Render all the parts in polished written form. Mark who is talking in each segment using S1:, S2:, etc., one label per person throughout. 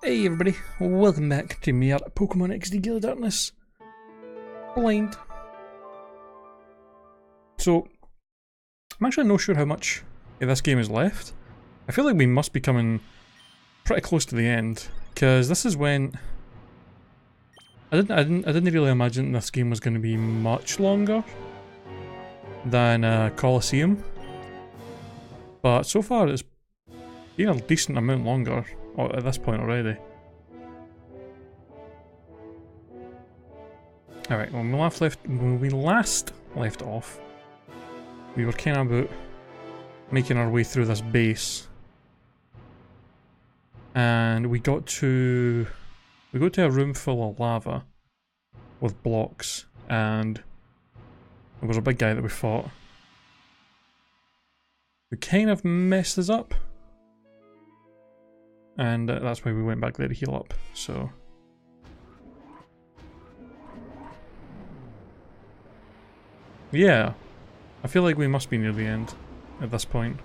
S1: Hey everybody, welcome back to me at Pokemon XD Gale Darkness. Blind. So, I'm actually not sure how much of this game is left. I feel like we must be coming pretty close to the end, because this is when I didn't really imagine this game was going to be much longer than Colosseum, but so far it's been a decent amount longer at this point already. Alright, when we last left off, we were kind of about making our way through this base, and we got to a room full of lava with blocks, and there was a big guy that we fought who kind of messed us up. And that's why we went back there to heal up, so... Yeah, I feel like we must be near the end at this point.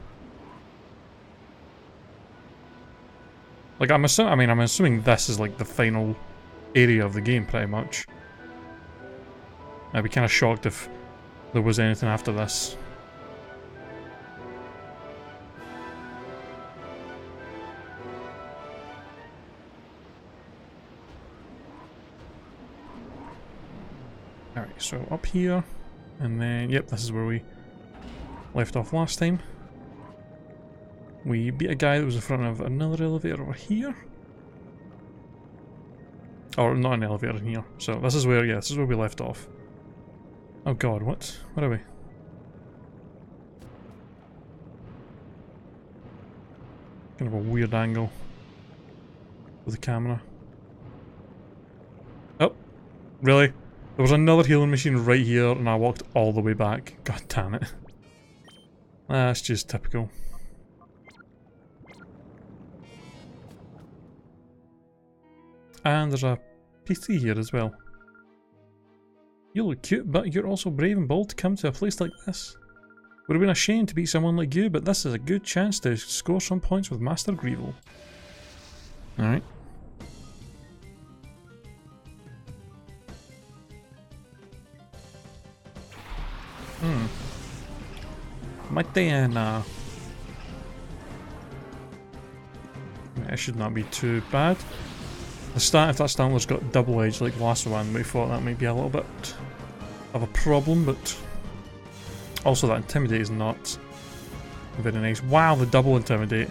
S1: Like, I'm assuming this is like the final area of the game, pretty much. I'd be kind of shocked if there was anything after this. Alright, so up here, and then, yep, this is where we left off last time. We beat a guy that was in front of another elevator over here. Or, not an elevator in here. So, this is where, yeah, this is where we left off. Oh god, what? What are we? Kind of a weird angle with the camera. Oh, really? There was another healing machine right here, and I walked all the way back. God damn it. That's just typical. And there's a PC here as well. You look cute, but you're also brave and bold to come to a place like this. Would have been a shame to beat someone like you, but this is a good chance to score some points with Master Greevil. Alright. Might they it should not be too bad. If that Stantler's got double edge like the last one we fought, that might be a little bit of a problem, but also that Intimidate is not very nice. Wow, the double Intimidate.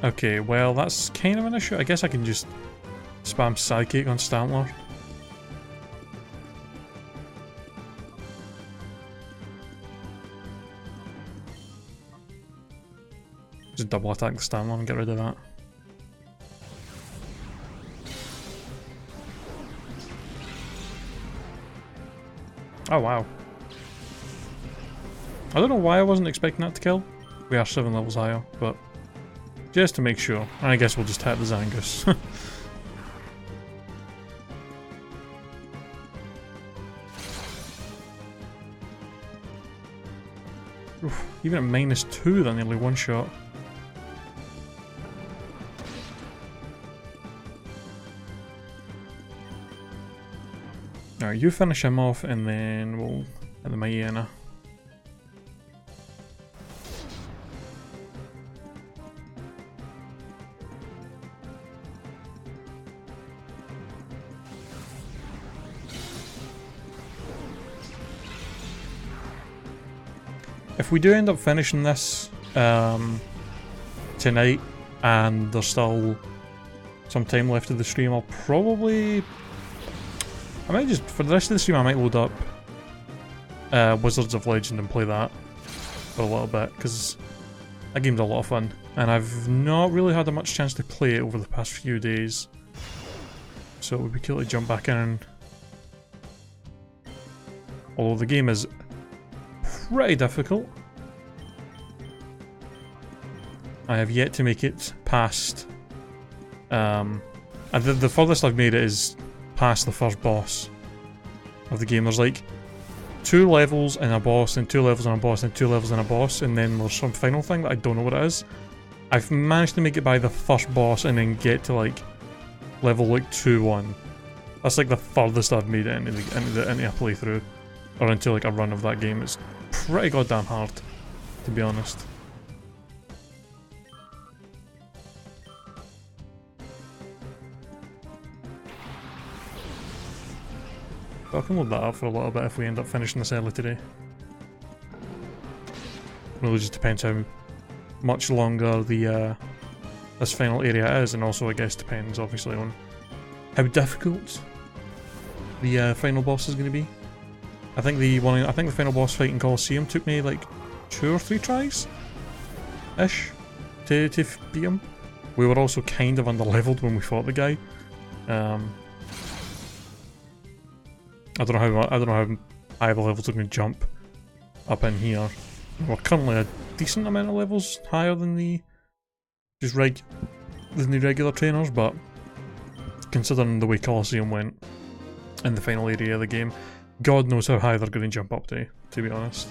S1: Okay, well that's kind of an issue. I guess I can just spam Psychic on Stantler. Just double attack the Stantler and get rid of that. Oh wow. I don't know why I wasn't expecting that to kill. We are 7 levels higher, but just to make sure. And I guess we'll just hit the Zangus. Oof, even at -2 that nearly one shot. Alright, you finish him off and then we'll hit the Hyena. If we do end up finishing this tonight and there's still some time left of the stream, I'll probably... I might just, for the rest of the stream I might load up Wizards of Legend and play that for a little bit, because that game's a lot of fun, and I've not really had much chance to play it over the past few days, so it would be cool to jump back in. Although the game is pretty difficult. I have yet to make it past and the furthest I've made it is past the first boss of the game. There's like 2 levels and a boss, and 2 levels and a boss, and 2 levels and a boss, and then there's some final thing that I don't know what it is. I've managed to make it by the first boss and then get to like level like 2-1. That's like the furthest I've made it into a playthrough. Or into like a run of that game. It's pretty goddamn hard, to be honest. But I can load that up for a little bit if we end up finishing this early today. Really just depends how much longer the this final area is, and also I guess depends obviously on how difficult the final boss is going to be. I think the final boss fight in Colosseum took me like 2 or 3 tries ish to beat him. We were also kind of under-leveled when we fought the guy. I don't know how high the levels are going to jump up in here. We're currently a decent amount of levels higher than the regular trainers, but considering the way Colosseum went in the final area of the game, God knows how high they're going to jump up to be honest.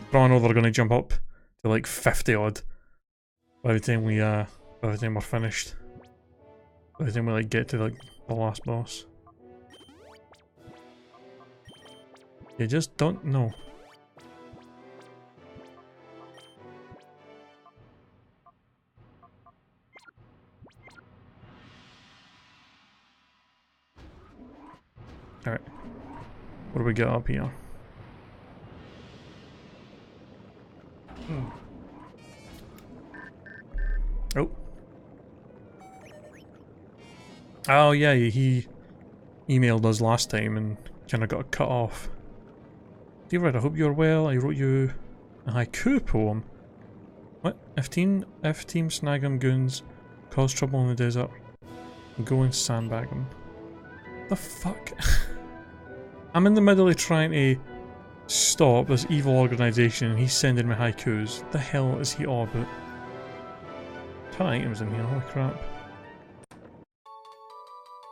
S1: But I know they're going to jump up to like 50 odd by the time we're finished. By the time we like get to like the last boss. You just don't know. Alright. What do we got up here? Oh. Oh yeah, he emailed us last time and kinda got cut off. Dear Red, I hope you're well. I wrote you a haiku poem. What? If Team snag 'em goons cause trouble in the desert, go and sandbag them. The fuck? I'm in the middle of trying to stop this evil organisation and he's sending me haikus. What the hell is he all about? 10 items in here, holy crap.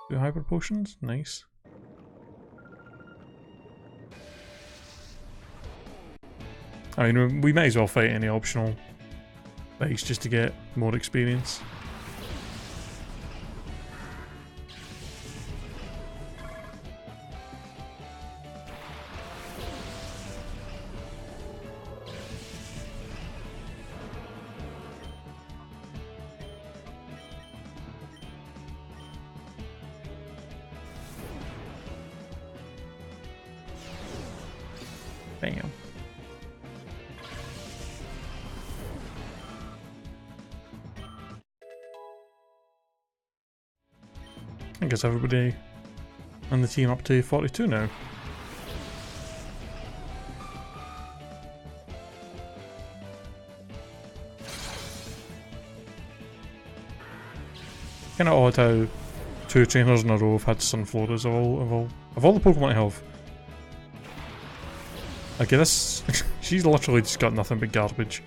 S1: 2 hyper potions? Nice. I mean, we might as well fight any optional fights just to get more experience. Bam. I guess everybody on the team up to 42 now. Kinda odd how 2 trainers in a row have had Sunfloras of all the Pokemon I have. Okay, this she's literally just got nothing but garbage.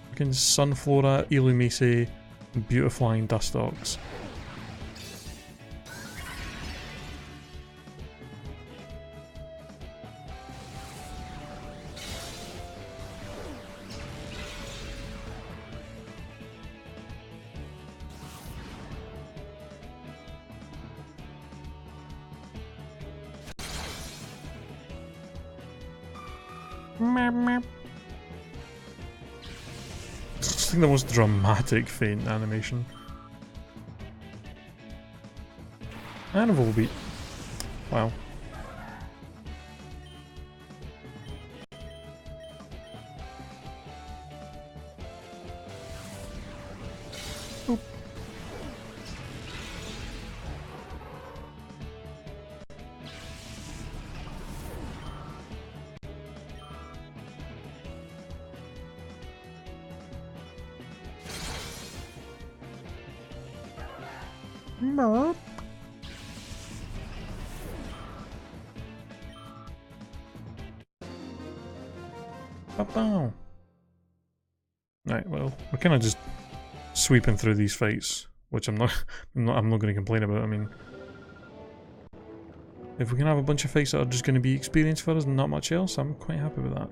S1: Fucking Sunflora, Illumise, Beautiflying Dustox. I think the most dramatic faint animation. And a Volbeat. Wow. Oop. Merp. Ba-bow. Right, well, we're kind of just sweeping through these fights, which I'm not going to complain about. I mean, if we can have a bunch of fights that are just going to be experience for us and not much else, I'm quite happy with that.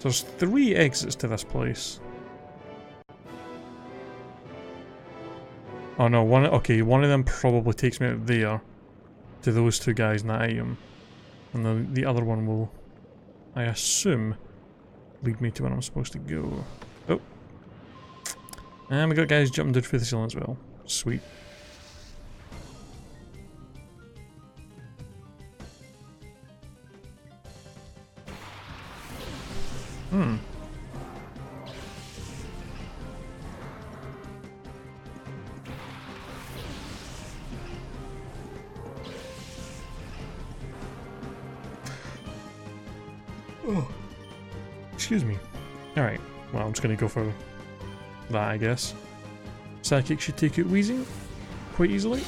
S1: There's 3 exits to this place. Oh no, one of them probably takes me out there to those 2 guys in that item. And the other one will, I assume, lead me to where I'm supposed to go. Oh. And we got guys jumping down through the ceiling as well. Sweet. Hmm. Oh. Excuse me. Alright. Well, I'm just gonna go for that, I guess. Psychic should take out Wheezing quite easily.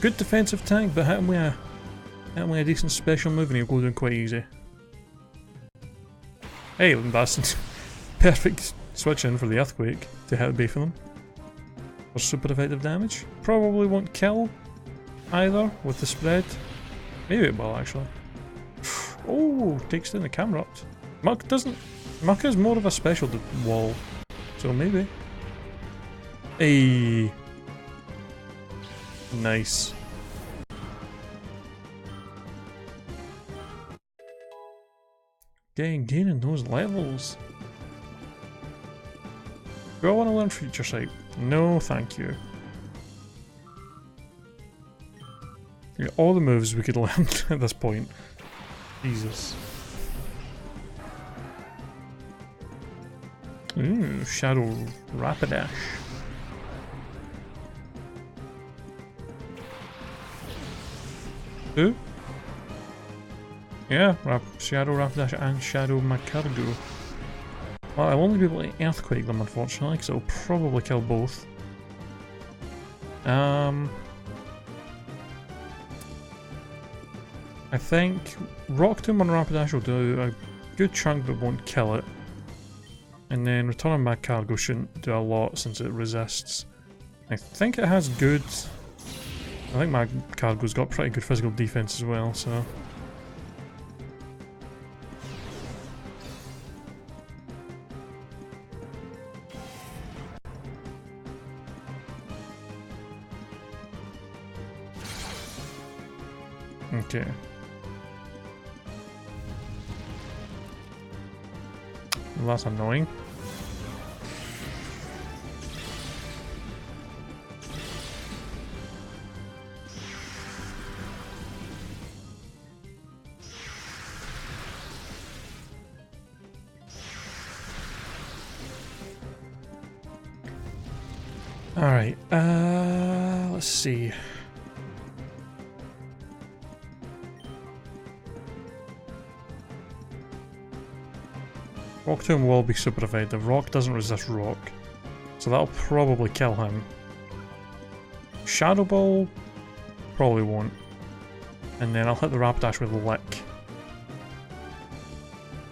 S1: Good defensive tank, but hit him with a decent special move and he'll go down quite easy. Hey, that's perfect switch in for the earthquake to hit both of them. For super effective damage. Probably won't kill either with the spread. Maybe it will actually. Oh, takes down the camera up. Muck is more of a special wall, so maybe. Hey. Nice. Gaining those levels. Do I want to learn Future Sight? No, thank you. Yeah, all the moves we could learn at this point. Jesus. Ooh, Shadow Rapidash. Who? Yeah, Shadow Rapidash and Shadow Macargo. Well, I'll only be able to Earthquake them unfortunately, because it'll probably kill both. I think Rock Tomb on Rapidash will do a good chunk but won't kill it. And then Return on Macargo shouldn't do a lot since it resists. I think it has good... I think Macargo's got pretty good physical defense as well, so... Okay. Well, that's annoying. Alright, let's see. Rock Tomb will be super effective. Rock doesn't resist rock, so that'll probably kill him. Shadow Ball probably won't. And then I'll hit the Rapidash with Lick.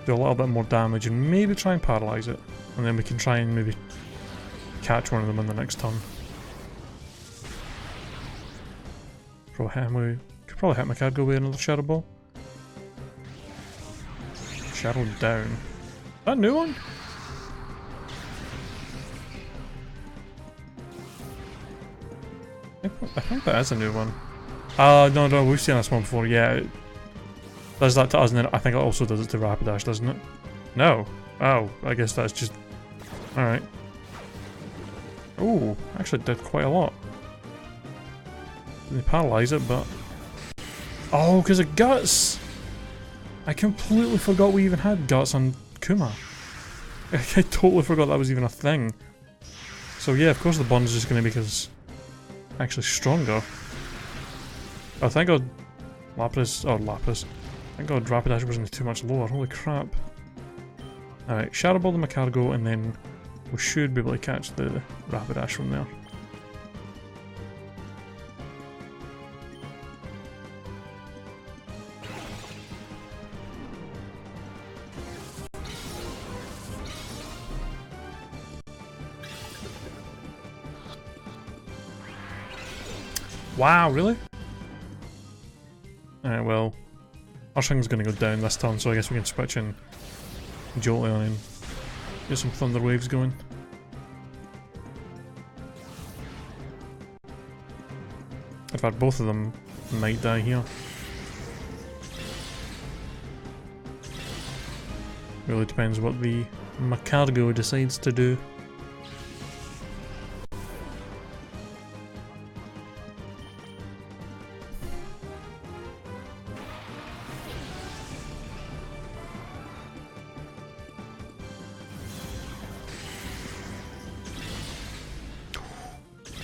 S1: Do a little bit more damage and maybe try and paralyze it. And then we can try and maybe catch one of them in the next turn. Probably hit him with... Could probably hit Macargo with another Shadow Ball. Shadow down. That new one? I think that is a new one. No, we've seen this one before, yeah. It does that to us and then I think it also does it to Rapidash, doesn't it? No. Oh, I guess that's just... Alright. Oh, actually did quite a lot. Didn't paralyze it, but... Oh, because of Guts! I completely forgot we even had Guts on Kuma. I totally forgot that was even a thing. So yeah, of course the bond is just going to make us actually stronger. Oh, thank god Lapras. Thank god Rapidash wasn't too much lower, holy crap. Alright, Shadow Ball the Macargo and then we should be able to catch the Rapidash from there. Wow, really? well, Urshing's going to go down this turn, so I guess we can switch in Jolteon and get some Thunder Waves going. In fact, both of them might die here. Really depends what the Macargo decides to do.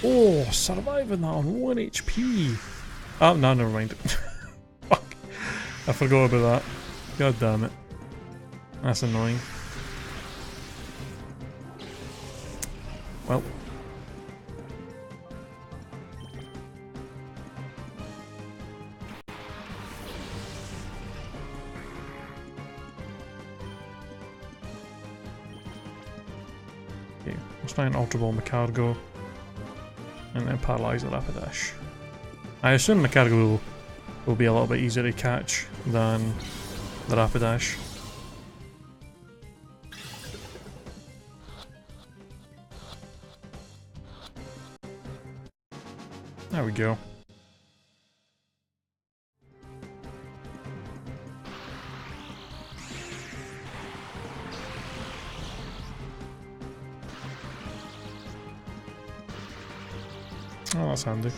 S1: Oh, surviving that on 1 HP! Oh, no, never mind. Fuck. I forgot about that. God damn it. That's annoying. Well. Okay, let's try an Ultra Ball Macargo. And then paralyze the Rapidash. I assume Macargo will be a little bit easier to catch than the Rapidash. There we go. Oh, that's handy.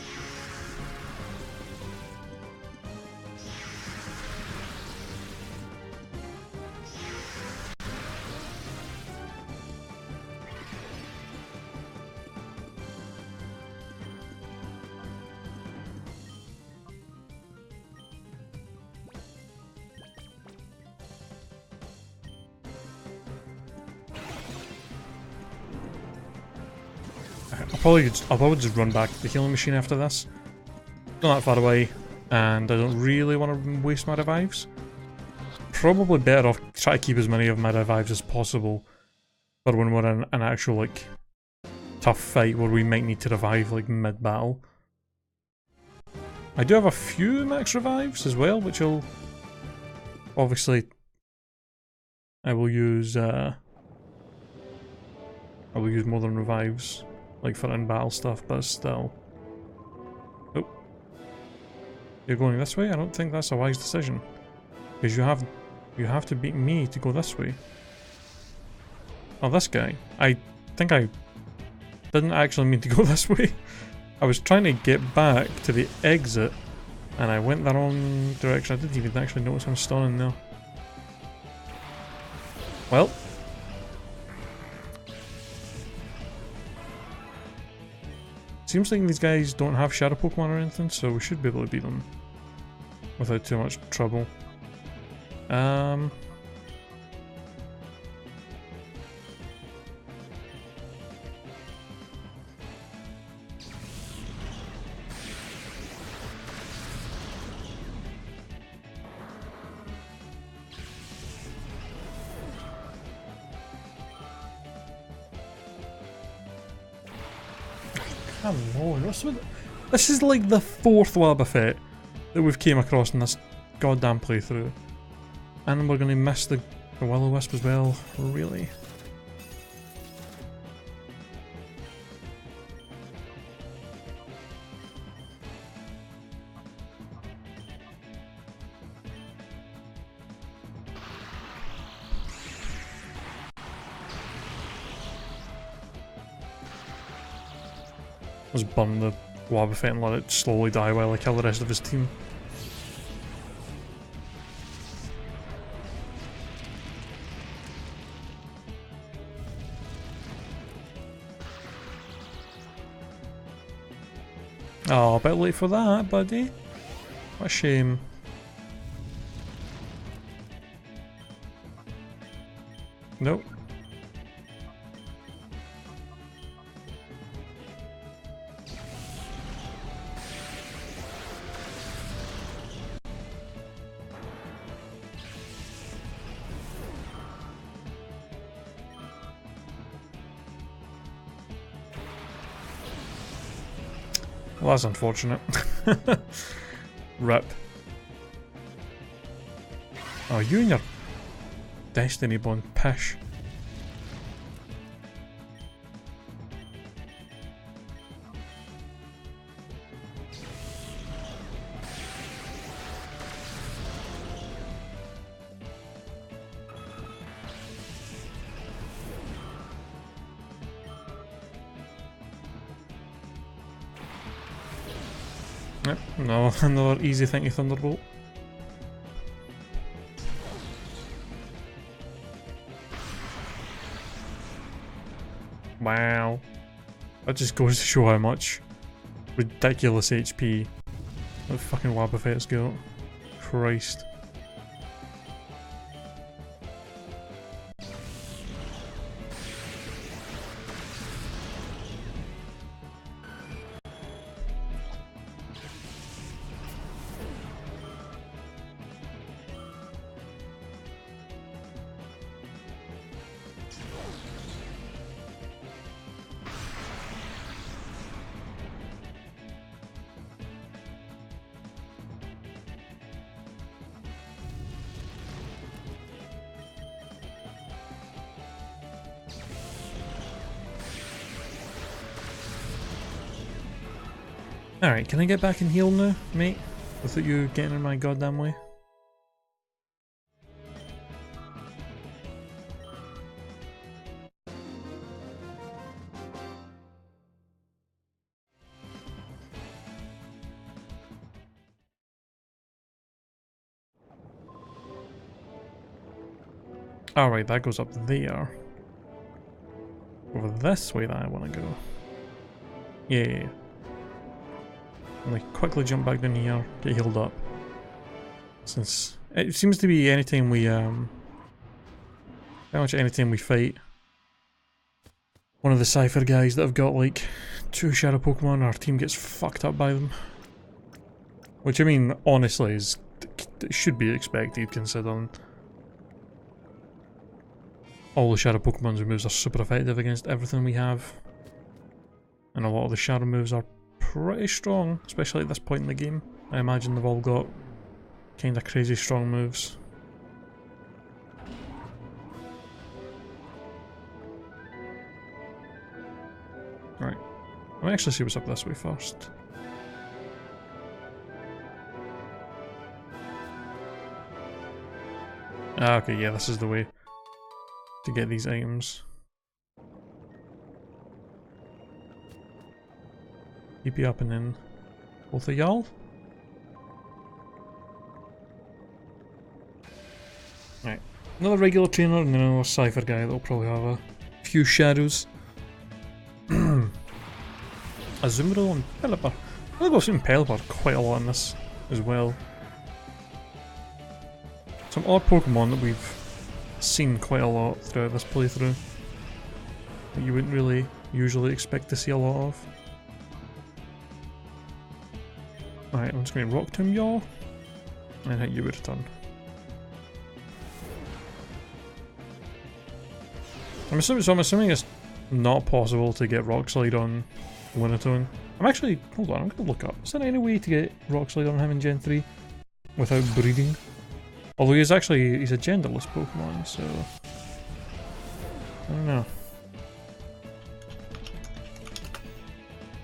S1: I'll probably just run back to the healing machine after this. Not that far away, and I don't really want to waste my revives. Probably better off try to keep as many of my revives as possible for when we're in an actual like tough fight where we might need to revive like mid-battle. I do have a few max revives as well, which will obviously I will use more than revives. Like for in-battle stuff, but still. Oh. You're going this way? I don't think that's a wise decision. Because you have to beat me to go this way. Oh, this guy. I think I didn't actually mean to go this way. I was trying to get back to the exit, and I went the wrong direction. I didn't even actually notice I'm stunning there. Well. Seems like these guys don't have shadow Pokemon or anything, so we should be able to beat them without too much trouble. Come on, this is like the 4th Wobbuffet that we've came across in this goddamn playthrough. And we're gonna miss the Will-O-Wisp as well, really? Let's burn the Wobbuffet and let it slowly die while I kill the rest of his team. Oh, a bit late for that, buddy. What a shame. Nope. Well, that's unfortunate. Rip. Oh, you and your Destiny Bond pish. Yep, no, another easy thing to Thunderbolt. Wow. That just goes to show how much ridiculous HP that fucking Wobbuffet's got. Christ. Alright, can I get back and heal now, mate? Without you getting in my goddamn way? Alright, that goes up there. Over this way that I want to go. Yeah. And like quickly jump back down here, get healed up. Since it seems to be anytime we pretty much anytime we fight one of the Cypher guys that have got like 2 shadow Pokemon, our team gets fucked up by them. Which I mean honestly is should be expected considering all the shadow Pokemon's moves are super effective against everything we have. And a lot of the shadow moves are pretty strong, especially at this point in the game. I imagine they've all got kinda crazy strong moves. Right. Let me actually see what's up this way first. Ah, okay, yeah, this is the way to get these items. Keep you up and then both of y'all. Right, another regular trainer and then another Cypher guy that'll probably have a few shadows. Azumarill and Pelipper. I think I've seen Pelipper quite a lot in this as well. Some odd Pokemon that we've seen quite a lot throughout this playthrough that you wouldn't really usually expect to see a lot of. Alright, I'm just going to Rock Tomb y'all and hit you with a turn. I'm assuming it's not possible to get Rock Slide on Lunatone. I'm actually, hold on, I'm going to look up. Is there any way to get Rock Slide on him in Gen 3 without breeding? Although he's a genderless Pokemon, so I don't know.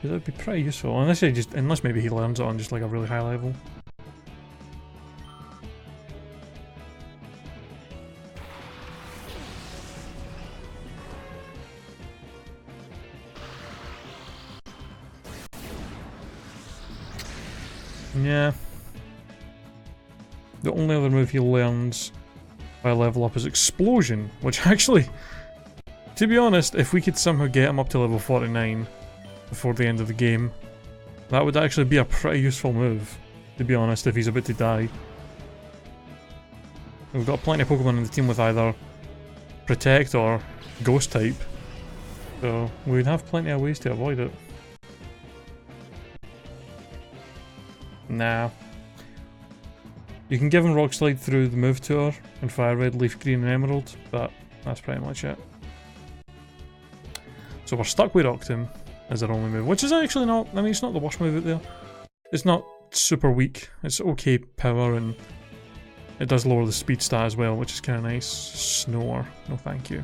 S1: That would be pretty useful, unless maybe he learns it on just like a really high level. Yeah. The only other move he learns by level up is Explosion, which actually, to be honest, if we could somehow get him up to level 49 before the end of the game, that would actually be a pretty useful move, to be honest, if he's about to die. We've got plenty of Pokemon in the team with either Protect or Ghost type, so we'd have plenty of ways to avoid it. Nah. You can give him Rock Slide through the move tour and Fire Red, Leaf Green and Emerald, but that's pretty much it. So we're stuck with Rock Tomb as our only move, which is actually not, I mean it's not the worst move out there. It's not super weak, it's okay power and It does lower the speed stat as well, which is kind of nice. Snore. No thank you.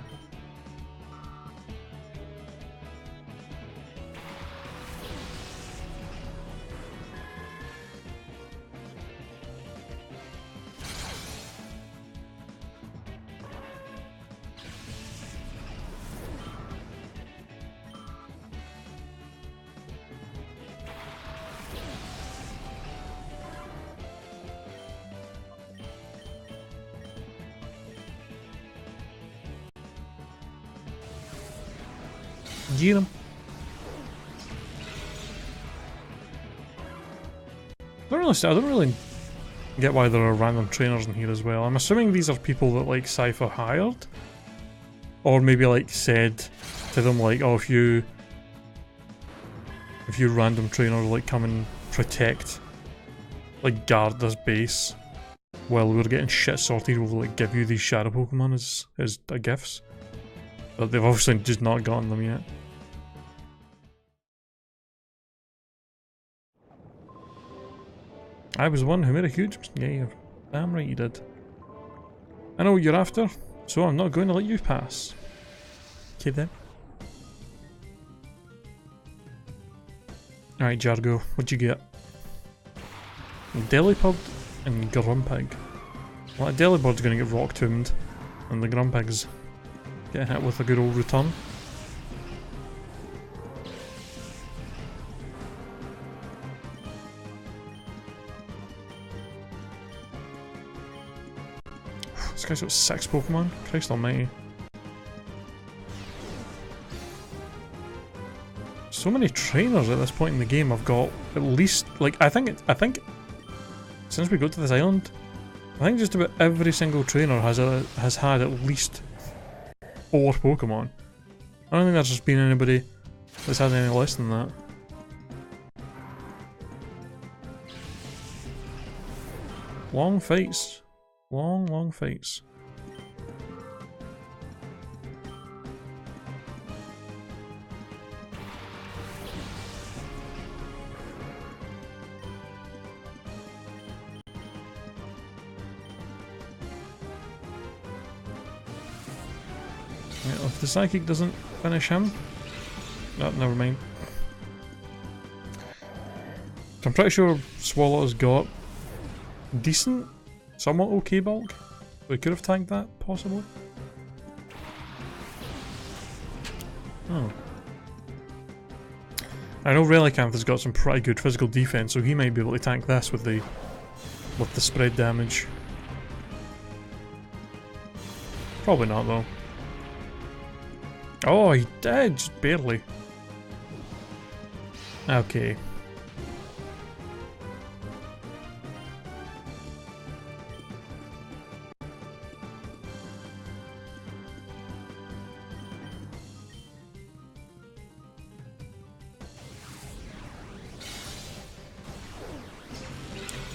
S1: Get him. I don't really get why there are random trainers in here as well. I'm assuming these are people that like Cypher hired, or maybe like said to them like, oh, if you random trainer like come and protect, like guard this base while we're getting shit sorted, we'll like give you these shadow Pokemon as gifts. But they've obviously just not gotten them yet. I was the one who made a huge mistake. Yeah, you're damn right you did. I know what you're after, so I'm not going to let you pass. Okay then. Alright, Jargo, what'd you get? Delipod and Grumpig. Well, Delipod's gonna get rock tombed, and the Grumpig's getting hit with a good old return. This guy's got 6 Pokemon? Christ almighty. So many trainers at this point in the game. I've got at least, like, I think since we got to this island, I think just about every single trainer has had at least 4 Pokemon. I don't think there's just been anybody that's had any less than that. Long fights. Long fights. If the Psychic doesn't finish him... Oh, never mind. So I'm pretty sure Swallow's got decent, somewhat okay bulk. We could have tanked that, possibly. Oh. I know Relicanth has got some pretty good physical defense, so he might be able to tank this with the spread damage. Probably not though. Oh, he did, just barely. Okay.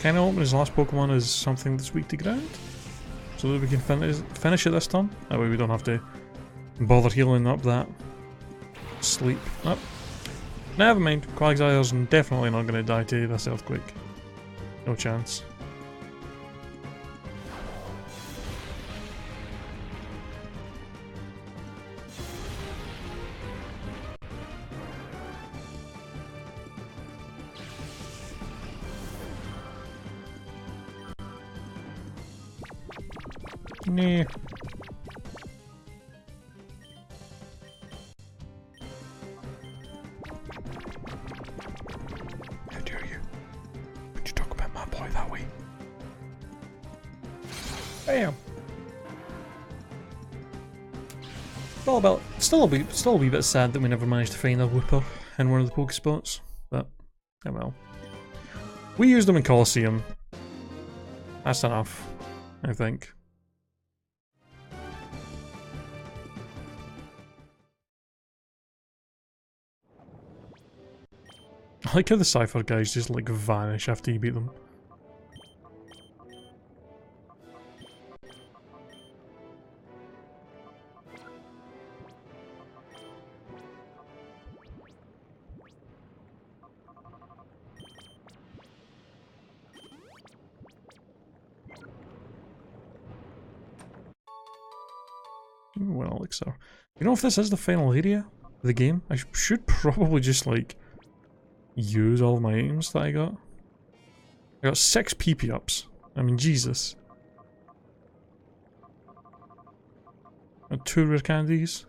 S1: Kinda hoping his last Pokemon is something that's weak to ground, so that we can finish it this turn. That way we don't have to bother healing up that sleep. Oh. Never mind, Quagsire's definitely not going to die to this earthquake. No chance. Nah. How dare you? Would you talk about my boy that way? Bam! Still a wee bit sad that we never managed to find a Whooper in one of the Pokespots, but oh well. We used them in Colosseum. That's enough, I think. I like how the Cypher guys just like vanish after you beat them. Well, elixir. You know, if this is the final area of the game, I should probably just, like, use all of my items that I got. I got 6 PP ups. I mean, Jesus. Got 2 rare candies.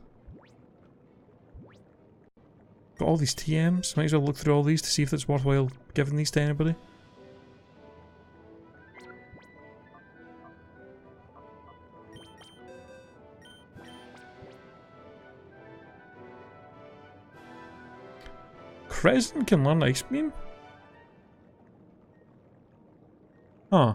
S1: Got all these TMs. Might as well look through all these to see if it's worthwhile giving these to anybody. Crescent can learn Ice Beam? Huh.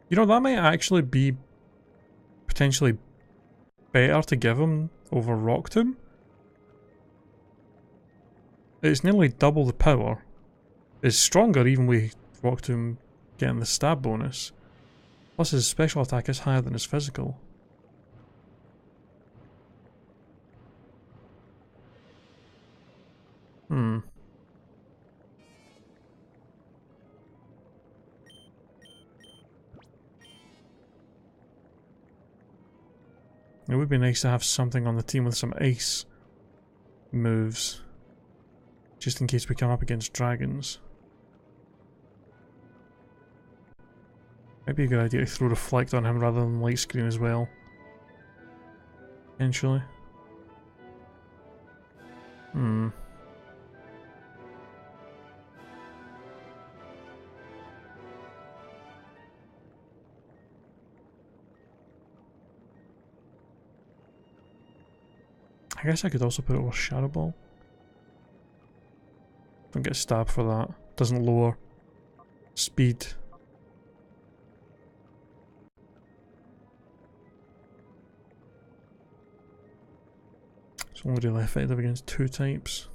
S1: You know, that might actually be potentially better to give him over Rock Tomb. It's nearly double the power. It's stronger even with Rock Tomb getting the stab bonus. Plus his special attack is higher than his physical. It would be nice to have something on the team with some ice moves. Just in case we come up against dragons. Might be a good idea to throw Reflect on him rather than Light Screen as well. Potentially. I guess I could also put it over Shadow Ball. Don't get stabbed for that. Doesn't lower speed. It's only really effective against 2 types.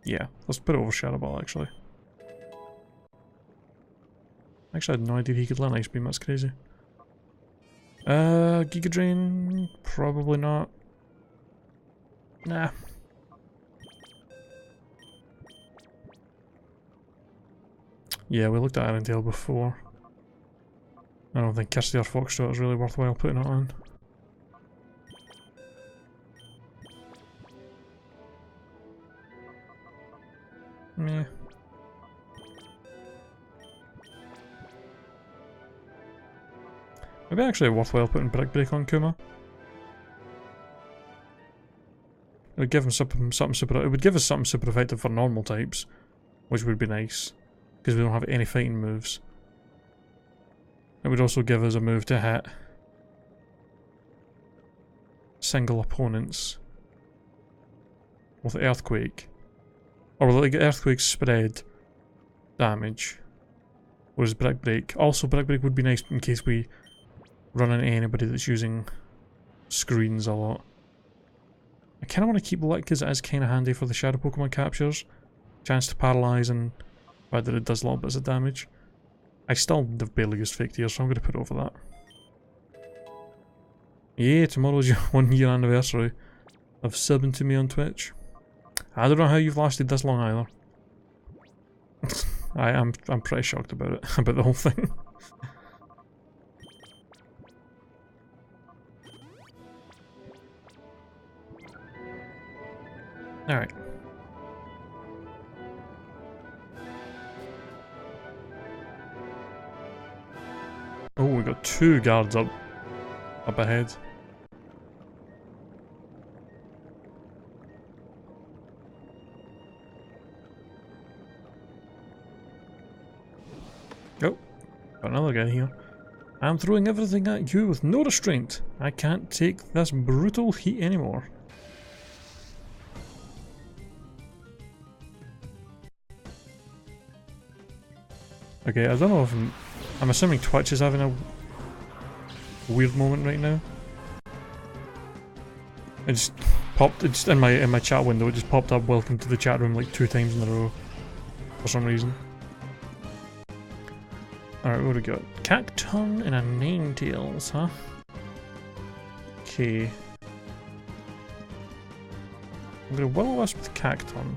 S1: Yeah, let's put it over Shadow Ball actually. Actually, I had no idea he could learn Ice Beam, that's crazy. Giga Drain? Probably not. Nah. Yeah, we looked at Arendelle before. I don't think Kirsty or Foxtrot is really worthwhile putting it on. Meh. Maybe actually worthwhile putting Brick Break on Kuma. It would give him something super. It would give us something super effective for normal types, which would be nice, because we don't have any fighting moves. It would also give us a move to hit single opponents with Earthquake, or like Earthquake spread damage. Whereas Brick Break, also Brick Break would be nice in case we run into anybody that's using screens a lot. I kind of want to keep Lick because it is kind of handy for the Shadow Pokemon captures. Chance to paralyze and the fact that it does little bits of damage. I still have barely used Fake Tears, so I'm going to put over that. Yeah, tomorrow's your 1 year anniversary of subbing to me on Twitch. I don't know how you've lasted this long either. I'm pretty shocked about it, about the whole thing. Alright. Oh, we got 2 guards up ahead. Oh, got another guy here. I'm throwing everything at you with no restraint. I can't take this brutal heat anymore. Okay, I don't know if I'm assuming Twitch is having a weird moment right now. It just popped, it's just in my chat window, it just popped up welcome to the chat room like 2 times in a row. For some reason. Alright, what do we got? Cacturn and a Ninetales, huh? Okay. I'm going to Will-O-Wisp with Cacton.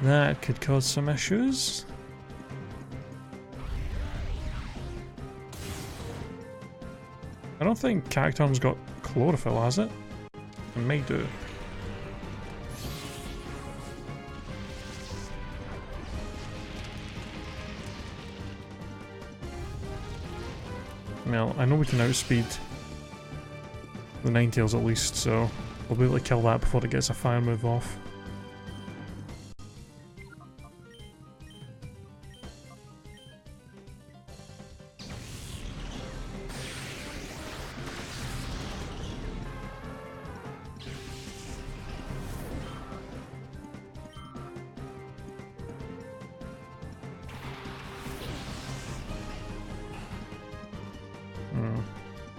S1: That could cause some issues. I don't think Cacton's got chlorophyll, has it? It may do. Well, I know we can outspeed the Ninetales at least, so we'll be able to kill that before it gets a fire move off.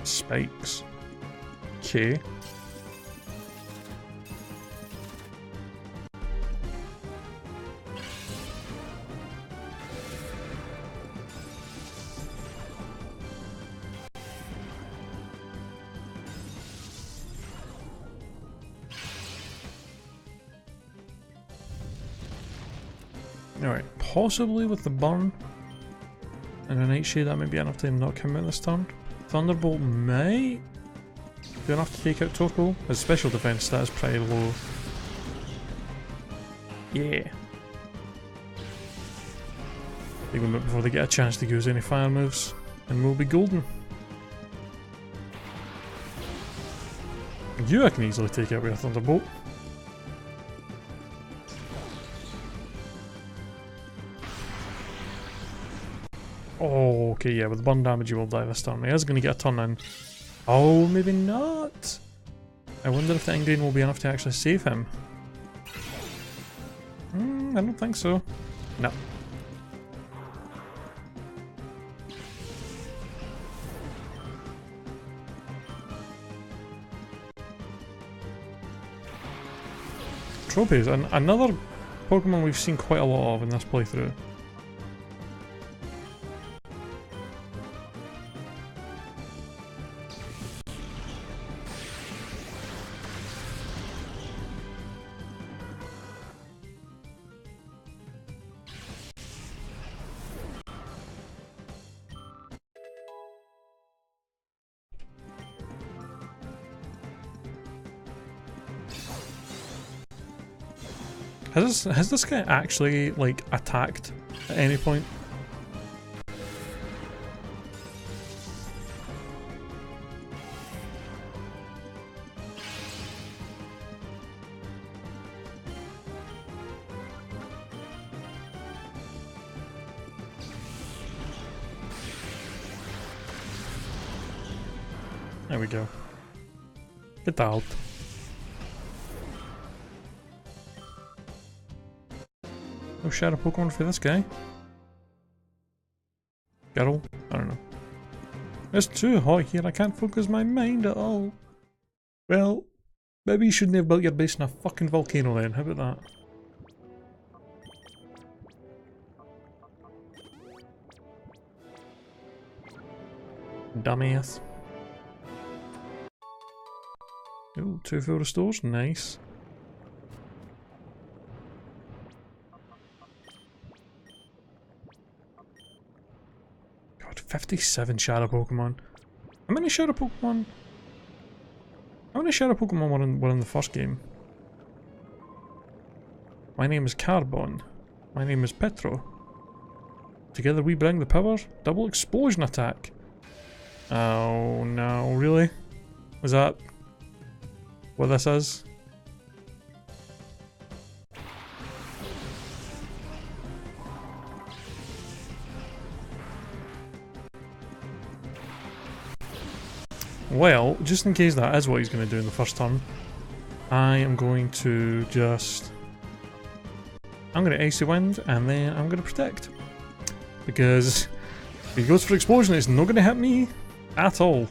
S1: Spikes. Okay. Alright, possibly with the burn and a Nightshade that may be enough to knock him out this turn. Thunderbolt might do enough to take out Torkoal. His special defense stat is pretty low. Yeah. Take them out before they get a chance to use any fire moves, and we'll be golden. You I can easily take out with a Thunderbolt. Oh, okay, yeah, with burn damage you will die this turn. He is going to get a turn in. Oh, maybe not. I wonder if the Ingrain will be enough to actually save him. I don't think so. No. Tropius, another Pokemon we've seen quite a lot of in this playthrough. Has this guy actually, like, attacked at any point? There we go. Get out. No shadow Pokemon for this guy. Gale? I don't know. It's too hot here, I can't focus my mind at all. Well, maybe you shouldn't have built your base in a fucking volcano then, how about that? Dumbass. Ooh, 2 full restores, nice. God, 57 shadow Pokemon. How many shadow Pokemon? How many shadow Pokemon were in the first game? My name is Carbon. My name is Petro. Together we bring the power. Double explosion attack. Oh no, really? Was that what this is? Well, just in case that is what he's going to do in the first turn, I am going to just... I'm going to Icy Wind and then I'm going to Protect. Because He goes for explosion, it's not going to hit me at all.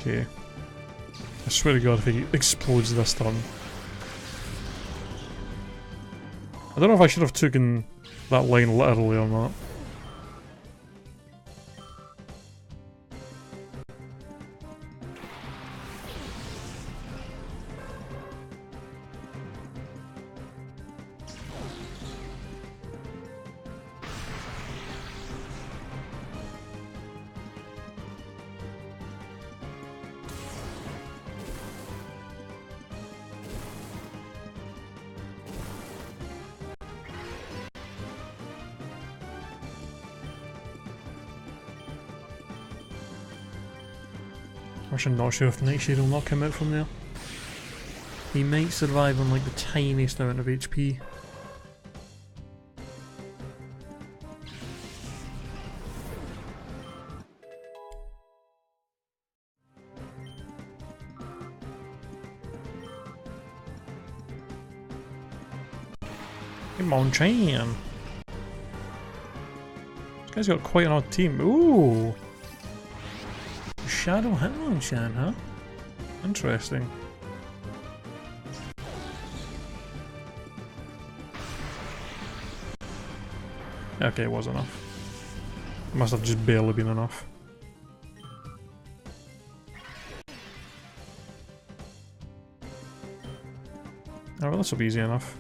S1: Okay. I swear to God if he explodes this turn. I don't know if I should have taken that line literally or not. I'm actually not sure if Nightshade will not come out from there. He might survive on like the tiniest amount of HP. Come on, Chan! This guy's got quite an odd team. Ooh! Shadow Hitmonchan, huh? Interesting. Okay, it was enough. Must have just barely been enough. Oh, well, this will be easy enough.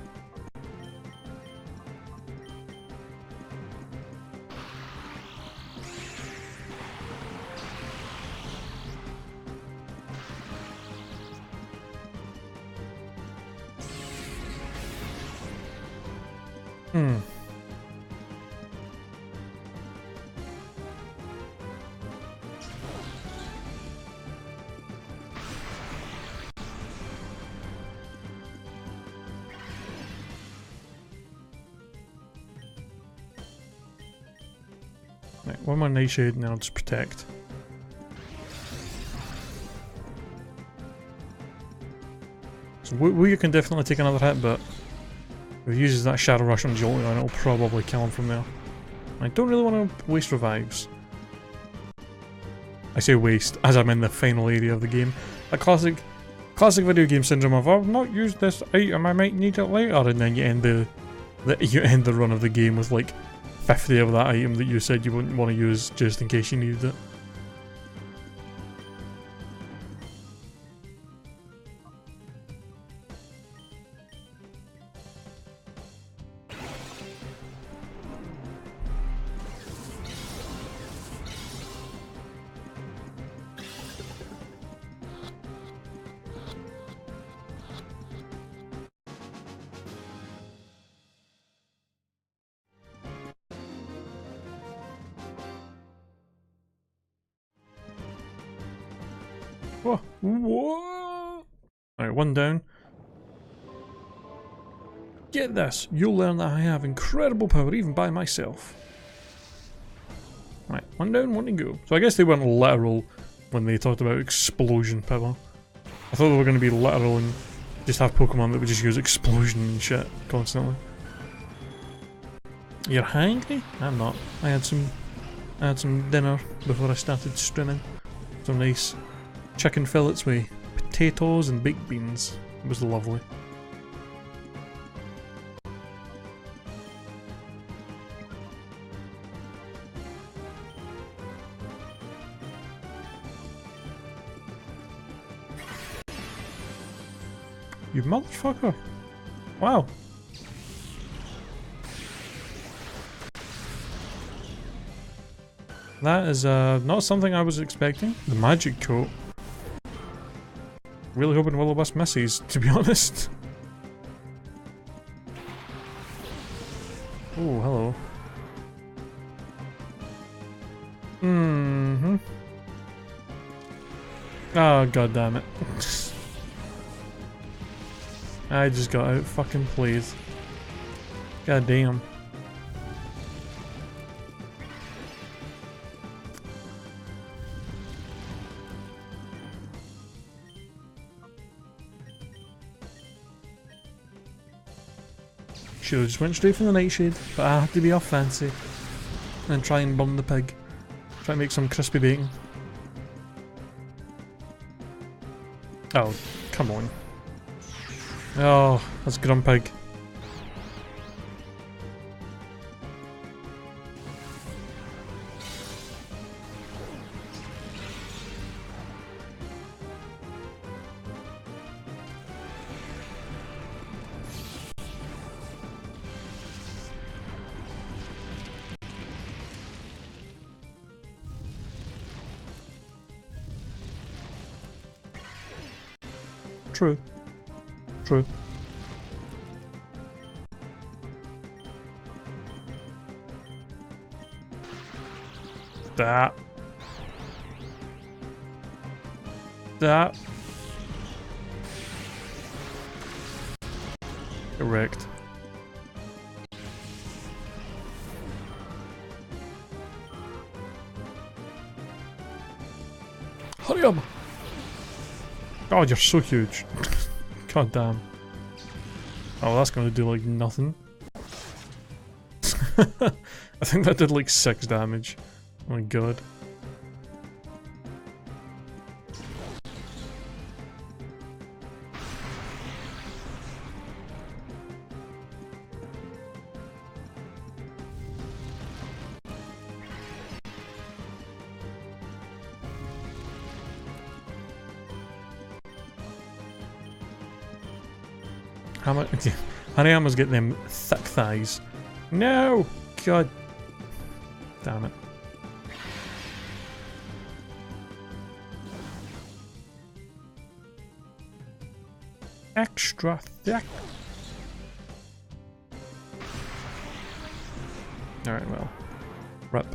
S1: Right, one more Nightshade and then I'll just protect. So Wuya can definitely take another hit, but if he uses that Shadow Rush on Jolteon, it'll probably kill him from there. I don't really want to waste revives. I say waste, as I'm in the final area of the game. A classic video game syndrome of, I've not used this item, I might need it later, and then you end the run of the game with like 50 of that item that you said you wouldn't want to use just in case you needed it. Whoa! Whoa! Alright, one down. Get this! You'll learn that I have incredible power even by myself. Right, one down, one to go. So I guess they weren't literal when they talked about explosion power. I thought they were going to be literal and just have Pokemon that would just use explosion and shit constantly. You're hungry? I'm not. I had some dinner before I started streaming. Some nice chicken fillets with potatoes and baked beans. It was lovely. You motherfucker! Wow. That is not something I was expecting. The magic coat. Really hoping Will-O-Wisp misses, to be honest. Oh, hello. Mm-hmm. Oh, god damn it. I just got out fucking played. God damn. Should've just went straight for the nightshade, but I have to be all fancy. And try and burn the pig. Try and make some crispy bacon. Oh, come on. Oh, that's Grumpig. True. True. That. That. Correct. Hurry up! God, you're so huge. God damn. Oh, that's gonna do like nothing. I think that did like 6 damage. Oh my god. How much? Hariyama's getting them thick thighs. No! God. Damn it. Extra thick. Alright, well. Rip.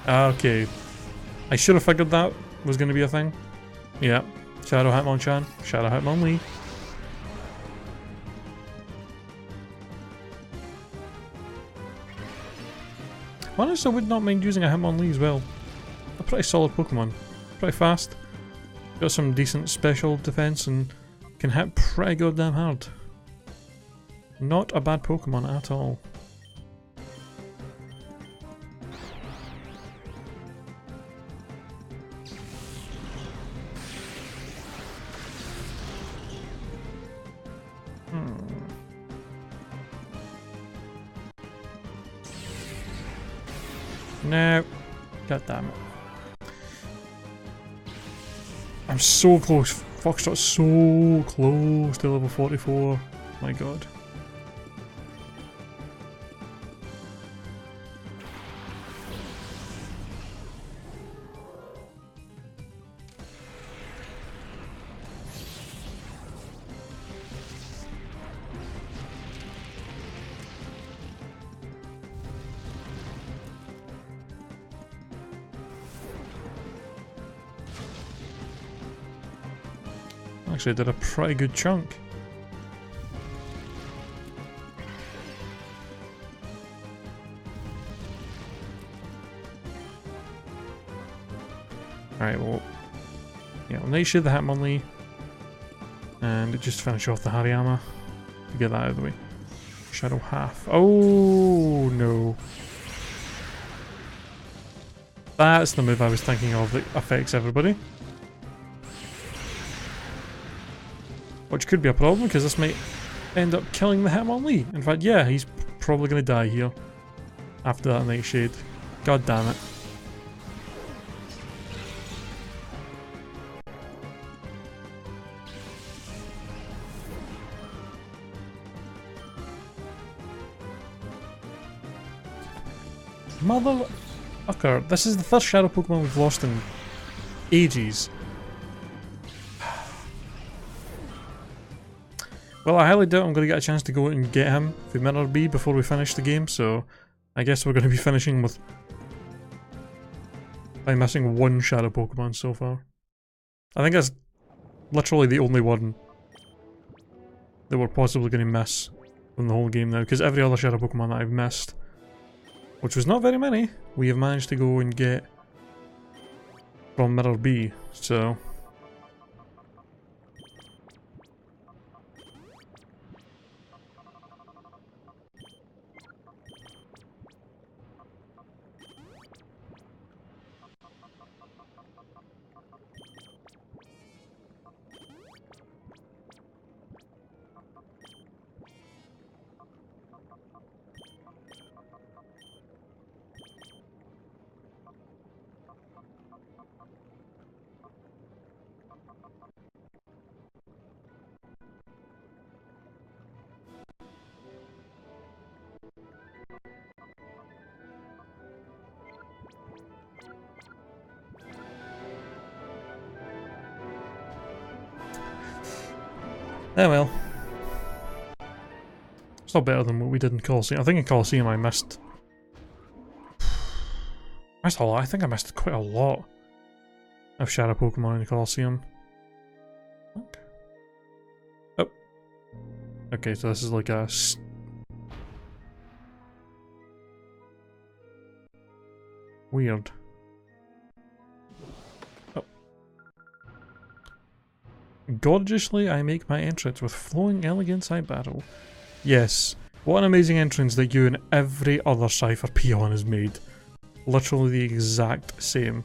S1: Okay. I should have figured that was going to be a thing. Yeah. Shadow Hitmonchan. Shadow Hitmonlee. Honestly, I would not mind using a Hitmonlee as well. A pretty solid Pokemon. Pretty fast. Got some decent special defense and can hit pretty goddamn hard. Not a bad Pokemon at all. No. God damn it. I'm so close. Foxtrot's so close to level 44. My god. Actually, I did a pretty good chunk. Alright, well... yeah, we'll Nightshade the Hitmonlee. And just finish off the Hariyama. To get that out of the way. Shadow Half. Oh no. That's the move I was thinking of that affects everybody. Which could be a problem, because this might end up killing the Hitmonlee. In fact, yeah, he's probably going to die here. After that Nightshade. God damn it. Motherfucker, this is the first shadow Pokemon we've lost in ages. Well, I highly doubt I'm going to get a chance to go and get him for Minor B before we finish the game, so I guess we're going to be finishing with by missing one shadow Pokemon so far. I think that's literally the only one that we're possibly going to miss from the whole game now, because every other shadow Pokemon that I've missed, which was not very many, we have managed to go and get from Mirror B, so... Oh well. It's not better than what we did in Colosseum. I think in Colosseum I missed a lot. I think I missed quite a lot of shadow Pokemon in Colosseum. Oh. Okay, so this is like a... Weird. Oh. Gorgeously I make my entrance with flowing elegance I battle. Yes, what an amazing entrance that you and every other Cypher peon has made. Literally the exact same.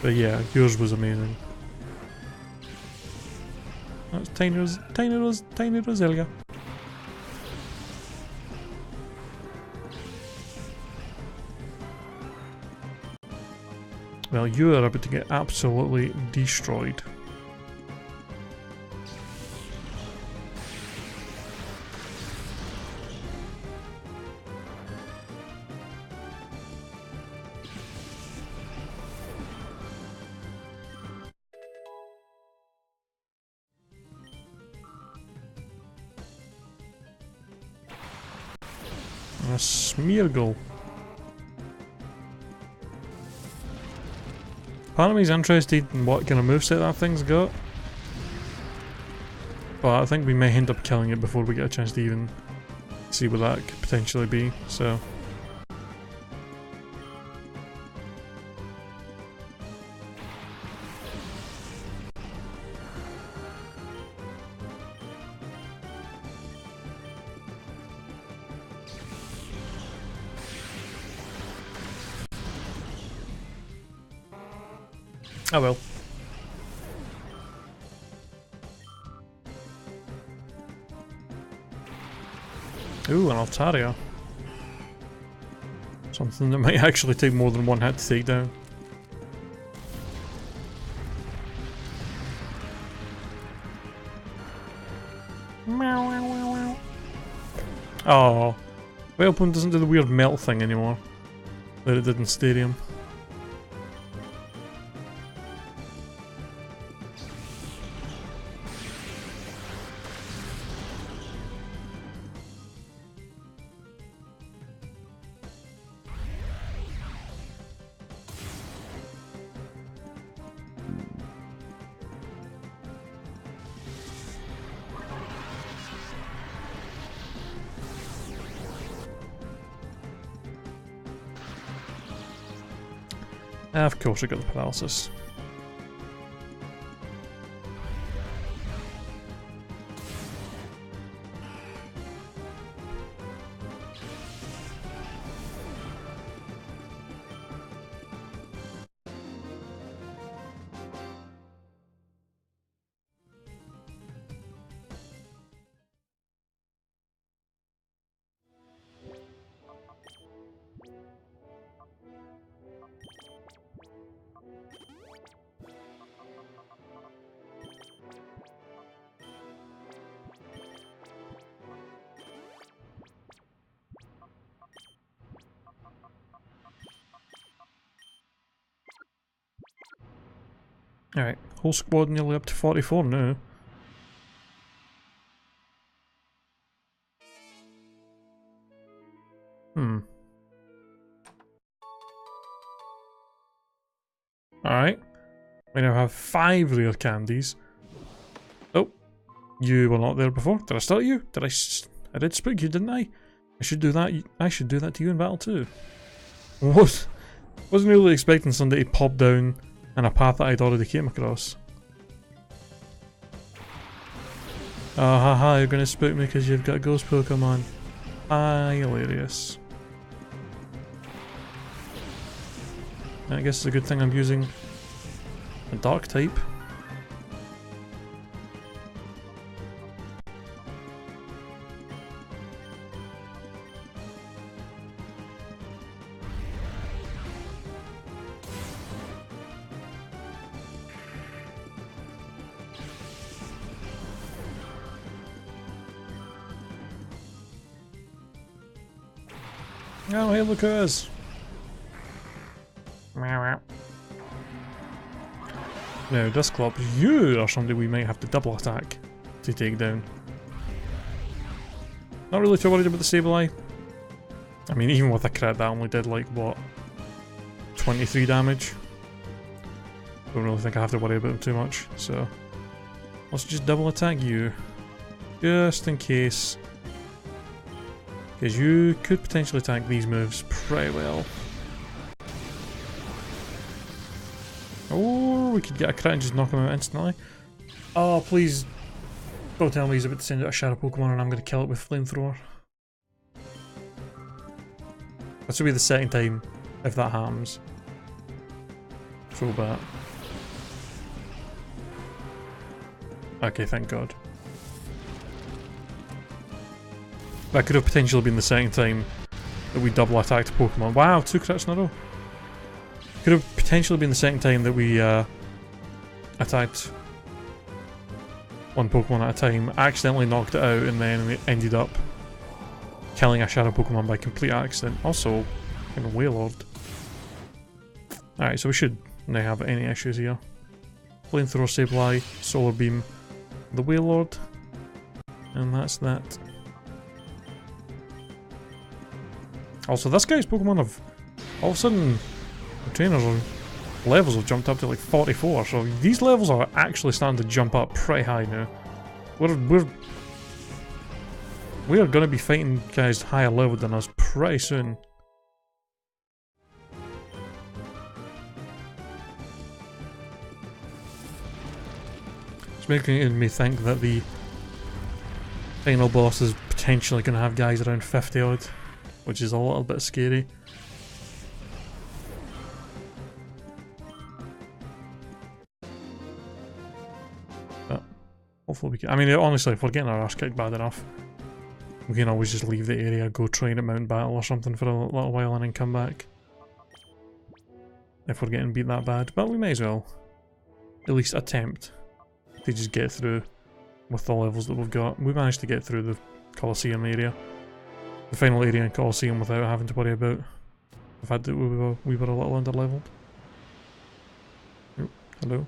S1: But yeah, yours was amazing. That's Tiny Roselia. Well, you are about to get absolutely destroyed. A Smeargle. Part of me's interested in what kind of moveset that thing's got. But I think we may end up killing it before we get a chance to even see what that could potentially be, so... Oh well. Ooh, an Altaria. Something that might actually take more than one hit to take down. Oh, Whalebone doesn't do the weird melt thing anymore that it did in Stadium. Of course I got the paralysis. Alright, whole squad nearly up to 44 now. Alright. We now have 5 rare candies. Oh. You were not there before. Did I start you? I did spook you, didn't I? I should do that. I should do that to you in battle too. What? Wasn't really expecting somebody to pop down in a path that I'd already came across. Oh, haha, you're gonna spook me because you've got ghost Pokemon. Ah, hilarious. I guess it's a good thing I'm using a dark type. Oh, hey, look at us. Now, Dusclops, you are somebody we might have to double attack to take down. Not really too worried about the Sableye. I mean, even with a crit, that only did like, what, 23 damage? Don't really think I have to worry about him too much, so let's just double attack you. Just in case. Because you could potentially attack these moves pretty well. Or we could get a crit and just knock him out instantly. Oh, please don't tell me he's about to send out a Shadow Pokemon and I'm going to kill it with Flamethrower. This will be the second time if that happens. So bad. Okay, thank God. That could have potentially been the second time that we double attacked Pokemon. Wow, 2 crits in a row. Could have potentially been the second time that we attacked one Pokemon at a time, accidentally knocked it out, and then it ended up killing a Shadow Pokemon by complete accident. Also, in a Wailord. Alright, so we should not have any issues here. Flamethrower, Sableye, Solar Beam, the Wailord, and that's that. Also, this guy's Pokemon have all of a sudden the trainers' levels have jumped up to like 44, so these levels are actually starting to jump up pretty high now. We are going to be fighting guys higher level than us pretty soon. It's making me think that the final boss is potentially going to have guys around 50 odd, which is a little bit scary. But hopefully we can. I mean, honestly, if we're getting our ass kicked bad enough, we can always just leave the area, go train at Mountain Battle or something for a little while and then come back. If we're getting beat that bad. But we may as well at least attempt to just get through with the levels that we've got. We managed to get through the Colosseum area. The final area in Colosseum without having to worry about the fact that we were a little under-leveled. Oh, hello.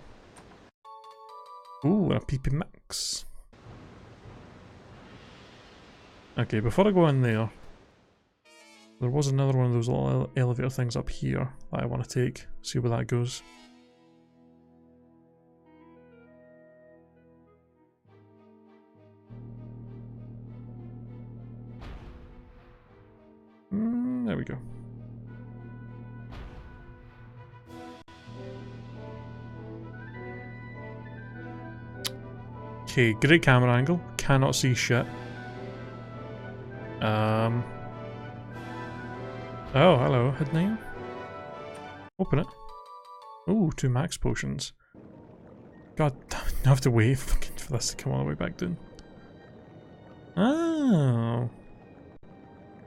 S1: Ooh, a PP Max. Okay, before I go in there, there was another one of those little elevator things up here that I want to take, see where that goes. There we go. Okay, great camera angle. Cannot see shit. Oh, hello, hidden item. Open it. Ooh, 2 max potions. God damn it, I have to wait for this to come all the way back down. Oh.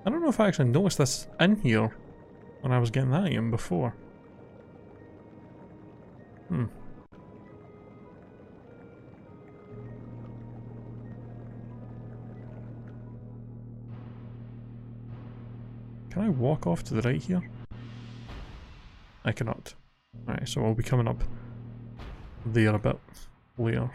S1: I don't know if I actually noticed this in here when I was getting that item before. Hmm. Can I walk off to the right here? I cannot. Alright, so we'll be coming up there a bit later.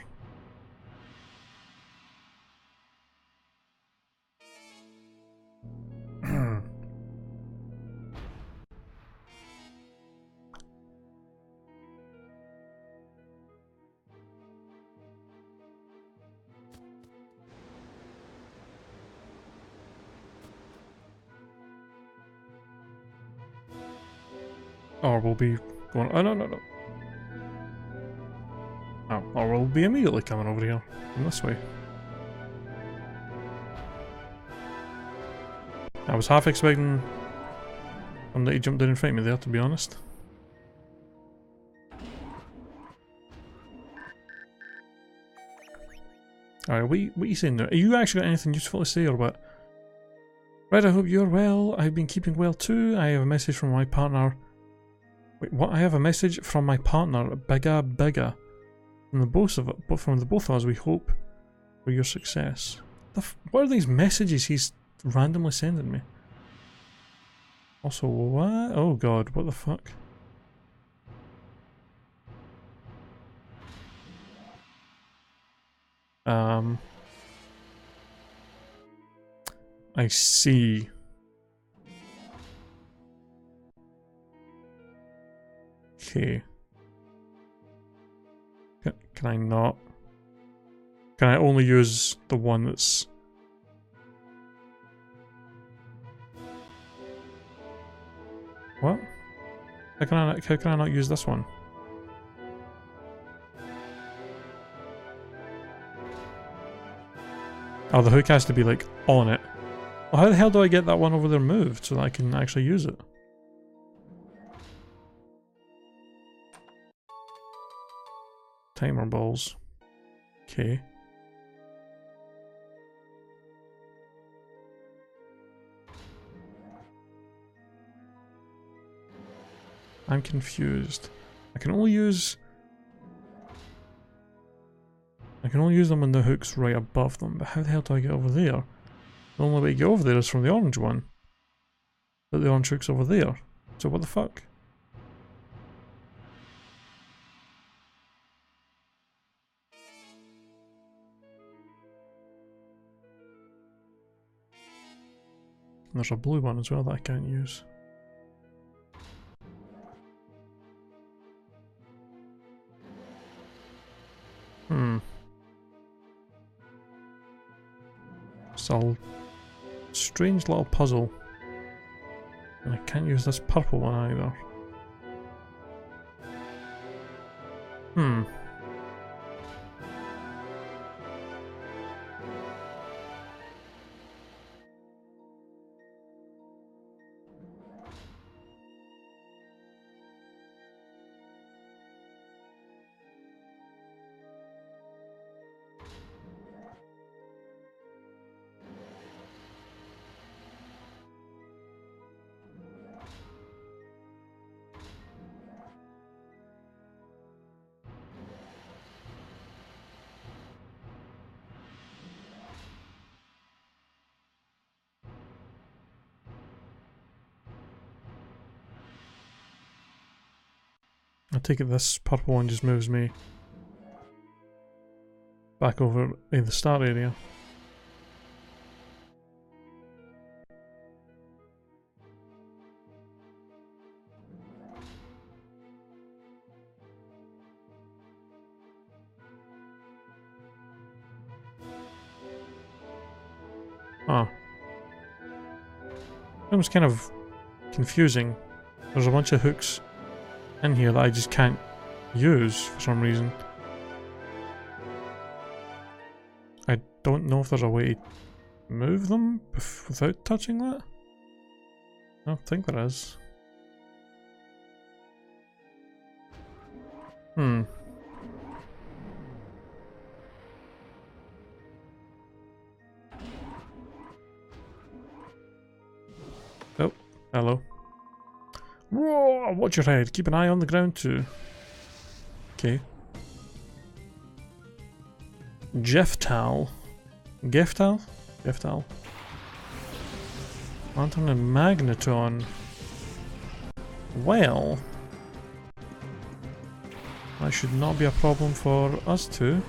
S1: Or we'll be going. Oh, no. Oh, or we'll be immediately coming over here from this way. I was half expecting him that he jumped in and fight me there, to be honest. Alright, what are you saying now? Are you actually got anything useful to say or what? Right, I hope you're well. I've been keeping well too. I have a message from my partner. Wait, what? I have a message from my partner, Bigga. From the both of us, we hope for your success. What are these messages he's randomly sending me? Also, what? Oh god, what the fuck? I see. Okay. Can I not? Can I only use the one that's... What? How can I not use this one? Oh, the hook has to be like on it. Well, how the hell do I get that one over there moved so that I can actually use it? Timer balls. Okay. I'm confused. I can only use them when the hook's right above them, but how the hell do I get over there? The only way to get over there is from the orange one. But the orange hook's over there. So what the fuck? And there's a blue one as well that I can't use. It's a strange little puzzle. And I can't use this purple one either. I take it this purple one just moves me back over in the start area. Huh. It was kind of confusing. There's a bunch of hooks in here that I just can't use for some reason. I don't know if there's a way to move them without touching that. I don't think there is. Oh, hello. Whoa, watch your head. Keep an eye on the ground too. Okay. Geftal. Geftal? Geftal. Lantern and Magneton. Well. That should not be a problem for us two.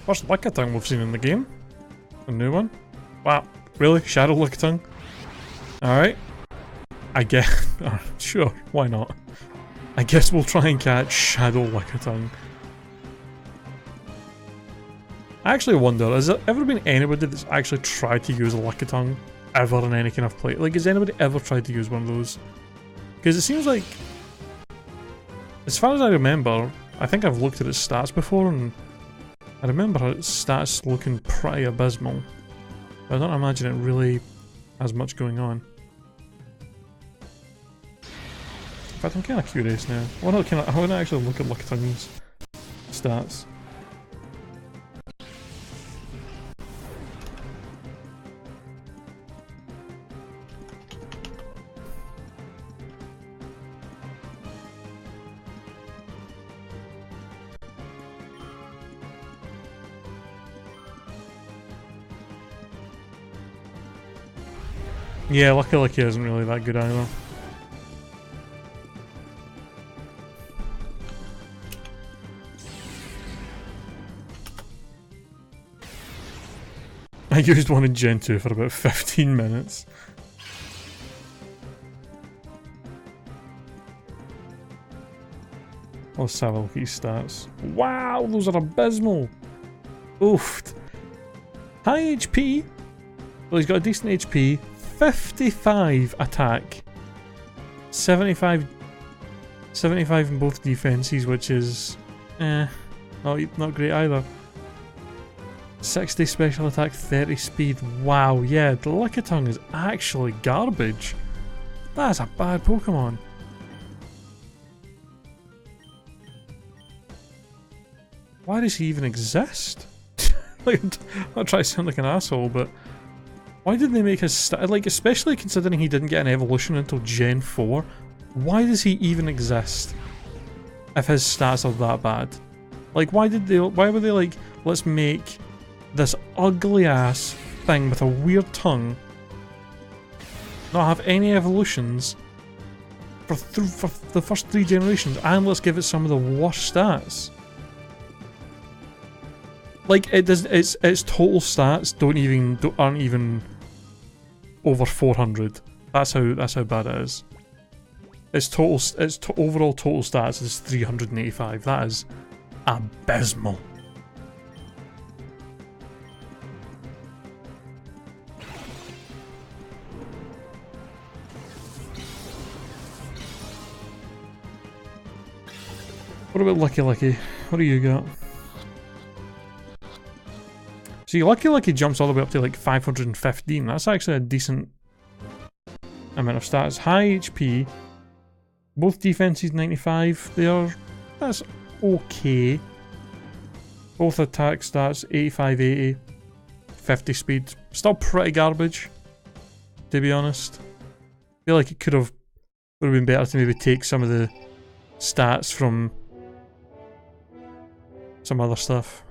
S1: First Lickitung we've seen in the game. A new one. Wow, really? Shadow Lickitung? Alright. I guess. Sure, why not? I guess we'll try and catch Shadow Lickitung. I actually wonder, has there ever been anybody that's actually tried to use a Lickitung ever in any kind of play? Like, has anybody ever tried to use one of those? Because it seems like, as far as I remember, I think I've looked at its stats before and I remember its stats looking pretty abysmal. But I don't imagine it really has much going on. In fact, I'm kind of curious now. I want to actually look at Lickitung's stats. Yeah, Licky isn't really that good either. I used one in Gen 2 for about 15 minutes. Let's have a look at his stats. Wow, those are abysmal! Oofed. High HP. Well, he's got a decent HP. 55 attack. 75 in both defenses, which is not great either. 60 special attack, 30 speed. Wow, yeah, the Lickitung is actually garbage. That's a bad Pokemon. Why does he even exist? Like, I'll try to sound like an asshole, but why did they make his like, especially considering he didn't get an evolution until Gen 4, why does he even exist if his stats are that bad? Like, why were they like, let's make this ugly ass thing with a weird tongue not have any evolutions for the first 3 generations, and let's give it some of the worst stats. Like, its total stats aren't even over 400. That's how bad it is. Its overall total stats is 385. That is abysmal. What about Licky? What do you got? See, Licky jumps all the way up to like 515. That's actually a decent amount of stats. High HP. Both defenses 95. That's okay. Both attack stats 85, 80. 50 speed. Still pretty garbage, to be honest. I feel like it would have been better to maybe take some of the stats from some other stuff.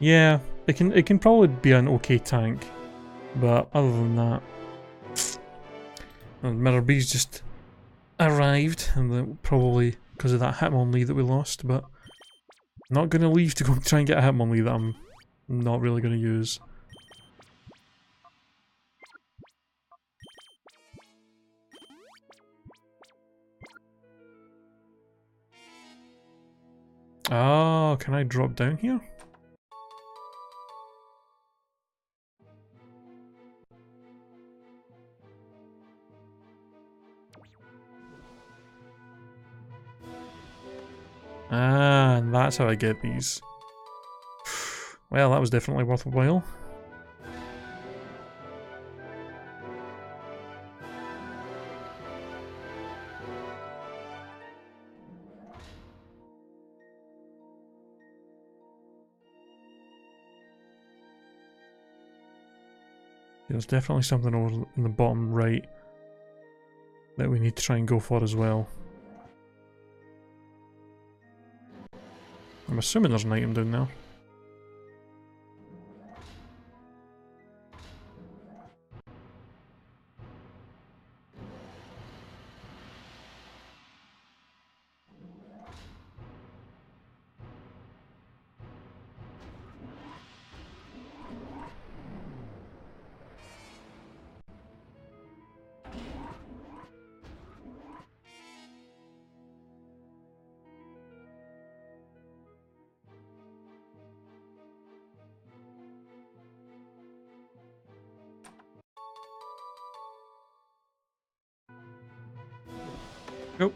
S1: Yeah, it can probably be an okay tank, but other than that, Mirror B's just arrived, and probably because of that Hitmonlee that we lost. But I'm not gonna leave to go and try and get a Hitmonlee that I'm not really gonna use. Oh, can I drop down here? Ah, and that's how I get these. Well, that was definitely worth a while. There's definitely something over in the bottom right that we need to try and go for as well. I'm assuming there's an item down there. Nope.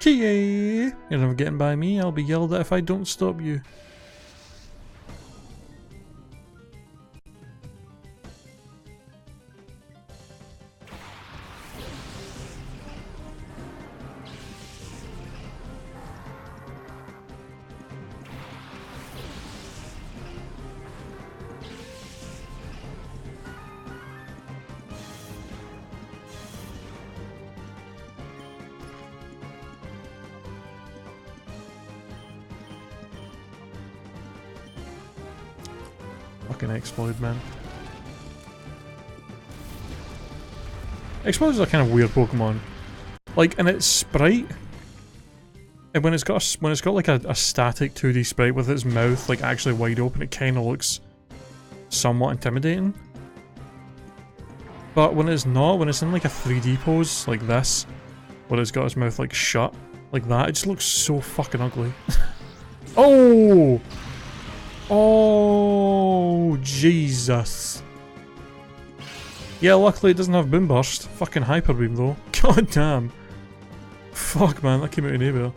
S1: Yay! You're never getting by me, I'll be yelled at if I don't stop you. Fucking Explode, man. Explode is a kind of weird Pokemon. Like, in its sprite, and when it's got like a static 2D sprite with its mouth like actually wide open, it kind of looks somewhat intimidating. But when it's not, when it's in like a 3D pose like this, where it's got its mouth like shut, like that, it just looks so fucking ugly. Oh! Oh, Jesus. Yeah, luckily it doesn't have Boom Burst. Fucking Hyper Beam though. God damn. Fuck man, that came out of nowhere.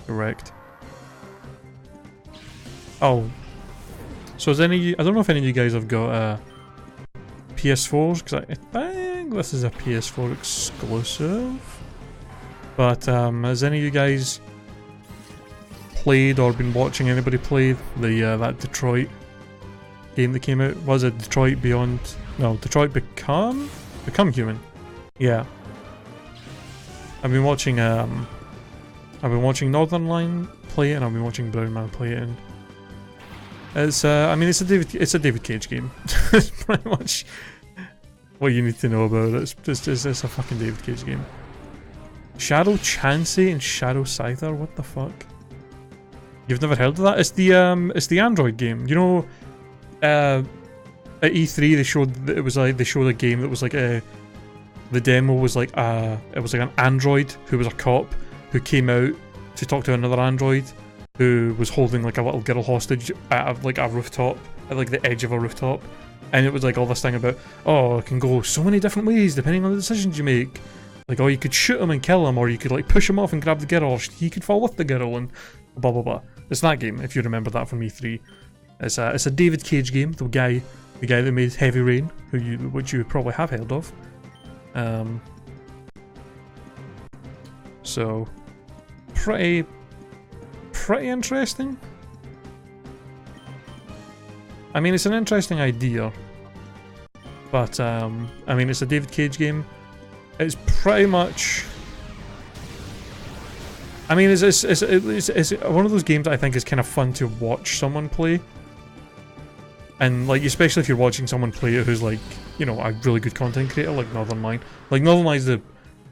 S1: Correct. Oh. So is any, I don't know if any of you guys have got PS4s, because I think this is a PS4 exclusive. But has any of you guys played or been watching anybody play the that Detroit game that came out? Was it Detroit Beyond? No, Detroit Become Human. Yeah. I've been watching Northern Line play it, and I've been watching Brown Man play it. And it's I mean it's a David Cage game. It's pretty much what you need to know about it. It's a fucking David Cage game. Shadow Chansey and Shadow Scyther, what the fuck? You've never heard of that? It's the Android game. You know, at E3 they showed that it was like, they showed a game that was like the demo was like it was like an android who was a cop who came out to talk to another android who was holding like a little girl hostage at like a rooftop, at like the edge of a rooftop, and it was like all this thing about, oh, it can go so many different ways depending on the decisions you make. Like, oh, you could shoot him and kill him, or you could like push him off and grab the girl, or he could fall with the girl, and blah blah blah. It's that game, if you remember that from E3. It's a David Cage game, the guy that made Heavy Rain, which you probably have heard of. So pretty interesting. I mean, it's an interesting idea, but I mean, it's a David Cage game. It's pretty much, I mean, it's one of those games that I think is kind of fun to watch someone play. And like, especially if you're watching someone play it who's like, you know, a really good content creator like Northern Line. Like Northern Line's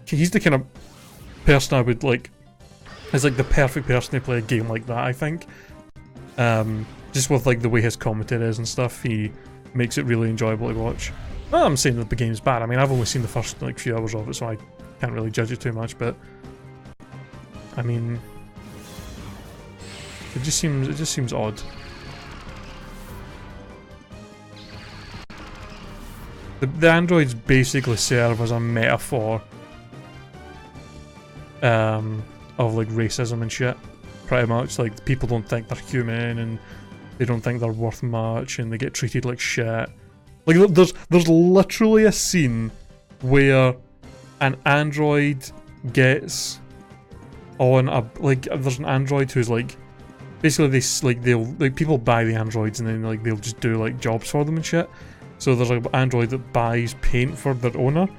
S1: he's the kind of person I would like, is like the perfect person to play a game like that, I think. Just with like the way his commentary is and stuff, he makes it really enjoyable to watch. Well, I'm saying that the game's bad. I mean, I've only seen the first like few hours of it, so I can't really judge it too much. But I mean, it just seems odd. The androids basically serve as a metaphor of like racism and shit. Pretty much, like people don't think they're human and they don't think they're worth much and they get treated like shit. Like, there's literally a scene where an android gets on a, like, there's an android who's like, basically people buy the androids and then like they'll just do like jobs for them and shit. So there's like an android that buys paint for their owner,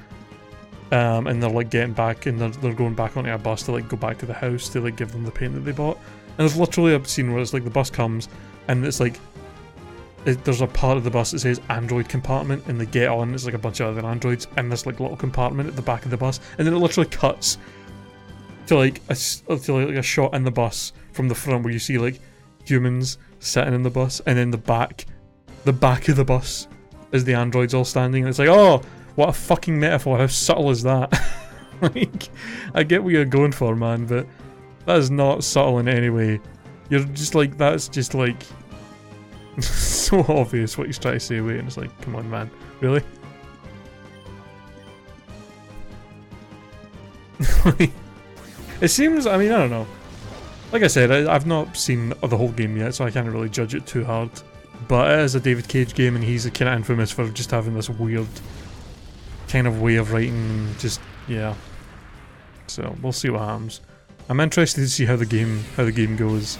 S1: and they're like getting back and they're going back onto a bus to like go back to the house to like give them the paint that they bought. And there's literally a scene where it's like the bus comes and it's like there's a part of the bus that says android compartment and they get on, it's like a bunch of other androids and this like little compartment at the back of the bus, and then it literally cuts to like a shot in the bus from the front where you see like humans sitting in the bus, and then the back of the bus is the androids all standing, and it's like, oh, what a fucking metaphor, how subtle is that? Like, I get what you're going for, man, but that is not subtle in any way. You're just like, that's just like so obvious what he's trying to say away, and it's like, come on, man, really? It seems, I mean, I don't know. Like I said, I've not seen the whole game yet, so I can't really judge it too hard. But it is a David Cage game, and he's kind of infamous for just having this weird kind of way of writing, just, yeah. So, we'll see what happens. I'm interested to see how the game goes.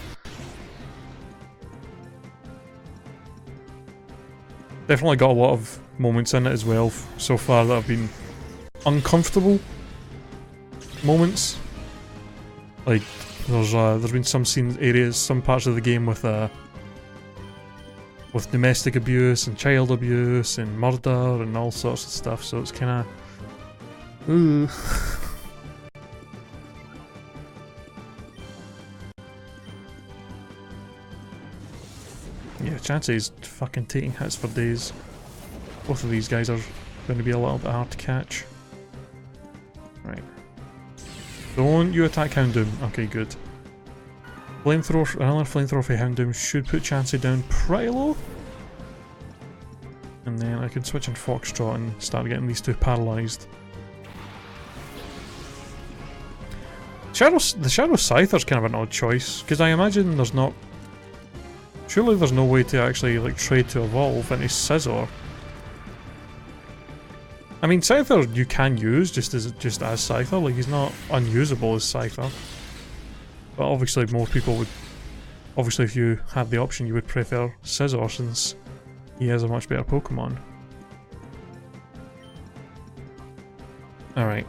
S1: Definitely got a lot of moments in it as well so far that have been uncomfortable moments. Like, there's been some areas, some parts of the game with domestic abuse and child abuse and murder and all sorts of stuff, so it's kind of yeah, Chansey's fucking taking hits for days. Both of these guys are going to be a little bit hard to catch. Right. Don't you attack Houndoom. Okay, good. Flamethrower, another flamethrower for Houndoom should put Chansey down pretty low. And then I can switch in Foxtrot and start getting these two paralysed. The Shadow Scyther's kind of an odd choice, because I imagine there's not... Surely there's no way to actually like trade to evolve into Scizor. I mean, Scyther you can use just as Scyther, like he's not unusable as Scyther. But obviously most people would, obviously if you had the option you would prefer Scizor since he has a much better Pokemon. Alright.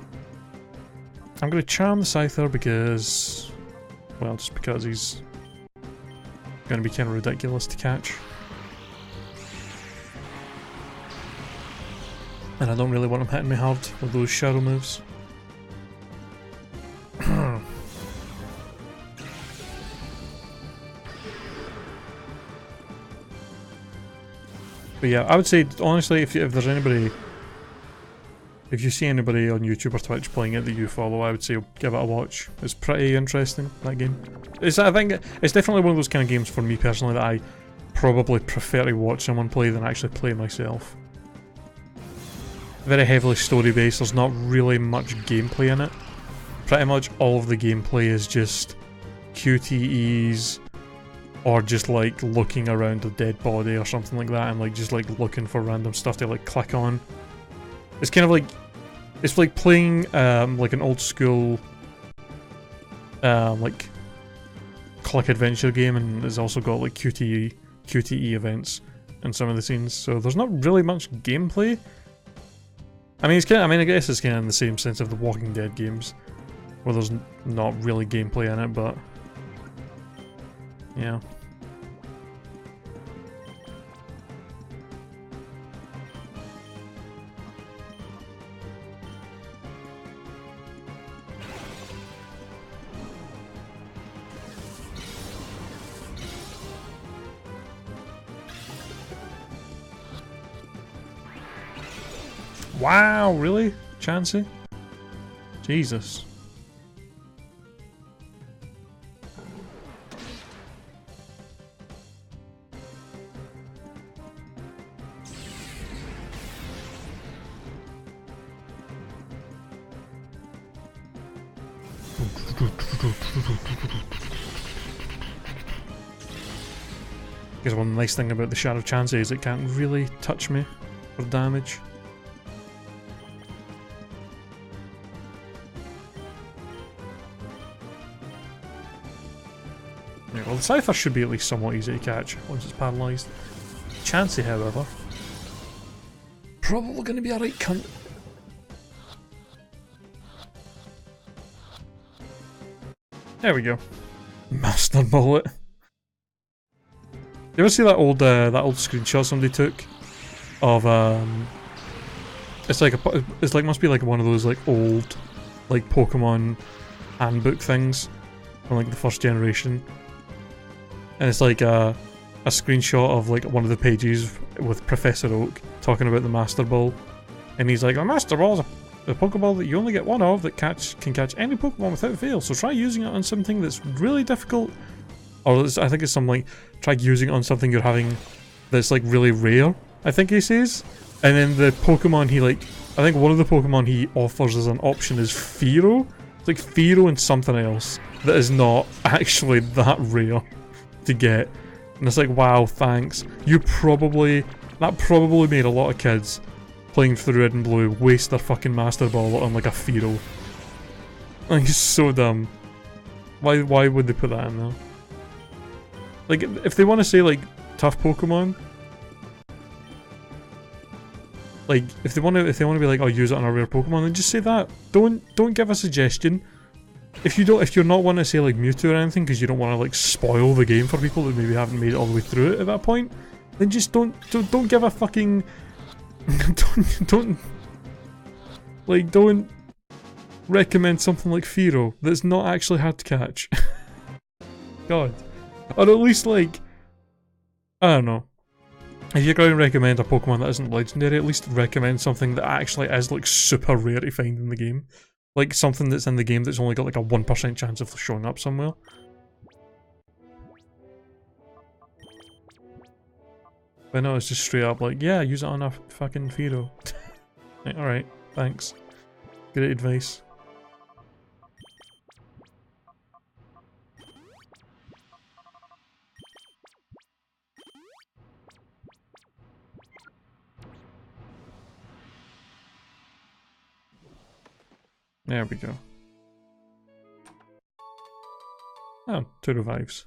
S1: I'm going to charm the Scyther because, well, just because he's going to be kind of ridiculous to catch. And I don't really want him hitting me hard with those shadow moves. But yeah, I would say, honestly, if there's anybody... If you see anybody on YouTube or Twitch playing it that you follow, I would say give it a watch. It's pretty interesting, that game. I think it's definitely one of those kind of games for me personally that I probably prefer to watch someone play than actually play myself. Very heavily story based, there's not really much gameplay in it. Pretty much all of the gameplay is just QTEs or just like looking around a dead body or something like that and like just like looking for random stuff to like click on. It's kind of like, it's like playing like an old school like click adventure game, and it's also got like QTE events in some of the scenes, so there's not really much gameplay. I mean, it's kind of, I guess it's kind of in the same sense of the Walking Dead games, where there's not really gameplay in it, but yeah. Wow, really? Chansey? Jesus. Because one nice thing about the Shadow Chansey is it can't really touch me. for damage. Yeah, well, the Scyther should be at least somewhat easy to catch once it's paralysed. Chansey, however, probably going to be a right cunt. There we go. Master Bullet. You ever see that old screenshot somebody took of it's like must be like one of those like old like Pokemon handbook things from like the first generation, and it's like a screenshot of like one of the pages with Professor Oak talking about the Master Ball, and he's like, a Master Ball is a Pokeball that you only get one of that can catch any Pokemon without fail, so try using it on something that's really difficult, or I think it's something like, try using it on something you're having that's like really rare, I think he says. And then the Pokemon he like, I think one of the Pokemon he offers as an option is Fearow. It's like Fearow and something else that is not actually that rare to get. And it's like, wow, thanks. That probably made a lot of kids playing through Red and Blue waste their fucking Master Ball on like a Fearow. Like, it's so dumb. Why would they put that in there? Like, if they want to say like tough Pokemon, like if they want to be like, oh, use it on a rare Pokemon, then just say that. Don't give a suggestion. If you're not wanting to say like Mewtwo or anything because you don't want to like spoil the game for people that maybe haven't made it all the way through it at that point, then just don't give a fucking don't recommend something like Fearow that's not actually hard to catch. God. Or at least like, I don't know. If you're going to recommend a Pokemon that isn't legendary, at least recommend something that actually is like super rare to find in the game. Like something that's in the game that's only got like a 1% chance of showing up somewhere. But no, it's just straight up like, yeah, use it on a fucking Fearow. Like, alright, thanks. Great advice. There we go. Oh, 2 revives.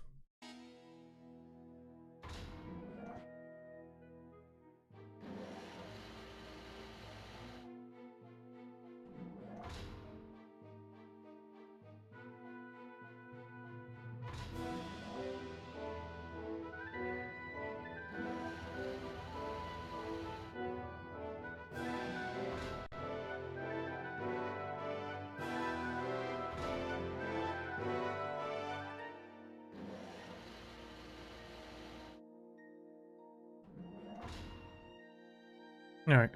S1: Alright.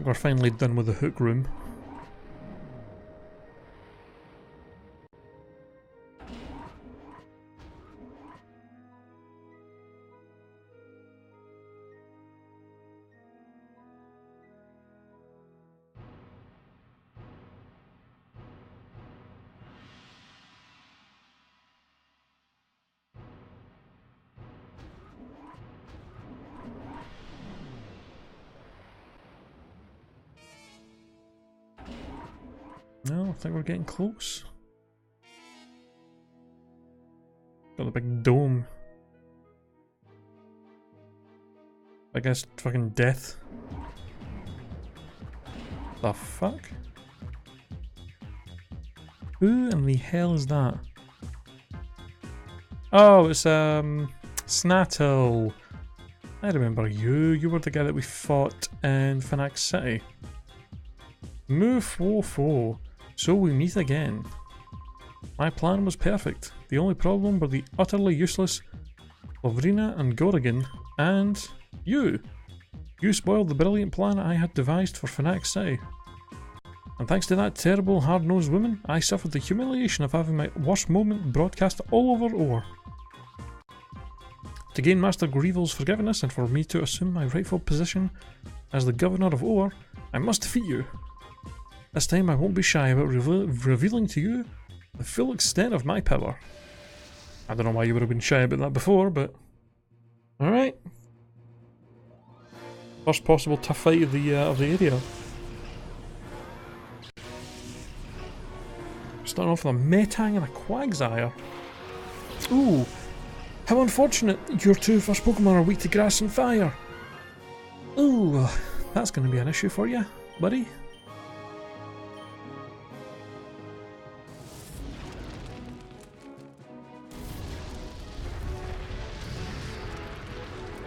S1: We're finally done with the hook room. No, I think we're getting close. Got the big dome. I guess fucking death. The fuck? Who in the hell is that? Oh, it's Snattle. I remember you. You were the guy that we fought in Phoenix City. Move 4-4. So we meet again. My plan was perfect. The only problem were the utterly useless Lovrina and Gorrigan, and you. You spoiled the brilliant plan I had devised for Phoenix City. And thanks to that terrible hard-nosed woman, I suffered the humiliation of having my worst moment broadcast all over Or. To gain Master Greevil's forgiveness and for me to assume my rightful position as the governor of Or, I must defeat you. This time I won't be shy about revealing to you the full extent of my power. I don't know why you would have been shy about that before, but... Alright. First possible tough fight of the area. Starting off with a Metang and a Quagsire. Ooh, how unfortunate! Your two first Pokemon are weak to grass and fire. Ooh, that's going to be an issue for you, buddy.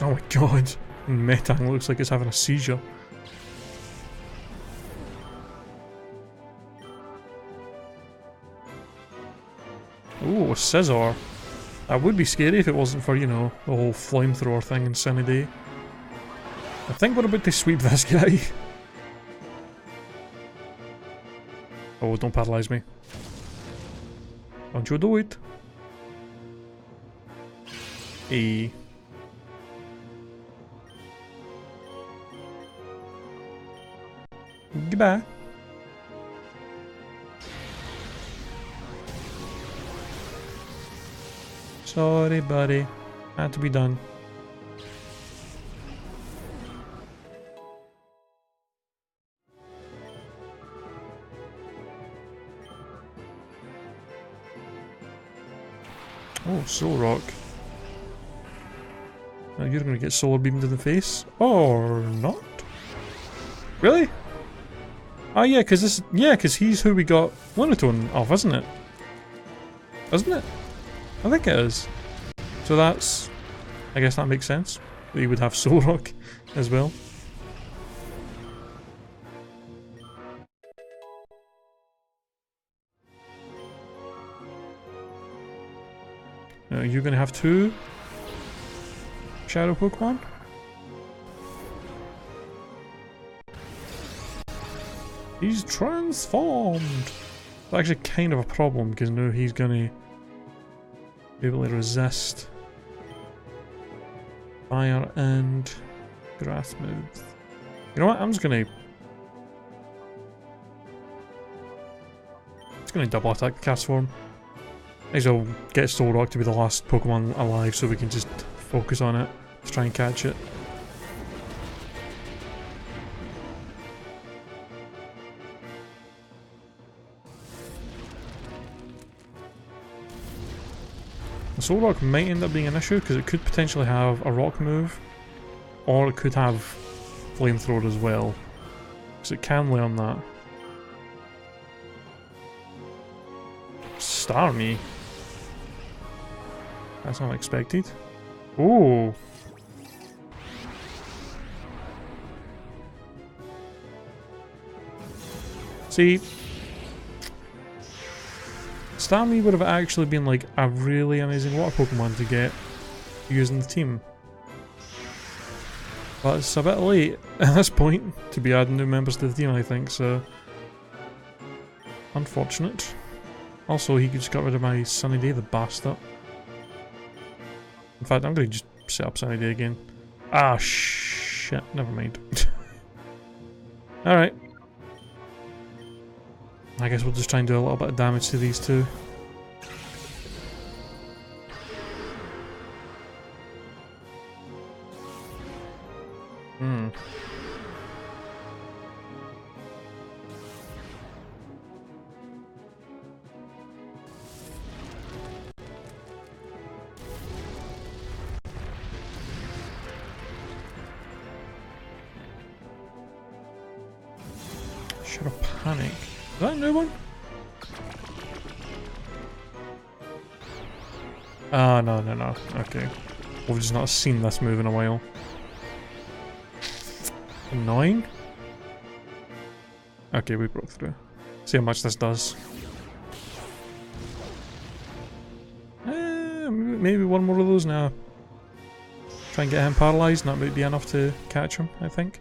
S1: Oh my god, Metang looks like it's having a seizure. Ooh, a Scizor. That would be scary if it wasn't for, you know, the whole flamethrower thing in Sunny Day. I think we're about to sweep this guy. Oh, don't paralyze me. Don't you do it. Hey. Goodbye. Sorry, buddy. Had to be done. Oh, Soul Rock. Now you're gonna get Solar Beamed in the face. Or not? Really? Oh yeah, because he's who we got Lunatone off, isn't it? Isn't it? I think it is. So that's... I guess that makes sense. That he would have Soul Rock as well. Now you're going to have two Shadow Pokemon? He's transformed! It's actually kind of a problem because now he's going to be able to resist fire and grass moves. You know what? I'm just gonna double attack the cast form. Might as well get Soul Rock to be the last Pokemon alive so we can just focus on it to try and catch it. The Soul Rock might end up being an issue because it could potentially have a rock move, or it could have Flamethrower as well, because it can learn that. Starmie? That's unexpected. Ooh! See, Starmie would have actually been like a really amazing water Pokemon to get using the team. But it's a bit late at this point to be adding new members to the team, I think, so... Unfortunate. Also, he just got rid of my Sunny Day, the bastard. In fact, I'm going to just set up Sunny Day again. Ah, shit, never mind. Alright. I guess we'll just try and do a little bit of damage to these two. Shadow Panic. Is that a new one? Ah, no. Okay. We've just not seen this move in a while. Annoying? Okay, we broke through. See how much this does. Maybe one more of those now. Try and get him paralysed, and that might be enough to catch him, I think.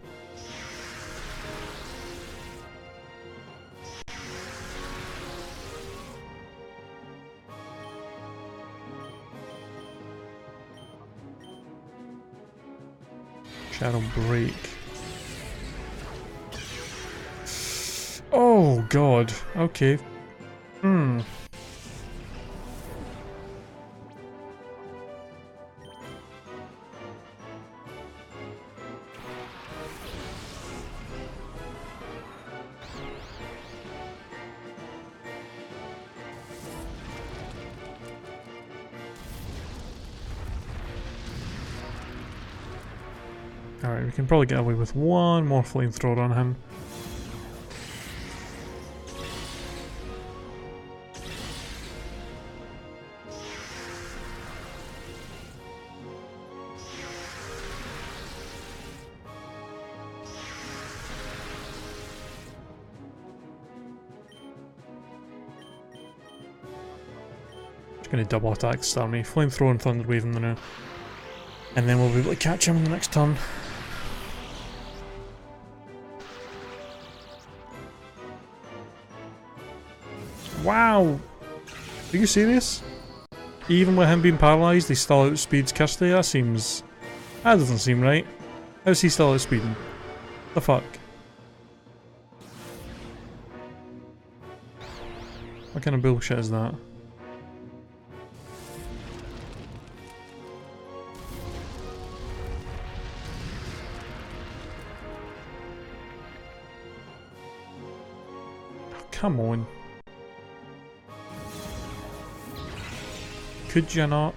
S1: Shadow Break. Oh god, okay. Alright, we can probably get away with one more flamethrower on him. Just gonna double attack Starmie, flamethrower and thunder wave him now. And then we'll be able to catch him in the next turn. Wow! Are you serious? Even with him being paralysed, he still outspeeds Kirsty? That seems... That doesn't seem right. How's he still outspeeding? The fuck? What kind of bullshit is that? Come on. Could you not?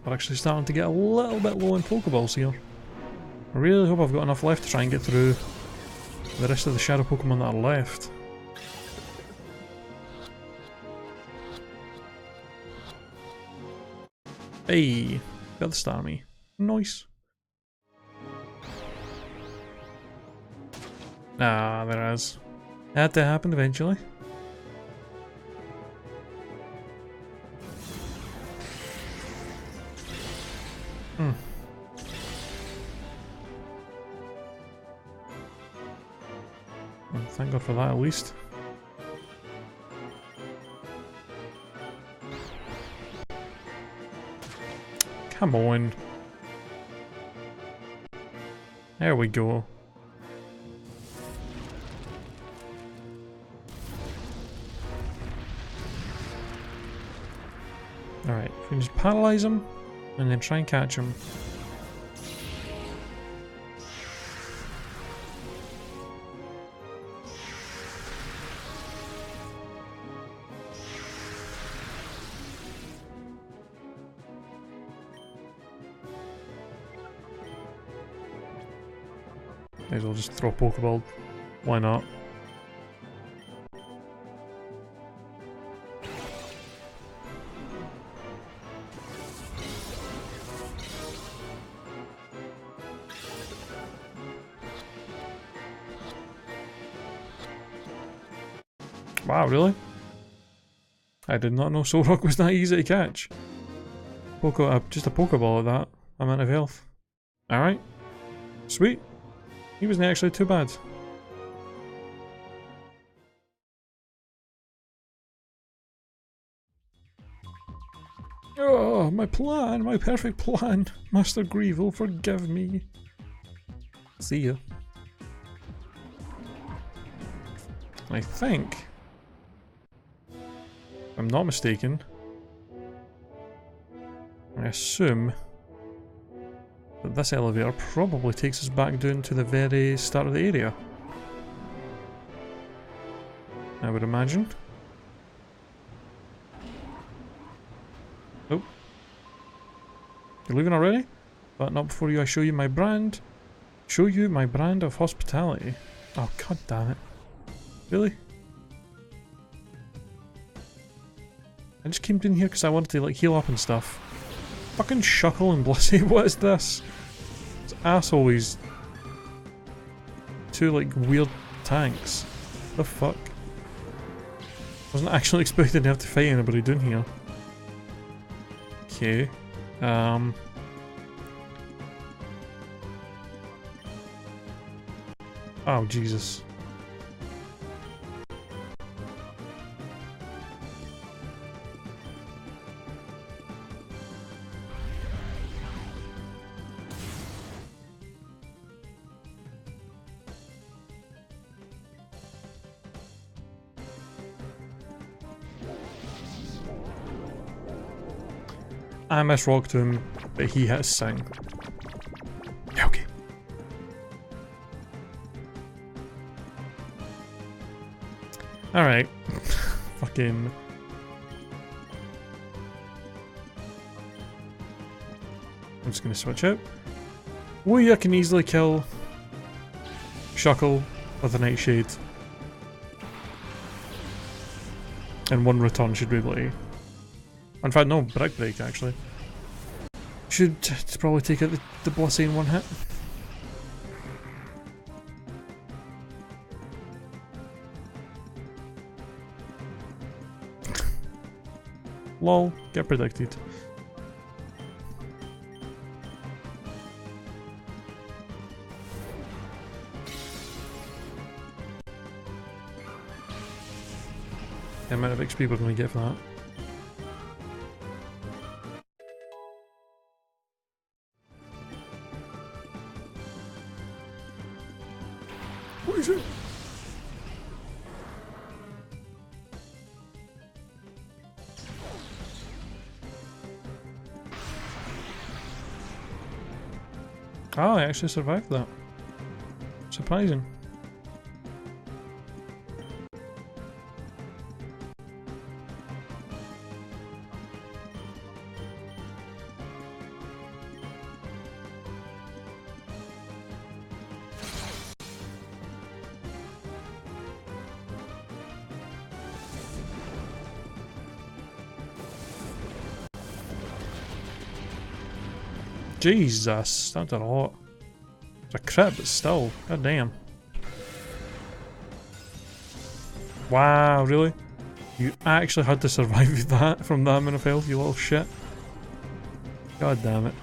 S1: We're actually starting to get a little bit low in Pokeballs here. I really hope I've got enough left to try and get through the rest of the Shadow Pokemon that are left. Hey, got the Starmie. Nice. Ah, there it is. Had to happen eventually. Well, thank God for that at least. Come on. There we go. Alright, if we can just paralyze him and then try and catch him. Might as well just throw a Pokeball. Why not? Wow, really? I did not know Solrock was that easy to catch. Just a Pokeball at that amount of health. Alright. Sweet. He wasn't actually too bad. Oh, my plan, my perfect plan. Master Greevil, forgive me. See ya. I think, if I'm not mistaken, I assume that this elevator probably takes us back down to the very start of the area. I would imagine. Oh. You're leaving already? But not before I show you my brand. Show you my brand of hospitality. Oh, god damn it. Really? I just came down here because I wanted to like heal up and stuff. Fucking Shuckle and Blissey, what is this? This asshole is two like weird tanks. The fuck? Wasn't actually expecting to have to fight anybody down here. Okay. Oh Jesus. I misrocked him, but he hit his thing. Yeah, okay. Alright. Fucking... I'm just gonna switch out. I can easily kill Shuckle with a Nightshade. And one return should be able to... In fact, no, Brick Break actually. Should probably take out the Blossy in one hit. Lol, get predicted. The amount of XP we're going to get for that. What is it? Oh, I actually survived that. Surprising. Jesus, that did a lot. It's a crit, but still, god damn. Wow, really? You actually had to survive that from that amount of health, you little shit. God damn it.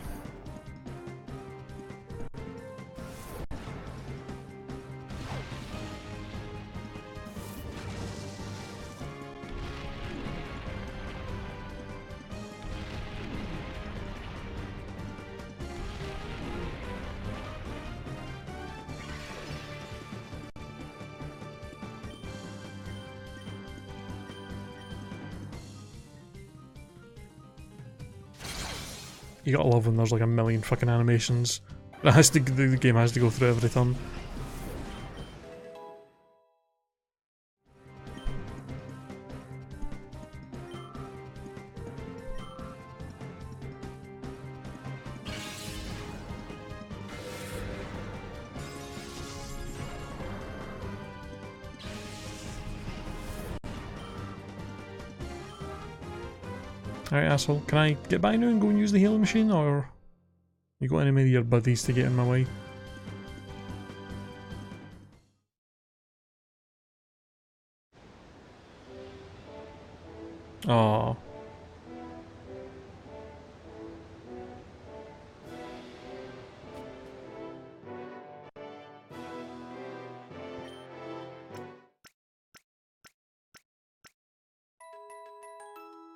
S1: You gotta love when there's like a million fucking animations. It has to, the game has to go through every turn. Alright, asshole. Can I get by now and go and use the healing machine, or you got any of your buddies to get in my way? Aww.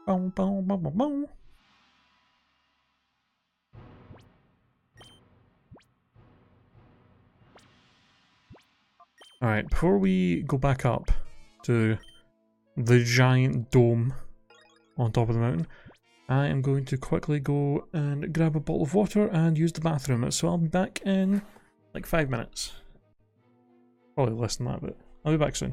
S1: Boom, boom, boom, boom, boom. Alright, before we go back up to the giant dome on top of the mountain, I am going to quickly go and grab a bottle of water and use the bathroom. So I'll be back in like 5 minutes. Probably less than that, but I'll be back soon.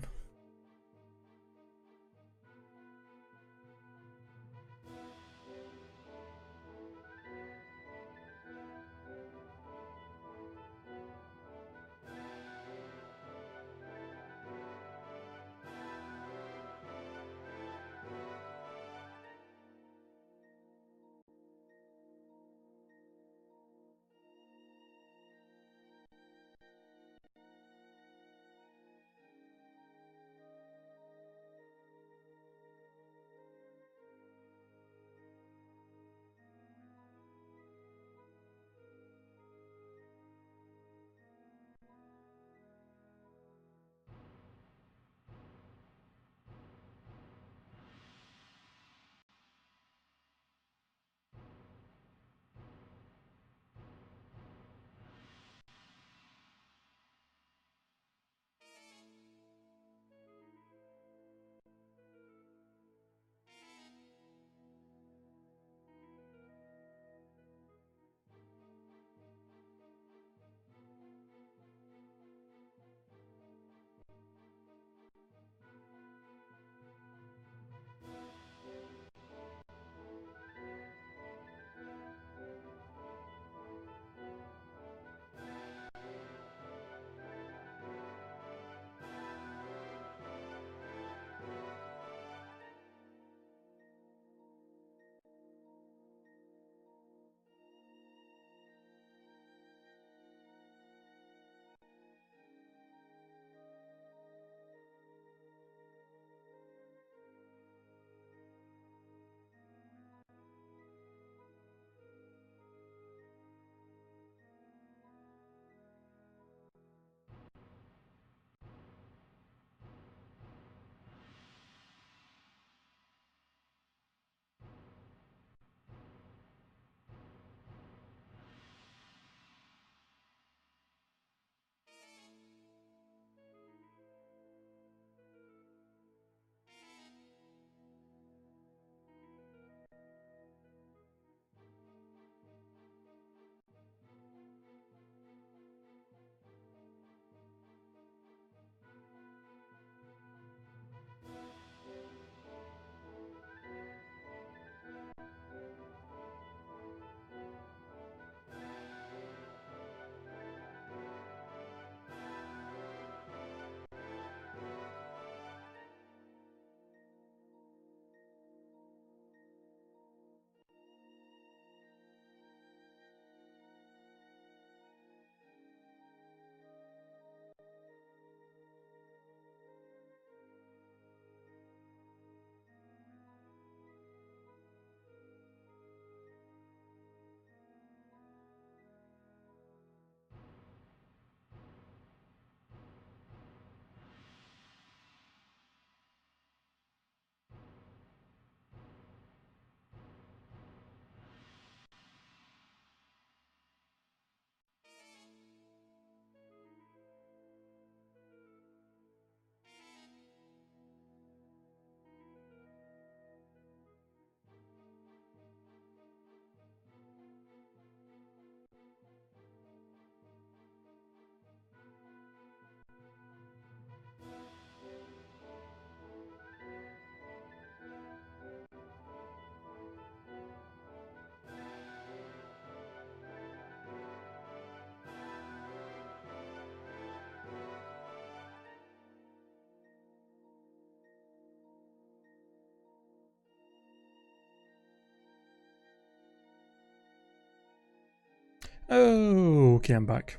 S1: Oh, okay, I'm back.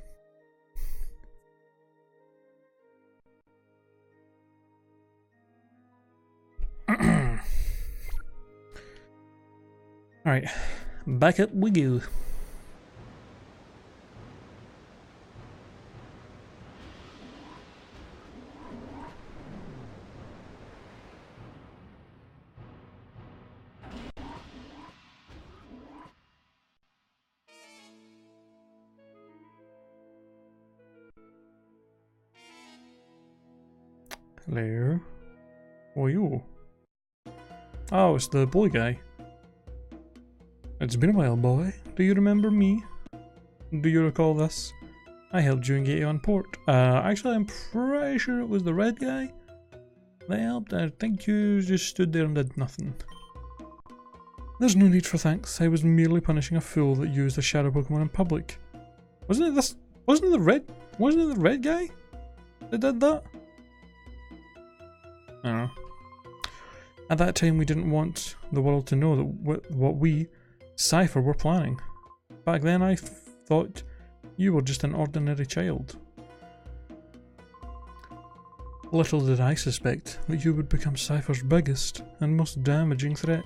S1: Alright, back up we go. Hello. Who are you? Oh, it's the boy guy. It's been a while, boy. Do you remember me? Do you recall this? I helped you and get you on port. Actually, I'm pretty sure it was the red guy that helped. I think you just stood there and did nothing. There's no need for thanks. I was merely punishing a fool that used a shadow Pokemon in public. Wasn't it the red guy that did that? I don't know. At that time, we didn't want the world to know that what we, Cypher, were planning. Back then, I thought you were just an ordinary child. Little did I suspect that you would become Cypher's biggest and most damaging threat.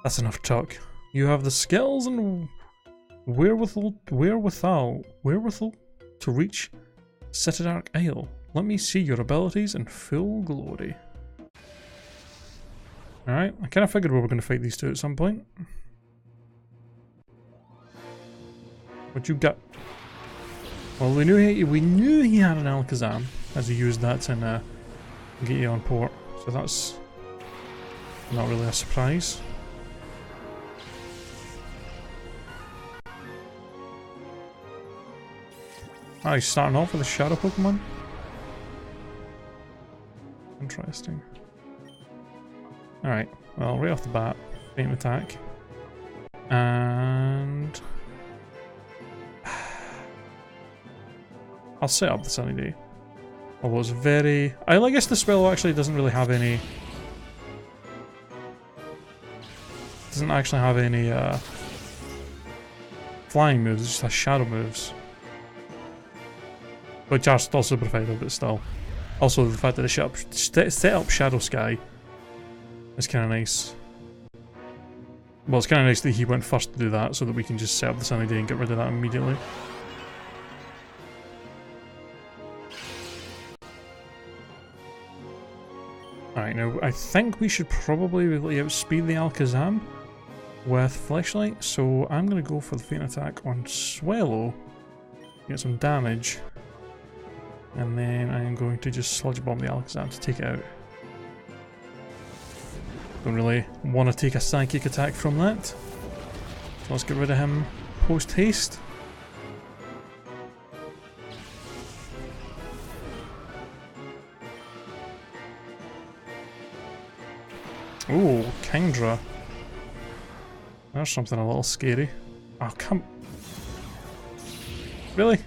S1: That's enough talk. You have the skills and wherewithal to reach Citadark Isle. Let me see your abilities in full glory. Alright, I kind of figured we were going to fight these two at some point. What you got? Well, we knew he had an Alakazam, as he used that in get you on port, so that's not really a surprise. Oh, he's starting off with a shadow Pokemon? Interesting. Alright, well, right off the bat, Faint Attack. And I'll set up the Sunny Day. Although it's very... I guess the spell actually doesn't really have any... Doesn't actually have any flying moves, it just has shadow moves. Which are still super effective, but still. Also, the fact that it set up Shadow Sky is kind of nice. Well, it's kind of nice that he went first to do that, so that we can just set up the Sunny Day and get rid of that immediately. Alright, now I think we should probably be able to outspeed the Alakazam with Fleshlight, so I'm going to go for the Faint Attack on Swellow, get some damage, and then I am going to just Sludge Bomb the Alakazam to take it out. Don't really want to take a Psychic attack from that, so let's get rid of him post-haste. Ooh, Kingdra. There's something a little scary. Oh, come... Really?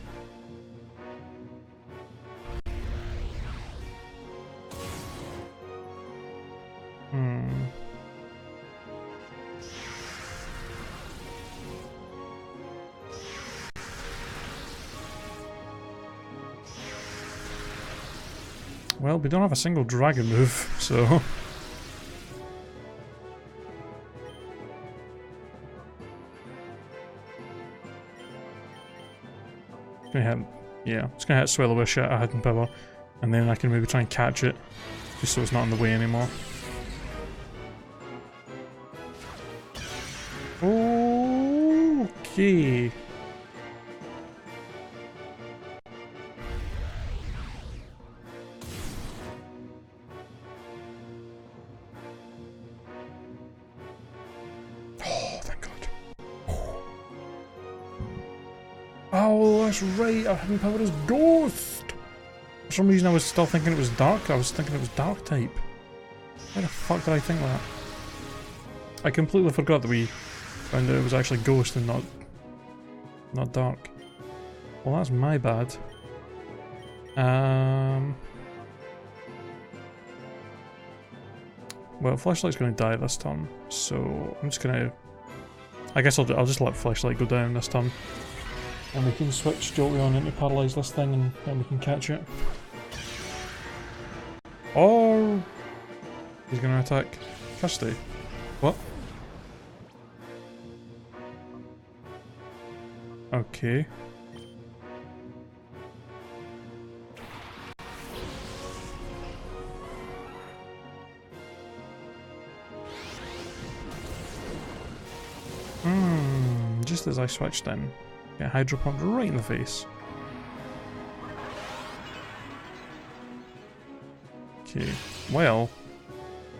S1: Well, we don't have a single dragon move, so... It's gonna hit Swellow with a hidden power, and then I can maybe try and catch it, just so it's not in the way anymore. Okay. Oh, that's right, our hidden power is Ghost! For some reason I was still thinking it was Dark, I was thinking it was Dark type. Why the fuck did I think that? I completely forgot that we found out it was actually Ghost and not Dark. Well, that's my bad. Well, Flashlight's going to die this turn, so I'm just going to I guess I'll just let Fleshlight go down this turn. And we can switch Jolteon into paralyze this thing and then we can catch it. Or he's gonna attack Kirsty. What? Okay. Just as I switched in, get Hydro Pumped right in the face. Okay, well,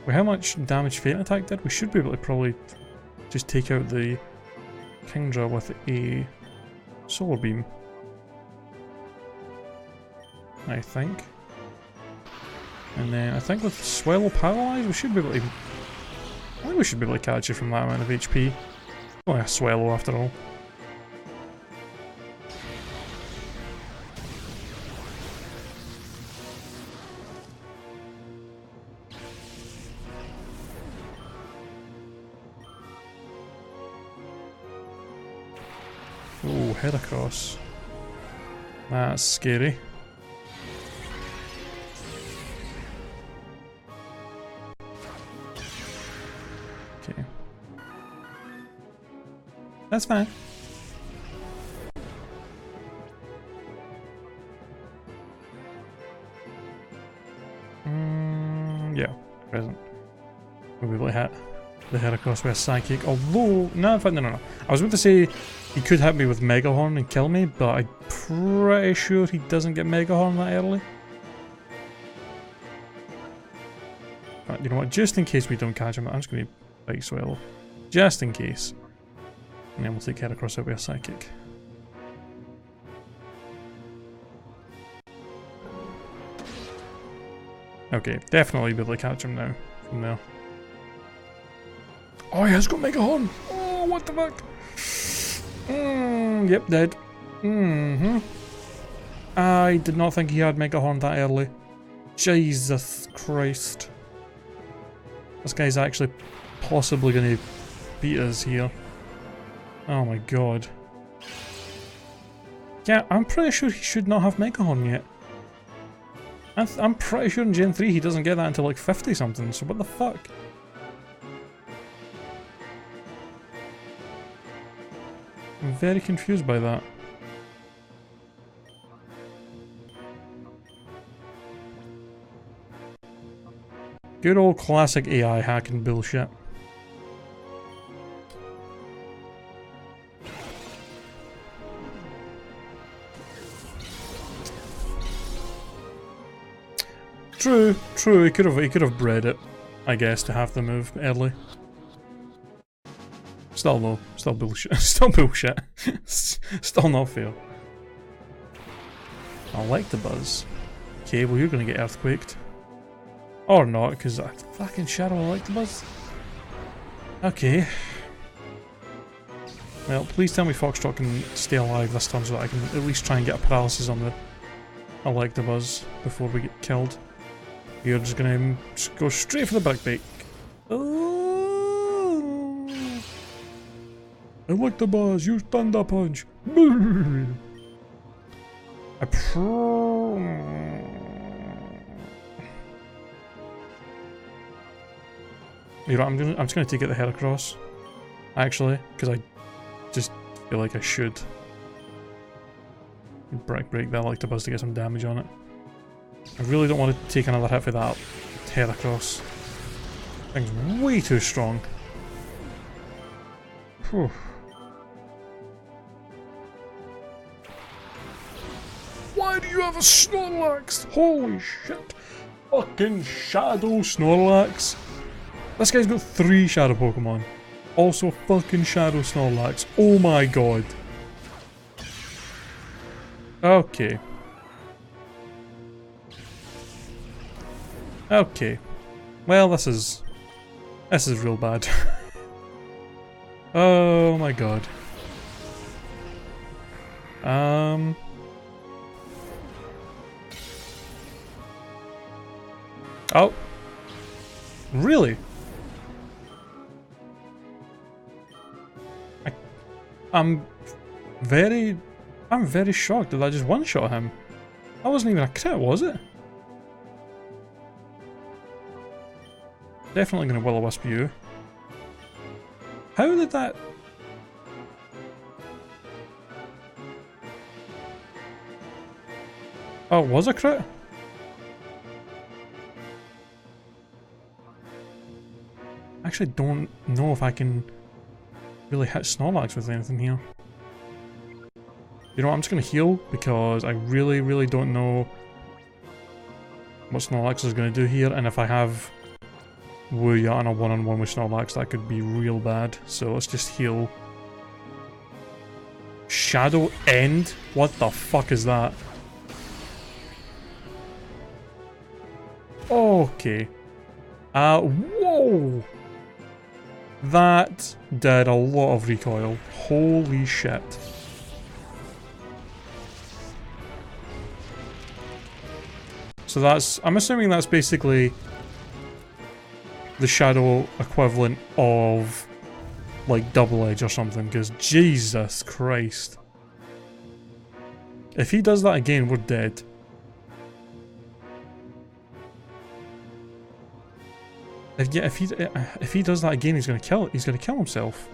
S1: with how much damage Faint Attack did, we should be able to probably just take out the Kingdra with a Solar Beam. I think. And then I think with Swallow Paralyze, we should be able to... I think we should be able to catch it from that amount of HP. Oh, a Swallow after all. Oh, head across. That's scary. Okay. That's fine. Yeah, present. We'll be able to hit the head across with a Psychic. Although, no, in fact, no. I was about to say he could hit me with Mega Horn and kill me, but I'm pretty sure he doesn't get Mega Horn that early. But you know what? Just in case we don't catch him, I'm just going to Bite Swallow. Just in case. And then we'll take head across it with a Psychic. Okay, definitely be able to catch him now from there. Oh, he has got Mega Horn! Oh, what the fuck? Yep, dead. I did not think he had Mega Horn that early. Jesus Christ. This guy's actually possibly going to beat us here. Oh my god. Yeah, I'm pretty sure he should not have Mega Horn yet. I'm pretty sure in Gen 3 he doesn't get that until like 50 something, so what the fuck? I'm very confused by that. Good old classic AI hacking bullshit. True, he could have bred it, I guess, to have the move early. Still no, still bullshit. Still bullshit. Still not fair. I like the buzz. Okay, well you're gonna get earthquaked. Or not, because I fucking Shadow I like the buzz. Okay. Well, please tell me Foxtrot can stay alive this time so that I can at least try and get a paralysis on the I like the buzz before we get killed. You're just gonna go straight for the back bait. Oh, I like the buzz, use Thunder Punch. You know, I'm just gonna take it the head across. Actually, because I just feel like I should. Break that like the buzz to get some damage on it. I really don't want to take another hit for that head across. Thing's way too strong. Whew. Why do you have a Snorlax? Holy shit! Fucking Shadow Snorlax! This guy's got 3 Shadow Pokemon. Also fucking Shadow Snorlax. Oh my god. Okay. Okay. Well, this is real bad. Oh my god. Oh. Really? I I'm very shocked that I just one-shot him. That wasn't even a crit, was it? Definitely gonna will-o-wisp you. How did that... Oh, it was a crit? I actually don't know if I can really hit Snorlax with anything here. You know what, I'm just gonna heal because I really don't know what Snorlax is gonna do here, and if I have Wuya on a one-on-one with Snorlax, that could be real bad. So let's just heal. Shadow End? What the fuck is that? Okay. Whoa! That did a lot of recoil. Holy shit. So that's, I'm assuming that's basically the shadow equivalent of like Double Edge or something, because Jesus Christ. If he does that again, we're dead. If he does that again, he's gonna kill himself.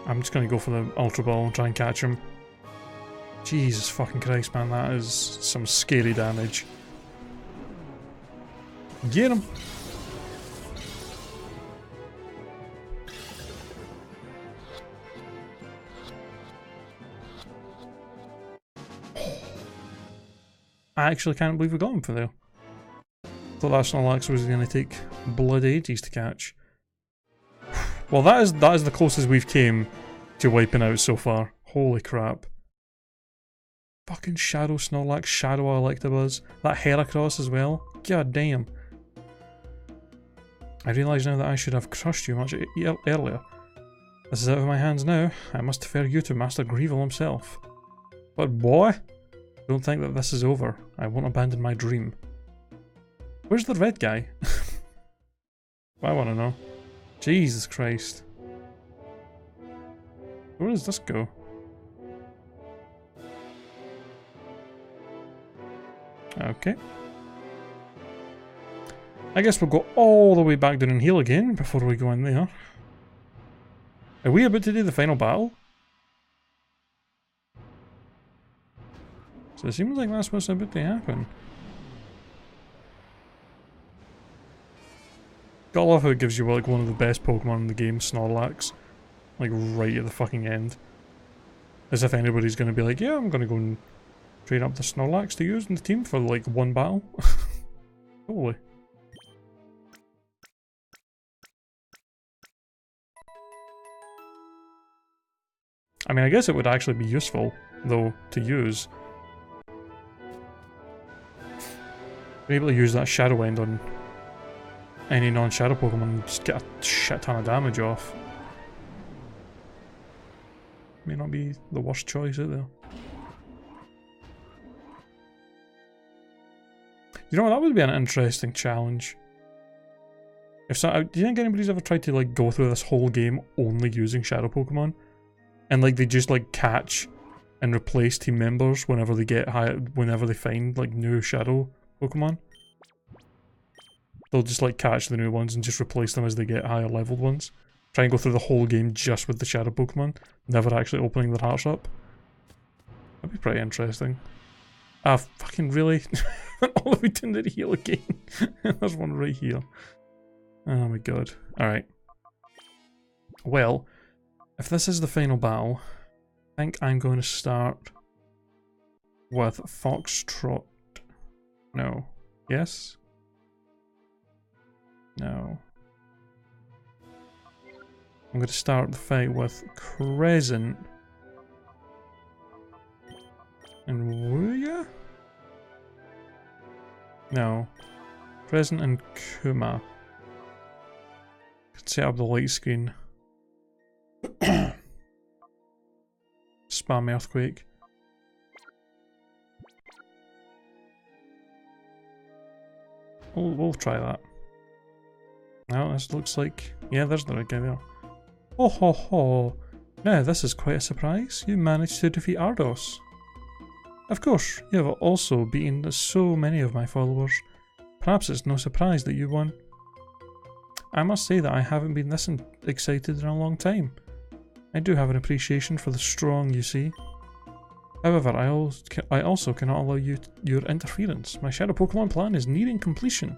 S1: I'm just gonna go for the Ultra Ball and try and catch him. Jesus fucking Christ, man, that is some scary damage. Get him! I actually can't believe we got him for there. Thought that Snorlax was going to take bloody ages to catch. Well, that is the closest we've came to wiping out so far. Holy crap. Fucking Shadow Snorlax, Shadow Electabuzz, that Heracross as well. God damn. I realise now that I should have crushed you much earlier. This is out of my hands now. I must defer you to Master Greevil himself. But boy, don't think that this is over. I won't abandon my dream. Where's the red guy? I want to know. Jesus Christ. Where does this go? Okay. I guess we'll go all the way back down and heal again before we go in there. Are we about to do the final battle? So it seems like that's what's about to happen. Gotta love how it gives you like one of the best Pokemon in the game, Snorlax. Like right at the fucking end. As if anybody's gonna be like, yeah, I'm gonna go and train up the Snorlax to use in the team for like one battle. Totally. I mean, I guess it would actually be useful, though, to use. Be able to use that Shadow End on any non-Shadow Pokemon and just get a shit ton of damage off. May not be the worst choice out there. You know what, that would be an interesting challenge. If so, do you think anybody's ever tried to like go through this whole game only using Shadow Pokemon? And like they just like catch and replace team members whenever they get whenever they find like new Shadow Pokemon? They'll just like catch the new ones and just replace them as they get higher leveled ones. Try and go through the whole game just with the Shadow Pokemon, never actually opening their hearts up. That'd be pretty interesting. Ah, fucking really? All the way down to the heal again. There's one right here. Oh my god. Alright. Well, if this is the final battle, I think I'm going to start with Foxtrot. No. Yes? No. I'm going to start the fight with Crescent and Wuya? No. Crescent and Kuma. Could set up the light screen. Spam Earthquake. We'll try that. Well, this looks like... Yeah, there's the right guy there. Oh ho ho! Now this is quite a surprise. You managed to defeat Ardos. Of course, you have also beaten so many of my followers. Perhaps it's no surprise that you won. I must say that I haven't been this excited in a long time. I do have an appreciation for the strong you see. However, I also cannot allow your interference. My Shadow Pokemon plan is nearing completion.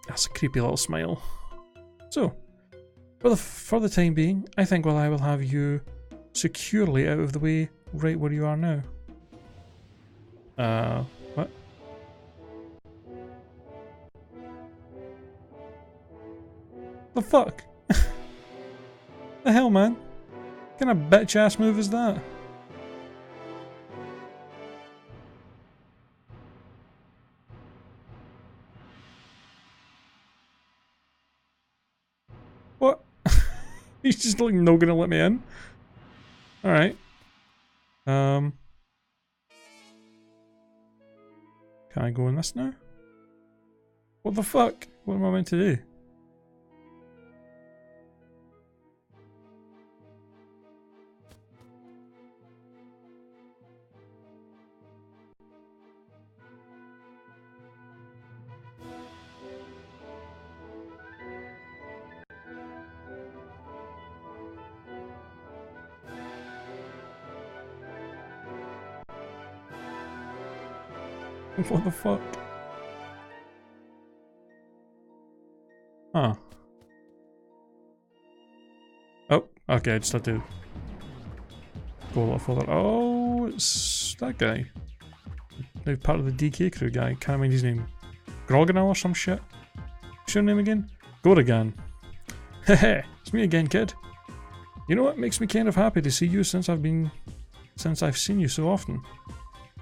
S1: That's a creepy little smile. So, for the time being, I think I will have you securely out of the way right where you are now. What? The fuck? The hell, man? What kind of bitch ass move is that? What? He's just like not gonna let me in. Alright. Can I go in this now? What the fuck? What am I meant to do? What the fuck? Huh. Oh, okay, I just had to go a little further. Oh, it's that guy. Now part of the DK crew guy. Can't remember his name. Groganal or some shit? What's your name again? Goragan. Hehe, it's me again, kid. You know what makes me kind of happy to see you since I've seen you so often.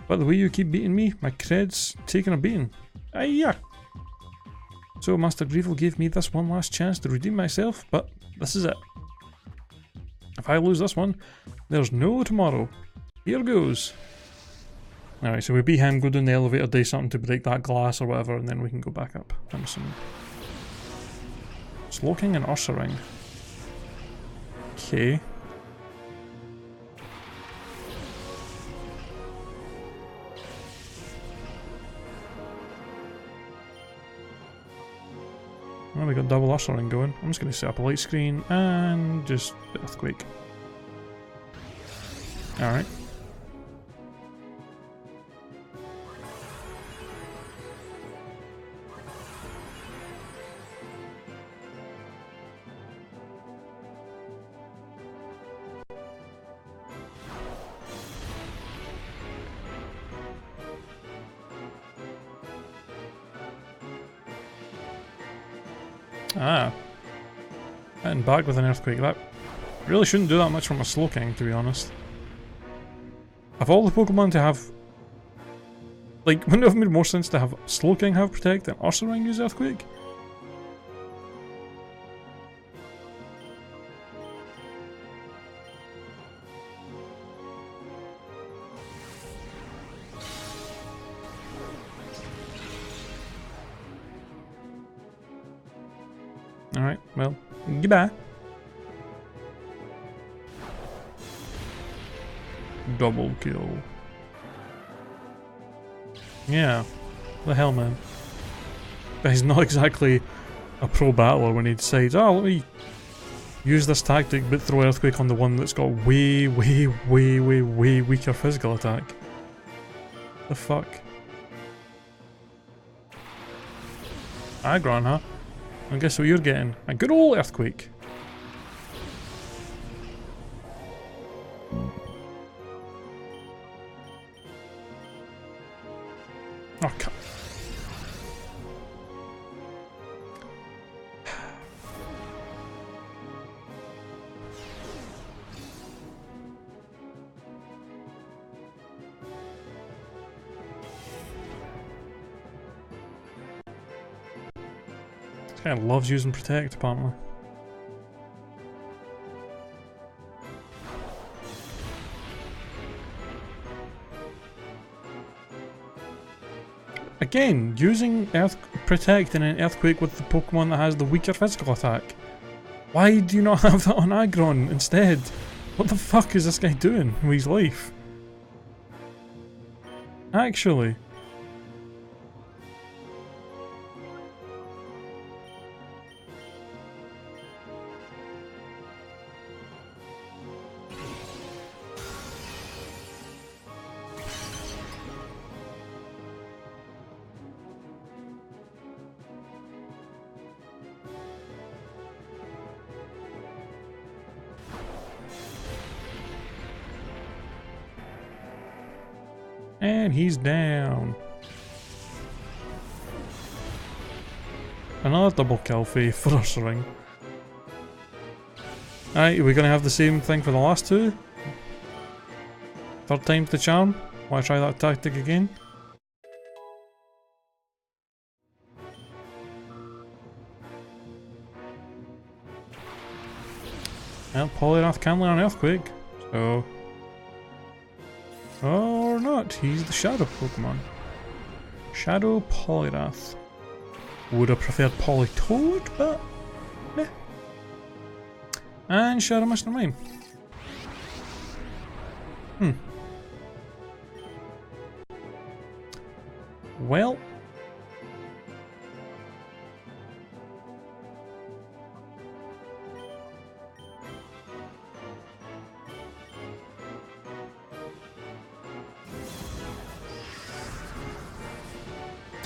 S1: But the way you keep beating me, my cred's taking a beating. Aiyah! So Master Greevil gave me this one last chance to redeem myself, but this is it. If I lose this one, there's no tomorrow. Here goes. Alright, so we beat him, go down the elevator, do something to break that glass or whatever, and then we can go back up. I'm assuming. Slowking and Ursaring. Okay. Well, we got double Ursaring going. I'm just going to set up a light screen and just Earthquake. Alright. Ah. And back with an Earthquake. That really shouldn't do that much from a Slowking, to be honest. Of all the Pokemon to have... Like, wouldn't it have made more sense to have Slowking have Protect and Ursaring use Earthquake? Alright, well, goodbye. Double kill. Yeah, the hell, man. But he's not exactly a pro battler when he decides, oh, let me use this tactic but throw Earthquake on the one that's got way weaker physical attack. The fuck? Aggron, huh? I guess what you're getting. A good old Earthquake. Oh, come. This guy loves using Protect, apparently. Again, using protect in an earthquake with the Pokemon that has the weaker physical attack? Why do you not have that on Aggron instead? What the fuck is this guy doing with his life? Actually. And he's down. Another double kill for first ring. Alright, are we gonna have the same thing for the last two? Third time's the charm? Wanna try that tactic again? Well, Poliwrath can land an earthquake, so... Or not, he's the Shadow Pokemon. Shadow Poliwrath. Would have preferred Politoed, but... meh. And Shadow Mr. Mime. Well...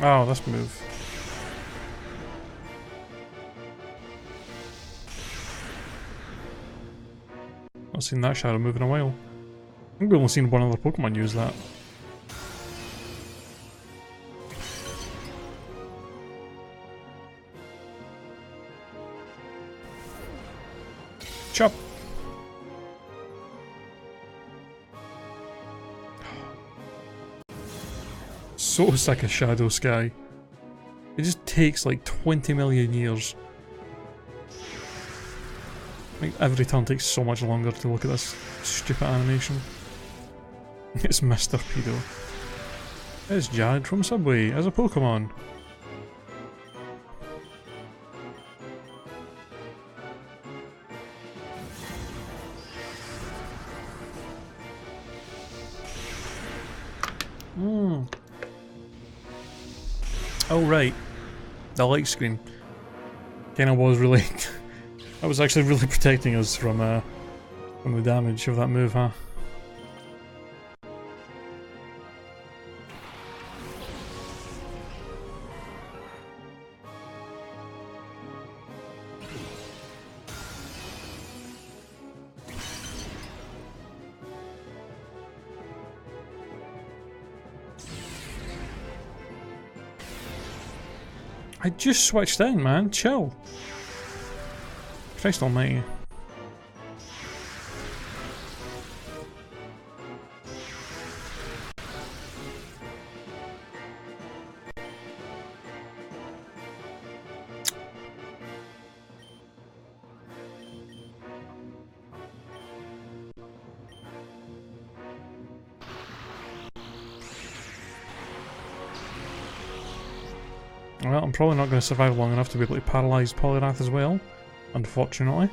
S1: Oh, this move. Not seen that shadow move in a while. I think we've only seen one other Pokemon use that. Chop! So sick of Shadow Sky. It just takes like 20 million years. Like every turn takes so much longer to look at this stupid animation. It's Mr. Pedo. It's Jared from Subway as a Pokemon. Oh right, the light screen kinda was really... that was actually really protecting us from the damage of that move, huh? I just switched in, man. Chill. Christ almighty. Well, I'm probably not going to survive long enough to be able to paralyse Poliwrath as well, unfortunately.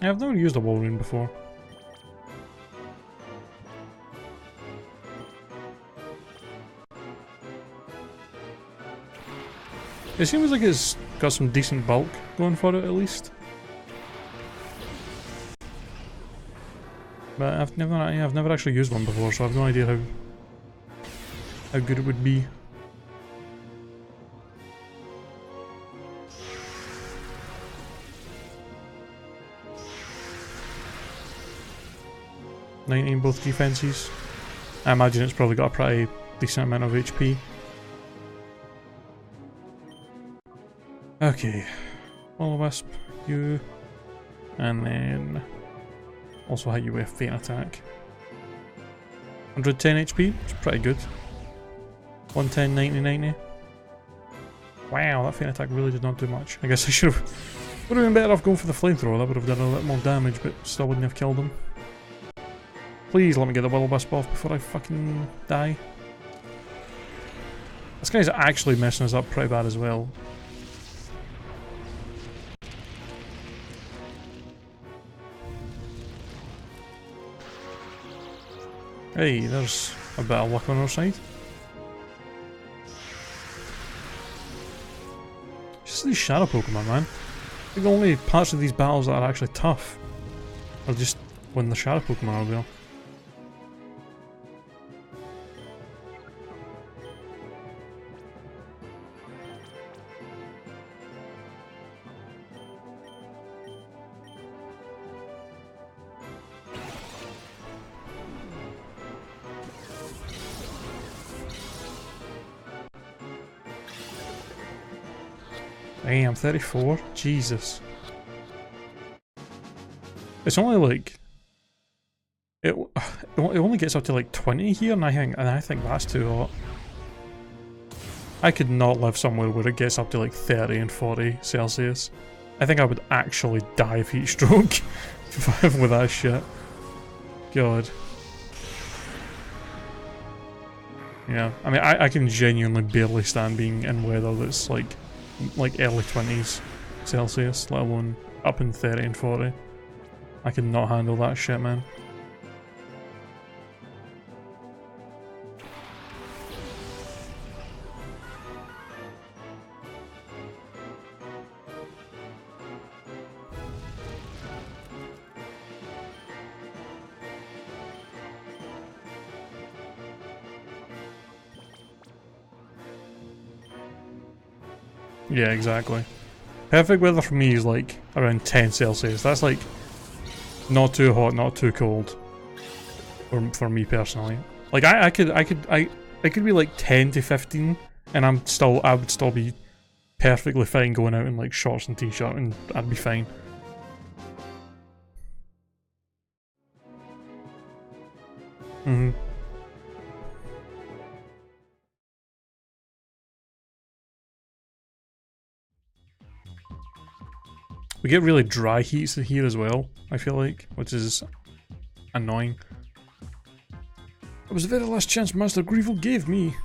S1: Yeah, I've never used a Wall Rune before. It seems like it's got some decent bulk going for it at least. But I've never actually used one before, so I've no idea how good it would be. $19 both defenses. I imagine it's probably got a pretty decent amount of HP. Okay, Will-O-Wisp, you, and then also hit you with Faint Attack. 110 HP, it's pretty good. 110, 90, 90. Wow, that feint attack really did not do much. I guess I should have... Would have been better off going for the flamethrower, that would have done a little more damage, but still wouldn't have killed him. Please let me get the Will-O-Wisp off before I fucking die. This guy's actually messing us up pretty bad as well. Hey, there's a bit of luck on our side. Just these shadow Pokemon, man. I think the only parts of these battles that are actually tough are just when the shadow Pokemon are there. Damn, 34? Jesus. It's only like... It only gets up to like 20 here, and I think that's too hot. I could not live somewhere where it gets up to like 30 and 40 Celsius. I think I would actually die of heat stroke with that shit. God. Yeah, I mean, I can genuinely barely stand being in weather that's like early 20s Celsius, let alone up in 30 and 40. I could not handle that shit, man. Yeah, exactly. Perfect weather for me is like around 10 Celsius. That's like not too hot, not too cold. For me personally. Like I could be like 10 to 15 and I would still be perfectly fine going out in like shorts and t-shirt and I'd be fine. Mm-hmm. We get really dry heats here as well, I feel like, which is annoying. It was the very last chance Master Greevil gave me.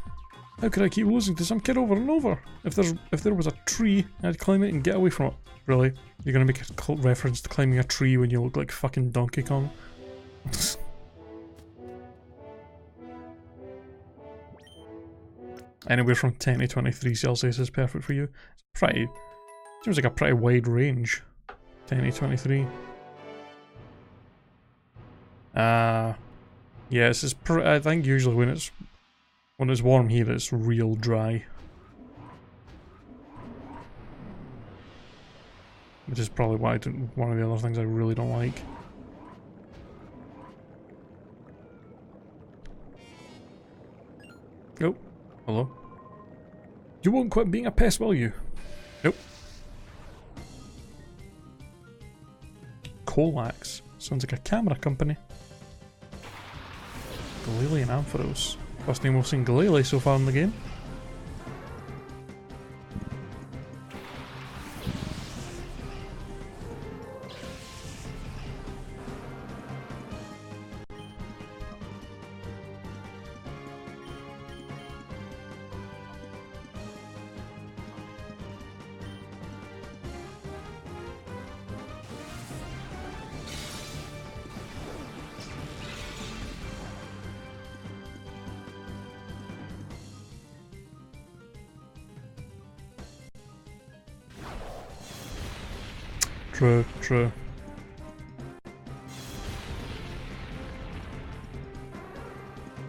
S1: How could I keep losing to some kid over and over? If there was a tree, I'd climb it and get away from it. Really? You're gonna make a reference to climbing a tree when you look like fucking Donkey Kong? Anywhere from 10 to 23 Celsius is perfect for you. It's pretty... Seems like a pretty wide range. 10 to 23. Yeah, it's I think usually when it's warm here, it's real dry. Which is probably why one of the other things I really don't like. Oh, hello. You won't quit being a pest, will you? Nope. Colax. Sounds like a camera company. Galele and Ampharos. First time we've seen Galele so far in the game. True, true.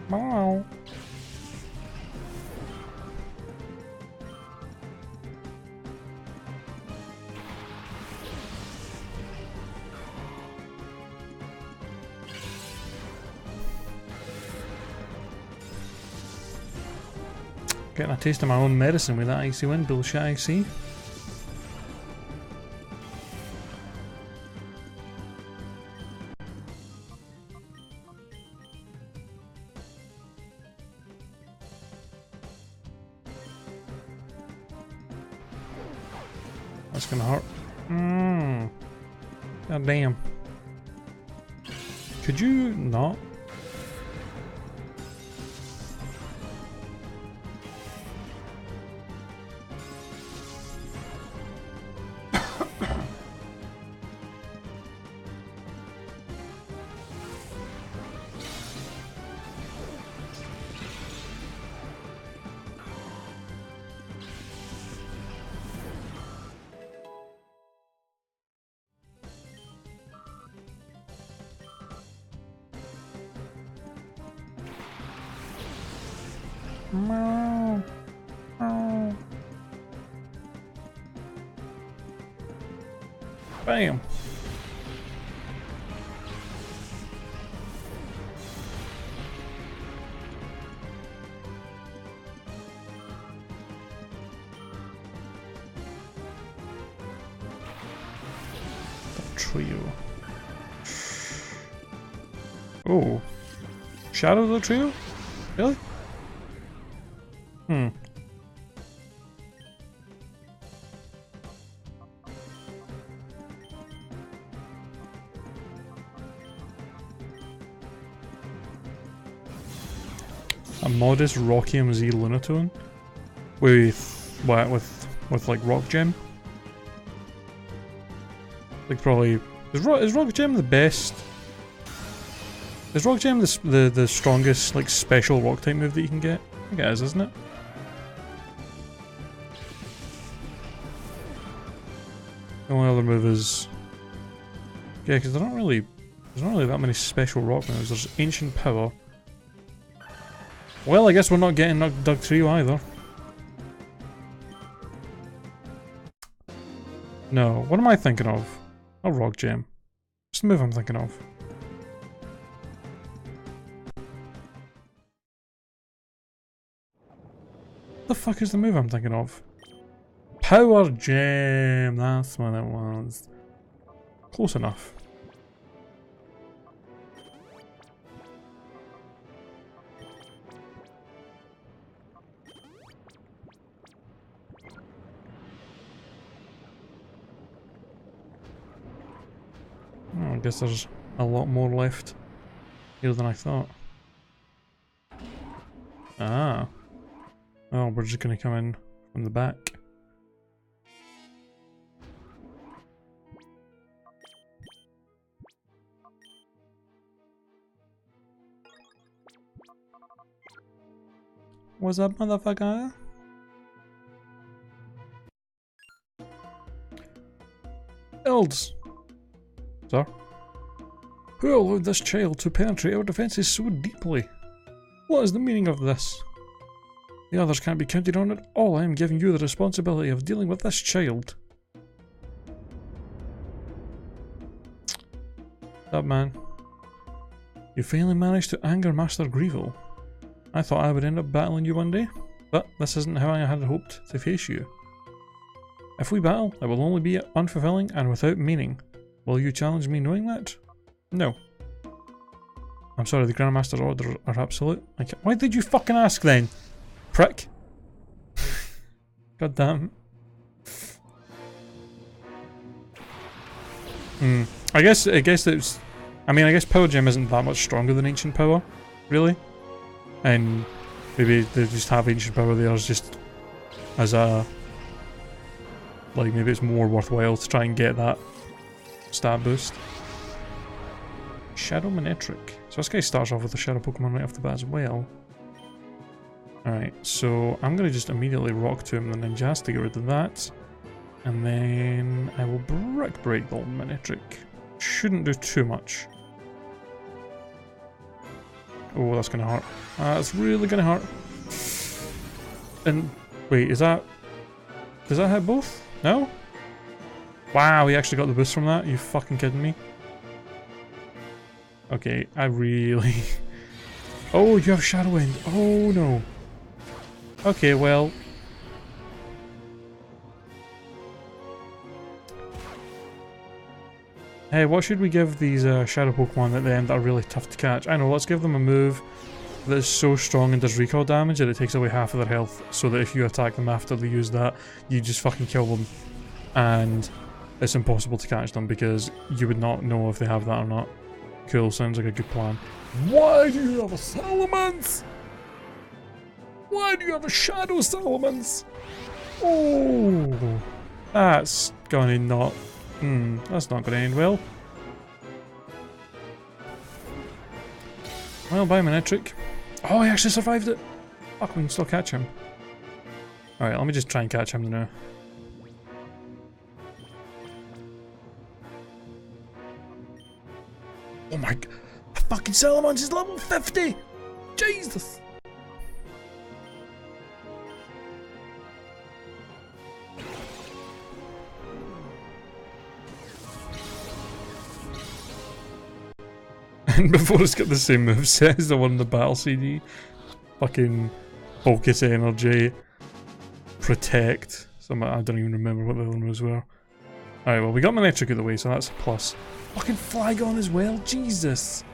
S1: Wow. Getting a taste of my own medicine with that icy wind bullshit I see. That's gonna hurt. God damn. Could you not? Bam. The trio. Oh. Shadow the trio? Really? A modest Rocky MZ Lunatone with what? With like Rock Gem. Like probably is Rock Gem the best? Is Rock Gem the strongest like special Rock type move that you can get? I think it is, isn't it? The only other move is yeah, because there's not really that many special Rock moves. There's Ancient Power. Well, I guess we're not getting Dug Trio either. No, what am I thinking of? A Rock Gem. What's the move I'm thinking of? What the fuck is the move I'm thinking of? Power Gem! That's what it was. Close enough. Oh, I guess there's a lot more left here than I thought. Ah. Oh, we're just gonna come in from the back. What's up, motherfucker? Elds! Sir? Who allowed this child to penetrate our defences so deeply? What is the meaning of this? The others can't be counted on at all. I am giving you the responsibility of dealing with this child. Up, man. You finally managed to anger Master Greevil. I thought I would end up battling you one day, but this isn't how I had hoped to face you. If we battle, it will only be unfulfilling and without meaning. Will you challenge me knowing that? No. I'm sorry, the Grandmaster's orders are absolute. Why did you fucking ask then? Prick. God damn. I guess it's... I mean, I guess Power Gem isn't that much stronger than Ancient Power, really. And maybe they just have Ancient Power there as just... as a... like, maybe it's more worthwhile to try and get that stat boost. Shadow Manectric. So this guy starts off with a Shadow Pokemon right off the bat as well. Alright, so I'm going to just immediately Rock Tomb the Ninjas to get rid of that. And then I will Brick Break the Manectric. Shouldn't do too much. Oh, that's going to hurt. That's really going to hurt. And wait, is that... does that hit both? No? Wow, he actually got the boost from that? You fucking kidding me? Okay, I really... oh, you have Shadow Wind. Oh no. Okay, well... hey, what should we give these Shadow Pokemon at the end that are really tough to catch? I know, let's give them a move that is so strong and does recoil damage that it takes away half of their health, so that if you attack them after they use that, you just fucking kill them. and it's impossible to catch them because you would not know if they have that or not. Cool, sounds like a good plan. Why do you have a Salamence? Why do you have a Shadow Salamence? Oh, that's gonna not... that's not gonna end well. Well, biometric. Oh, he actually survived it! Fuck, we can still catch him. Alright, let me just try and catch him now. Oh my god, the fucking Salamence is level 50! Jesus! And before it's got the same moveset as the one in the battle CD. Fucking focus energy. Protect. I don't even remember what the other moves were. Alright, well we got Manectric out of the way, so that's a plus. Fucking Flygon as well, Jesus!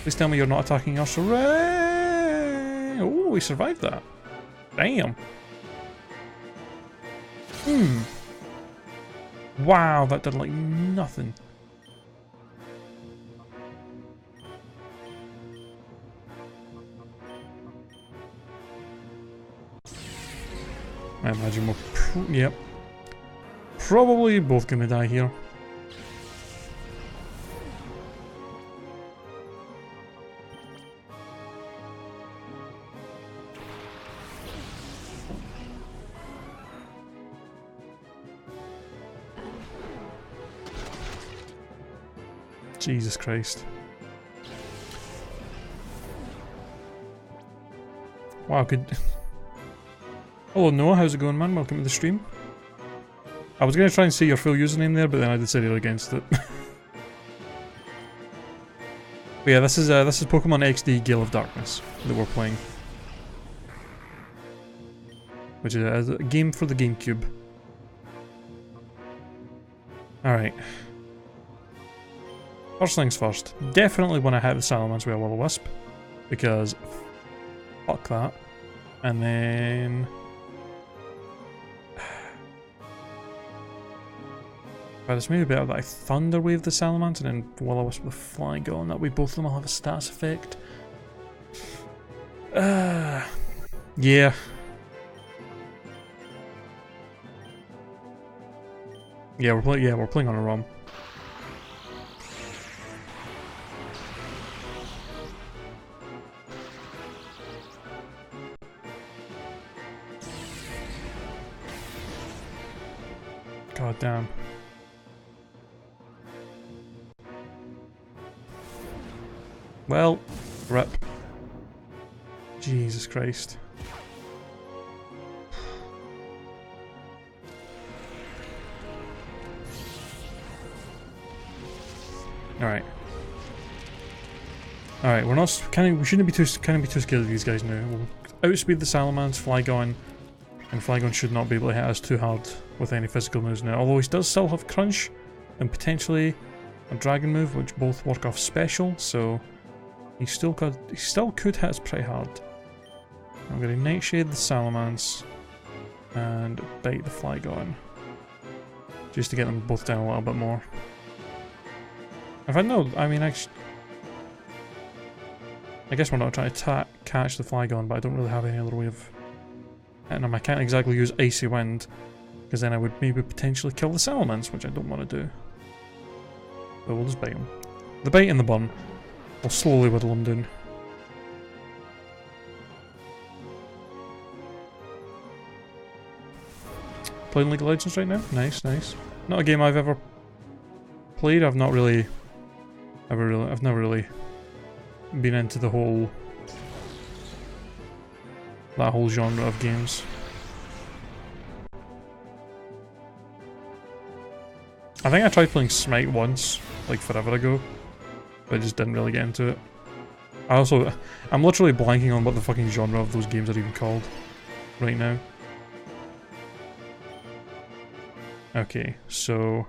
S1: Please tell me you're not attacking us. Hooray! Oh, we survived that. Damn. Wow, that did like nothing. I imagine we're yep. Probably both gonna die here. Jesus Christ. Wow, good. Hello Noah, how's it going, man? Welcome to the stream. I was gonna try and say your full username there, but then I decided against it. But yeah, this is Pokemon XD Gale of Darkness that we're playing, which is a game for the GameCube. All right. First things first. Definitely want to hit the Salamence with a Will-O-Wisp, because fuck that. And then. But it's maybe better that I Thunder Wave the Salamence and then Will-O-Wisp with Flygon. That way both of them will have a status effect. Yeah. Yeah, we're playing on a ROM. God damn. Well, rip. Jesus Christ. Alright. Alright, we shouldn't be too scared of these guys now. We'll outspeed the Salamence, Flygon, and Flygon should not be able to hit us too hard with any physical moves now. Although he does still have Crunch and potentially a Dragon move, which both work off special, so he still could hit us pretty hard. I'm going to Nightshade the Salamence and bite the Flygon, just to get them both down a little bit more. I guess we're not trying to catch the Flygon, but I don't really have any other way of hitting him. I can't exactly use Icy Wind, because then I would maybe potentially kill the Salamence, which I don't want to do. But we'll just bite him. The bite and the burn will slowly whittle him down. Playing League of Legends right now? Nice, nice. Not a game I've ever played. I've never really been into that whole genre of games. I think I tried playing Smite once, like forever ago, but I just didn't really get into it. I'm literally blanking on what the fucking genre of those games are even called right now. Okay, so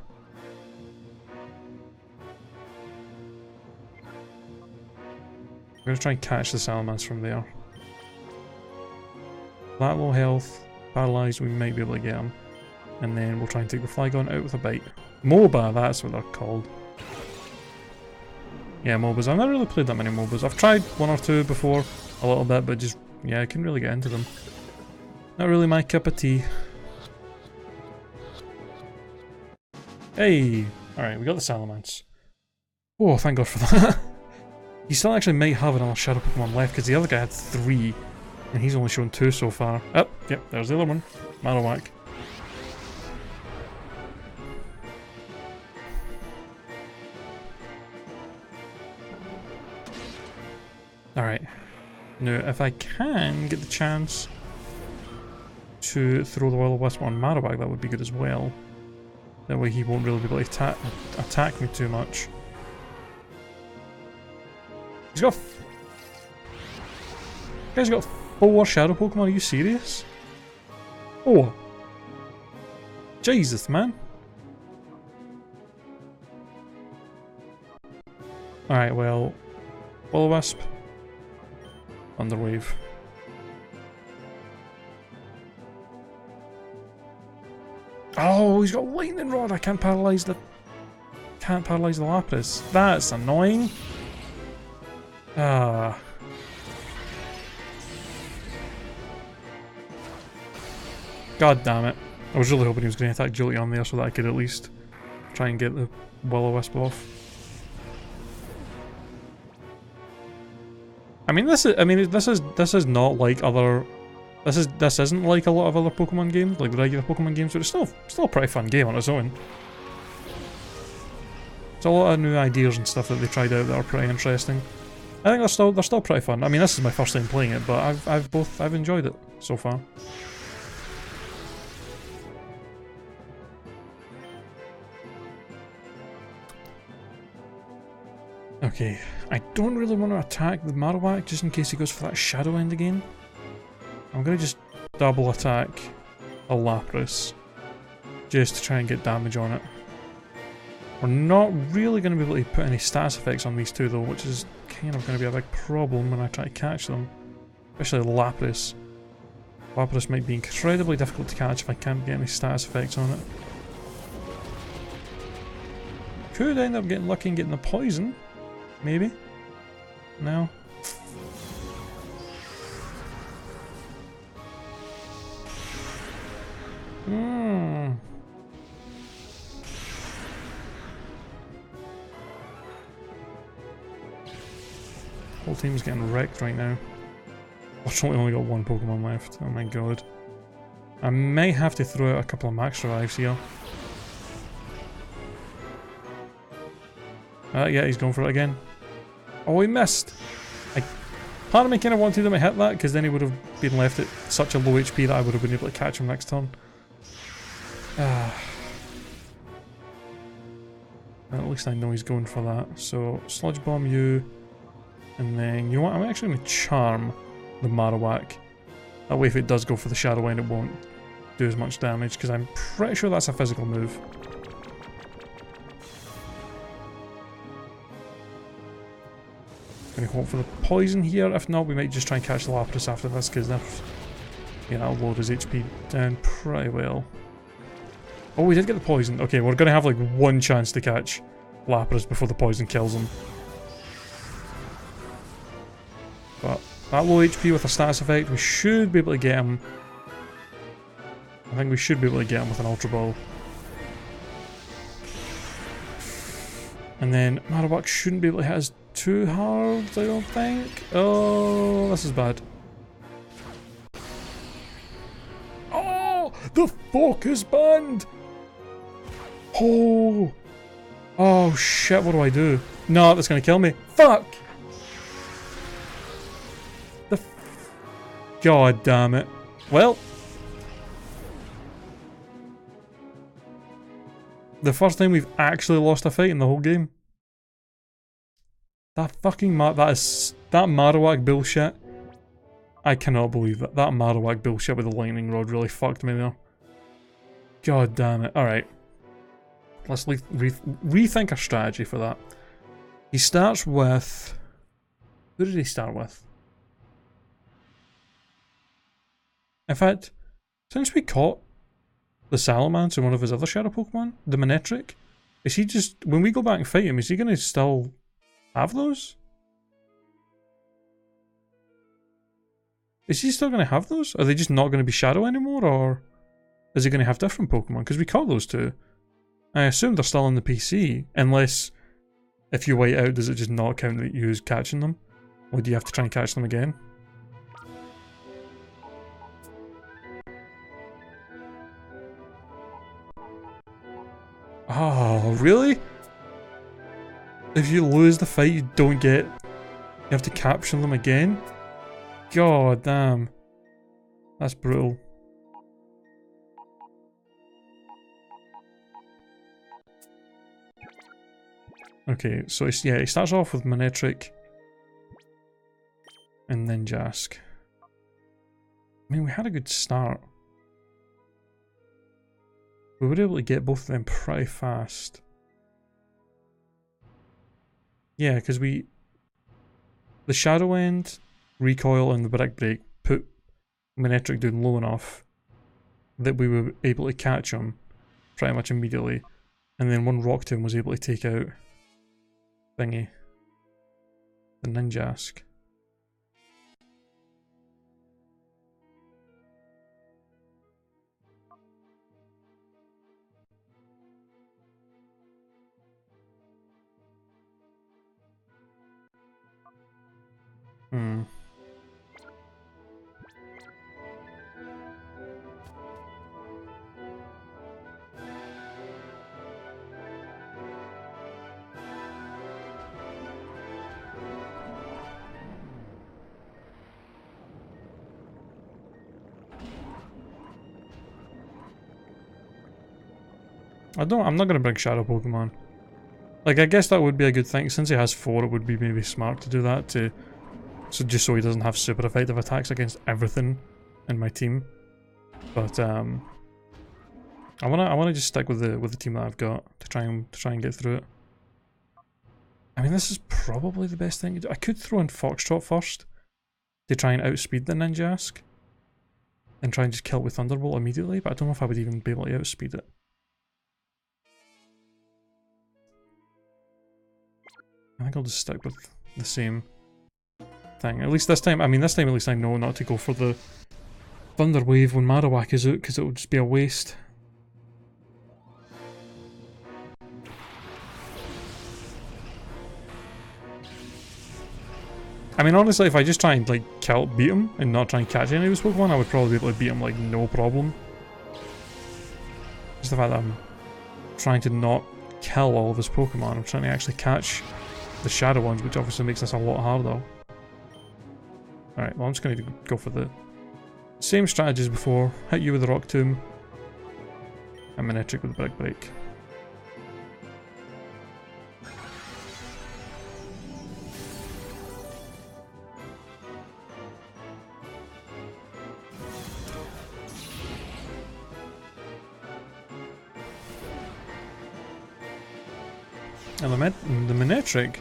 S1: I'm gonna try and catch the Salamence from there. That low health, paralyzed, we might be able to get him. And then we'll try and take the Flygon out with a bite. MOBA, that's what they're called. Yeah, MOBAs. I've never really played that many MOBAs. I've tried one or two before, a little bit, but just, yeah, I couldn't really get into them. Not really my cup of tea. Hey! Alright, we got the Salamence. Oh, thank God for that. He still actually might have another Shadow Pokemon left, because the other guy had 3, and he's only shown 2 so far. Oh, yep, there's the other one. Marowak. Alright. Now, if I can get the chance to throw the Will-O-Wisp on Marowak, that would be good as well. That way he won't really be able to attack me too much. He's got... Guy's got 4 Shadow Pokemon, are you serious? Oh! Jesus, man! Alright, well... Will-O-Wisp. Underwave. Oh, he's got Lightning Rod! I can't paralyze the... Can't paralyze the Lapras. That's annoying! Ah... God damn it. I was really hoping he was going to attack Jolteon there so that I could at least try and get the Will-O-Wisp off. I mean this is not like other this isn't like a lot of other Pokemon games, like the regular Pokemon games, but it's still a pretty fun game on its own. There's a lot of new ideas and stuff that they tried out that are pretty interesting. I think they're still pretty fun. I mean, this is my first time playing it, but I've enjoyed it so far. Okay, I don't really want to attack the Marowak just in case he goes for that Shadow End again. I'm gonna just double attack a Lapras just to try and get damage on it. We're not really going to be able to put any status effects on these two though, which is kind of going to be a big problem when I try to catch them. Especially Lapras. Lapras might be incredibly difficult to catch if I can't get any status effects on it. Could end up getting lucky and getting the poison. Maybe? No? Whole team's getting wrecked right now. Fortunately, we only got 1 Pokemon left. Oh my god. I may have to throw out a couple of max revives here. Yeah, he's going for it again. Oh, he missed! Part of me kind of wanted him to hit that, because then he would have been left at such a low HP that I would have been able to catch him next turn. At least I know he's going for that. So, Sludge Bomb you, and then, you know what, I'm actually going to Charm the Marowak. That way if it does go for the Shadow End, it won't do as much damage, because I'm pretty sure that's a physical move. Gonna hope for the poison here. If not, we might just try and catch the Lapras after this, because that'll load his HP down pretty well. Oh, we did get the poison. Okay, we're gonna have like 1 chance to catch Lapras before the poison kills him. But that low HP with a status effect, we should be able to get him. I think we should be able to get him with an Ultra Ball. And then Marowak shouldn't be able to hit us too hard, I don't think. Oh, this is bad. Oh, the focus band! Oh! Oh shit, what do I do? No, that's gonna kill me. Fuck! God damn it. Well. The first time we've actually lost a fight in the whole game. That fucking that Marowak bullshit. I cannot believe that. That Marowak bullshit with the lightning rod really fucked me there. God damn it. Alright. Let's rethink our strategy for that. He starts with... Who did he start with? In fact, since we caught the Salamence and one of his other shadow Pokemon, the Manectric? Is he just, when we go back and fight him, is he going to still have those? Is he still going to have those? Are they just not going to be shadow anymore, or is he going to have different Pokemon? Because we caught those two. I assume they're still on the PC, unless if you white out, does it just not count that you use catching them? Or do you have to try and catch them again? Oh, really? If you lose the fight, you don't get... You have to capture them again? God damn. That's brutal. Okay, so it's, yeah, he starts off with Manectric. And then Jask. I mean, we had a good start. We were able to get both of them pretty fast. Yeah, because we... The Shadow End, Recoil, and the Brick Break put Manectric down low enough that we were able to catch him pretty much immediately. And then one Rock Tomb was able to take out Thingy. The Ninjask. Hmm. I'm not gonna bring Shadow Pokemon. Like, I guess that would be a good thing. Since he has 4, it would be maybe smart to do that to... So just so he doesn't have super effective attacks against everything in my team. But I wanna just stick with the team that I've got to try and get through it. I mean, this is probably the best thing to do. I could throw in Foxtrot first to try and outspeed the Ninjask and try and just kill it with Thunderbolt immediately, but I don't know if I would even be able to outspeed it. I think I'll just stick with the same thing. At least this time, I mean, this time at least I know not to go for the Thunder Wave when Marowak is out, because it would just be a waste. I mean, honestly, if I just try and, like, beat him and not try and catch any of his Pokemon, I would probably be able to beat him, like, no problem. Just the fact that I'm trying to not kill all of his Pokemon, I'm trying to actually catch the shadow ones, which obviously makes this a lot harder. Alright, well, I'm just going to go for the same strategy as before. Hit you with the Rock Tomb. And Manectric with the Brick Break. And the Manectric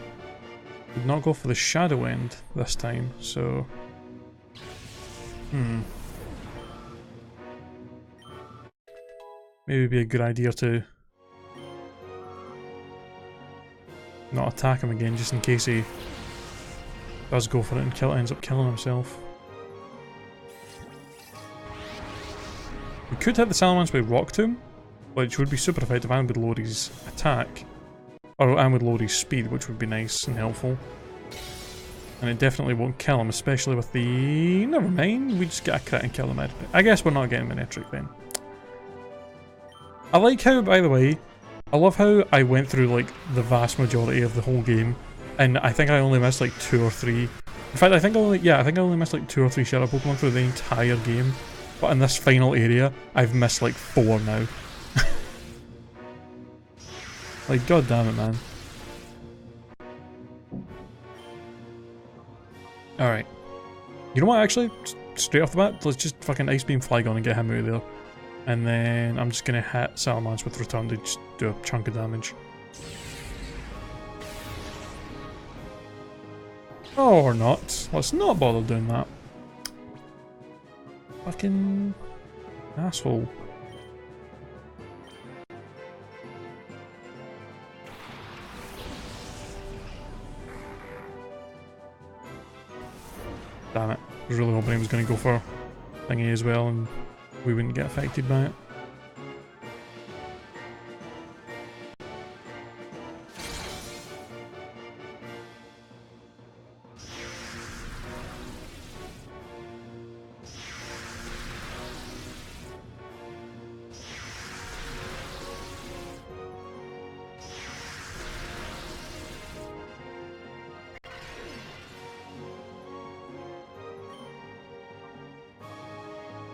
S1: did not go for the Shadow End this time, so... Maybe it'd be a good idea to not attack him again, just in case he does go for it and ends up killing himself. We could hit the Salamence with Rock Tomb, which would be super effective and would lower his attack. And would lower his speed, which would be nice and helpful. And it definitely won't kill him, especially with the... Never mind, we just get a crit and kill him. I guess we're not getting Manectric then. I like how, by the way, I love how I went through, like, the vast majority of the whole game, and I think I only missed, like, 2 or 3. In fact, I think I only missed, like, 2 or 3 Shadow Pokemon through the entire game. But in this final area, I've missed, like, 4 now. Like, god damn it, man. Alright. You know what, actually? Straight off the bat, let's just fucking Ice Beam Flygon and get him out of there. And then I'm just gonna hit Salamence with Return to just do a chunk of damage. Or not. Let's not bother doing that. Fucking asshole. Damn it. I was really hoping he was going to go for thingy as well and we wouldn't get affected by it.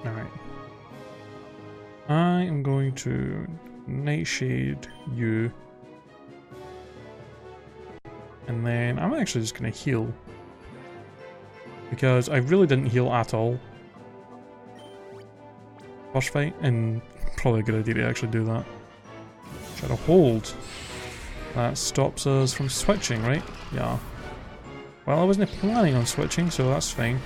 S1: Alright. I am going to Nightshade you. And then I'm actually just going to heal. Because I really didn't heal at all first fight, and probably a good idea to actually do that. Try to hold. That stops us from switching, right? Yeah. Well, I wasn't planning on switching, so that's fine.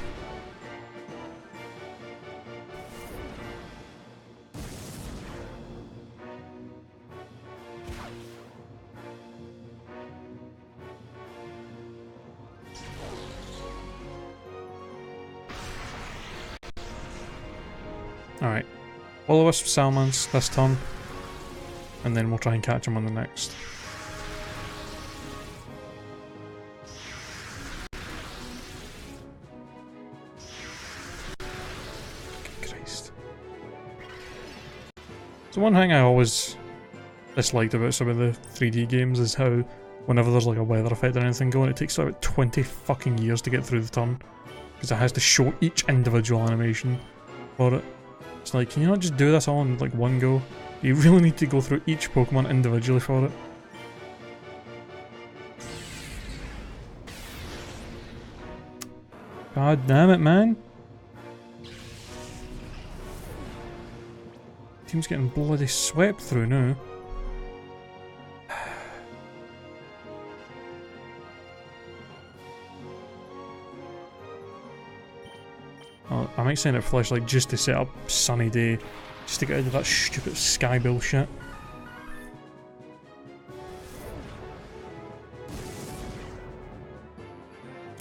S1: Alright. Will-o-wisp Salmons this turn, and then we'll try and catch him on the next. Christ. So one thing I always disliked about some of the 3D games is how whenever there's like a weather effect or anything going, it takes about 20 fucking years to get through the turn. Because it has to show each individual animation for it. It's like, can you not just do this all in like one go? You really need to go through each Pokemon individually for it. God damn it, man. Team's getting bloody swept through now. I might send out Flashlight just to set up Sunny Day, just to get out of that stupid sky bullshit.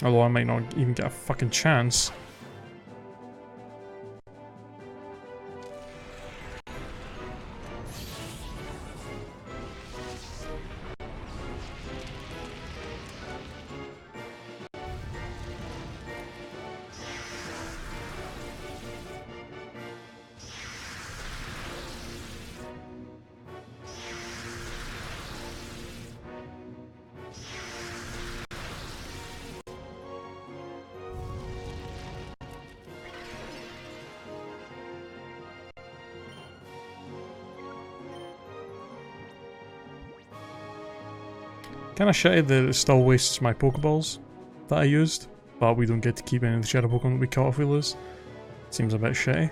S1: Although I might not even get a fucking chance. Kinda shitty that it still wastes my Pokeballs that I used, but we don't get to keep any of the Shadow Pokemon that we caught if we lose. Seems a bit shitty.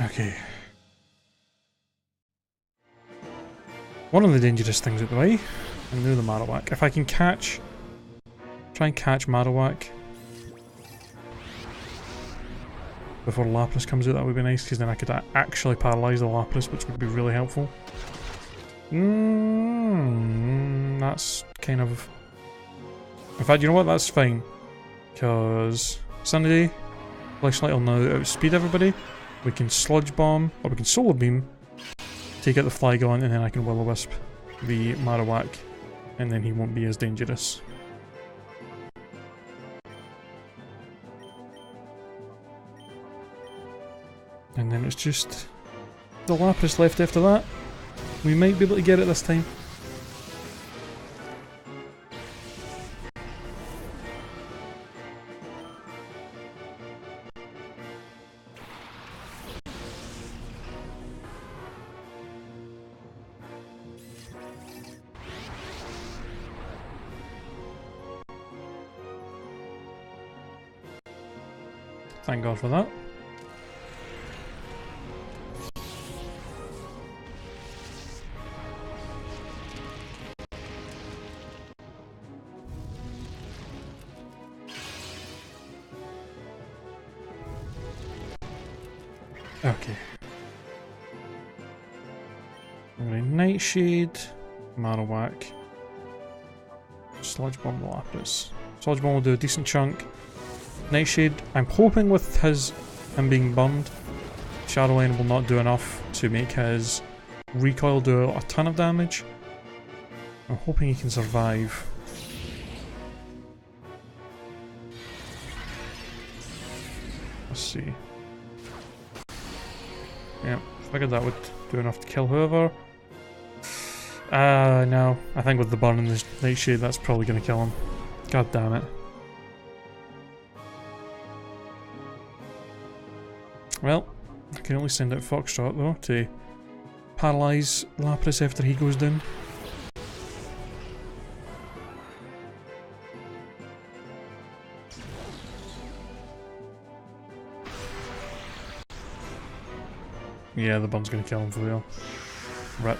S1: Okay. One of the dangerous things out the way, and now the Marowak. If I can try and catch Marowak before Lapras comes out, that would be nice, because then I could actually paralyse the Lapras, which would be really helpful. That's kind of... In fact, you know what? That's fine. Because Sunday, Flashlight will now outspeed everybody. We can Sludge Bomb, or we can Solar Beam, take out the Flygon, and then I can Will-o-wisp the Marowak, and then he won't be as dangerous. And then it's just the Lapras left after that. We might be able to get it this time. Thank God for that. Okay. Nightshade, Marowak, Sludge Bomb, Lapras. Sludge Bomb will do a decent chunk. Nightshade, I'm hoping with him being burned, Shadow Lane will not do enough to make his recoil do a ton of damage. I'm hoping he can survive. Let's see. Yeah, figured that would do enough to kill whoever. No. I think with the burn and the Nightshade, that's probably going to kill him. God damn it. Well, I can only send out Foxtrot though to paralyse Lapras after he goes down. Yeah, the burn's going to kill him for real. Rip.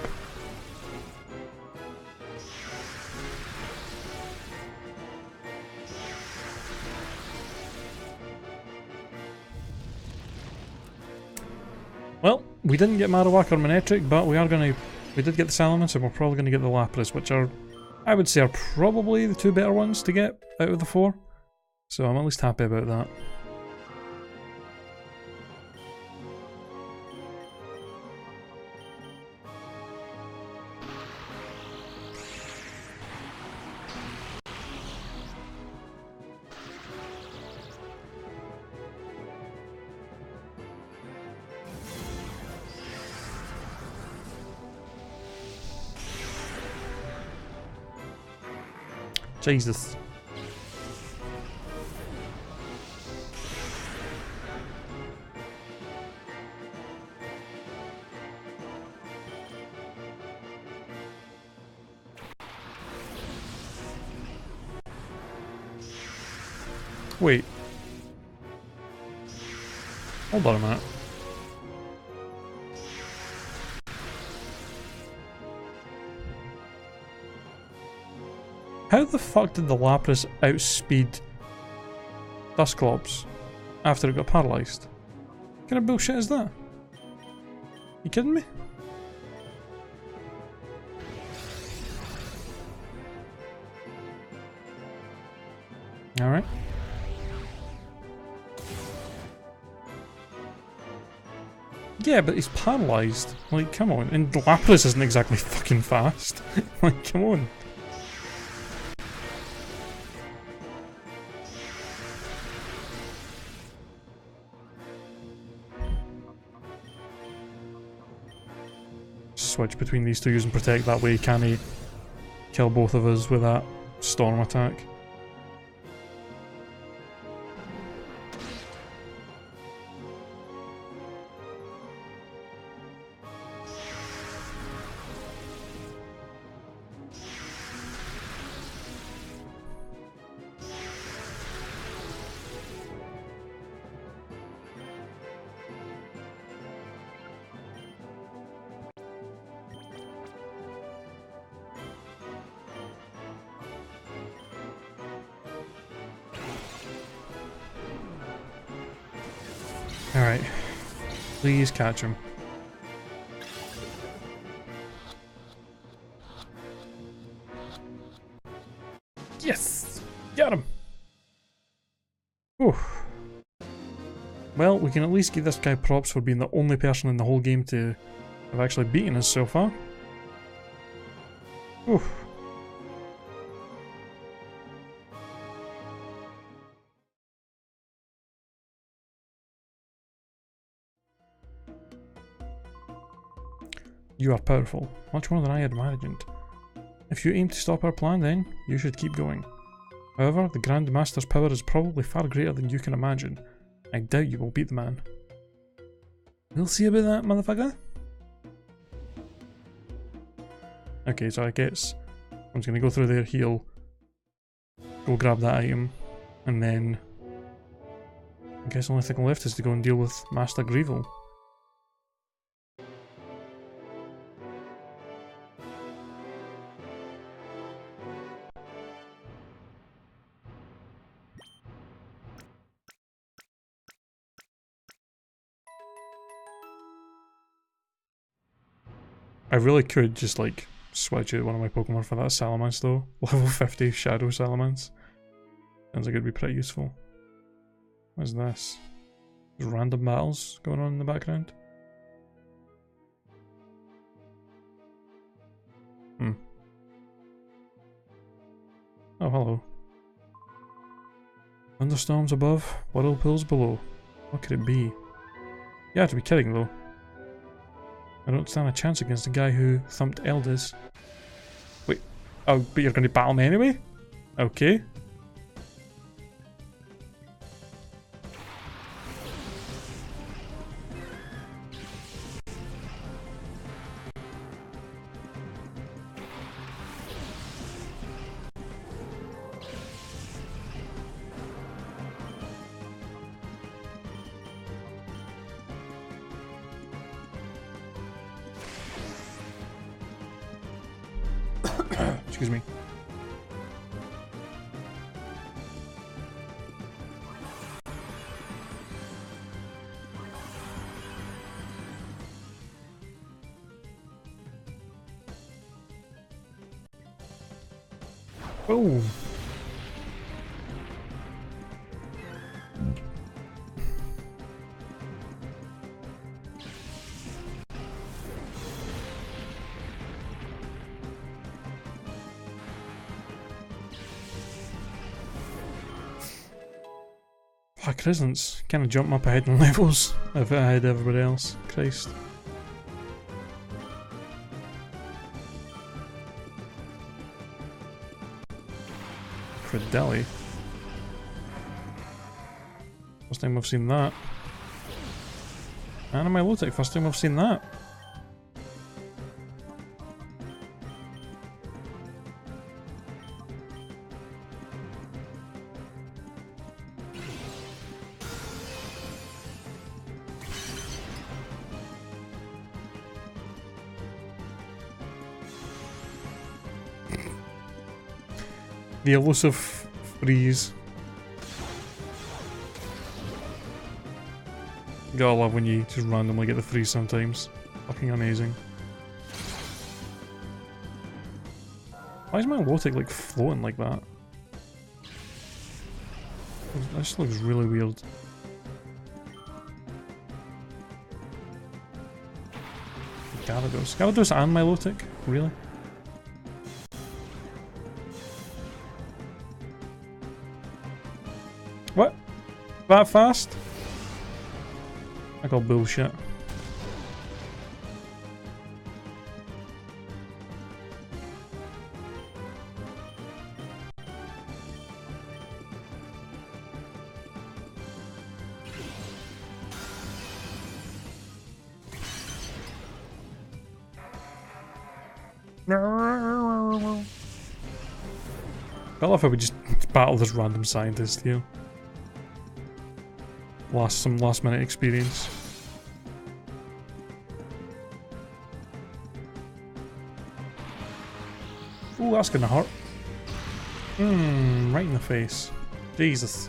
S1: Well, we didn't get Marowak or Manectric, but we did get the Salamence, and we're probably gonna get the Lapras, which are, I would say, are probably the two better ones to get out of the four. So I'm at least happy about that. Jesus. Wait. Hold on a minute. How the fuck did the Lapras outspeed Dusclops after it got paralysed? What kind of bullshit is that? You kidding me? Alright. Yeah, but he's paralysed. Like, come on. And Lapras isn't exactly fucking fast. Like, come on. Switch between these two, use and protect, that way can he kill both of us with that storm attack. Alright. Please catch him. Yes! Got him! Whew. Well, we can at least give this guy props for being the only person in the whole game to have actually beaten us so far. Whew. You are powerful, much more than I had imagined. If you aim to stop our plan, then you should keep going. However, the Grand Master's power is probably far greater than you can imagine. I doubt you will beat the man. We'll see about that, motherfucker. Okay, so I guess I'm just gonna go through there, heal, go grab that item, and then I guess the only thing left is to go and deal with Master Greevil. I really could just like switch out one of my Pokemon for that Salamence though. Level 50 Shadow Salamence. Sounds like it'd be pretty useful. What is this? There's random battles going on in the background. Oh, hello. Thunderstorms above, whirlpools below. What could it be? You have to be kidding though. I don't stand a chance against the guy who thumped Elders. Wait, oh, but you're going to battle me anyway? Okay. Excuse me. Oh. Fuck, Crescents kind of jump up ahead in levels if I had everybody else. Christ. Credeli. First time I've seen that. And Milotic, first time I've seen that. The elusive freeze. Gotta love when you just randomly get the freeze sometimes. Fucking amazing. Why is my Milotic like floating like that? That just looks really weird. Gyarados. Gyarados and Milotic? Really? What? That fast? I call bullshit. I love how we just battle this random scientist here. Some last minute experience. Ooh, that's gonna hurt. Right in the face. Jesus.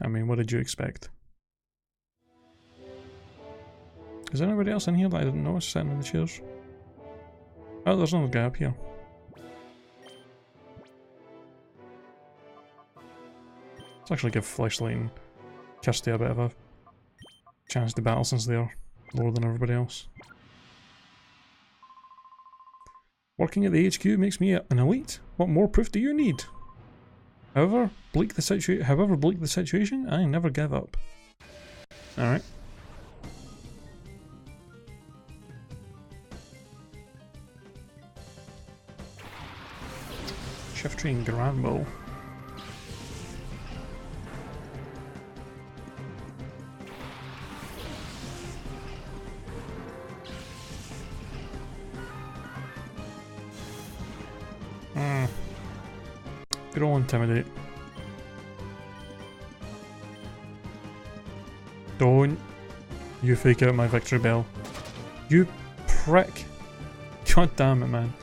S1: I mean, what did you expect? Is there anybody else in here that I didn't notice sitting in the chairs? Oh, there's another guy up here. Let's actually give Fleshlight and Kirsty a bit of a chance to battle since they're lower than everybody else. Working at the HQ makes me an elite. What more proof do you need? However bleak the situation, I never give up. Alright. Shiftry and Granville. Good old Intimidate. Don't you fake out my victory bell. You prick. God damn it, man.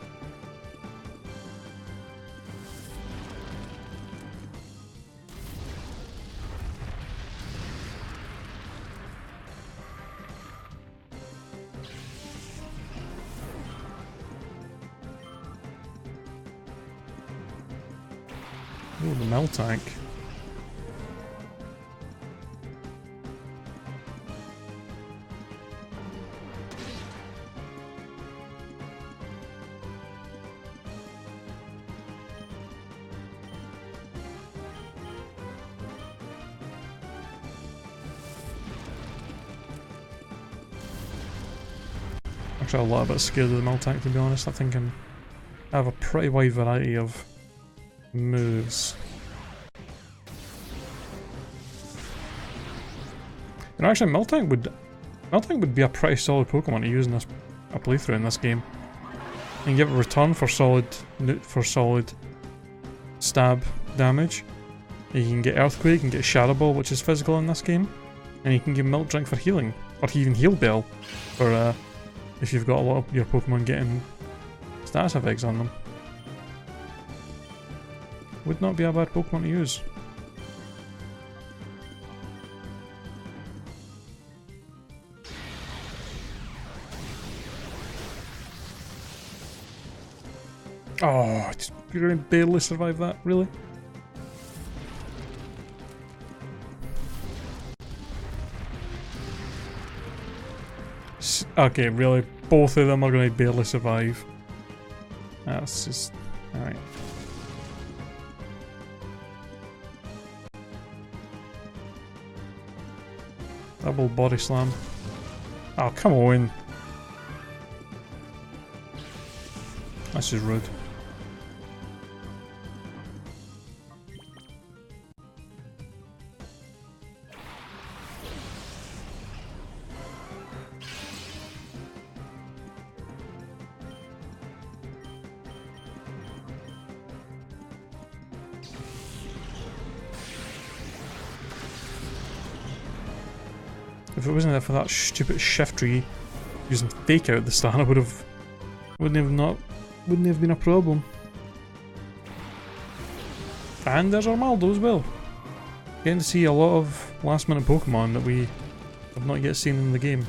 S1: Oh, the melt tank. Actually, a little bit scared of the melt tank, to be honest. I think I have a pretty wide variety of moves. And actually, Miltank would be a pretty solid Pokemon to use in a playthrough in this game. You can give it return for solid stab damage. You can get Earthquake, you can get Shadow Ball, which is physical in this game, and you can give Milk Drink for healing, or even Heal Bell for if you've got a lot of your Pokemon getting status effects on them. Would not be a bad Pokemon to use. Oh, you're gonna barely survive that, really? Okay, really? Both of them are gonna barely survive. That's just... alright. Double body slam. Oh, come on. This is rude. If it wasn't for that stupid shift tree using fake out at the start, I wouldn't have been a problem. And there's Armaldo as well. Getting to see a lot of last minute Pokemon that we have not yet seen in the game.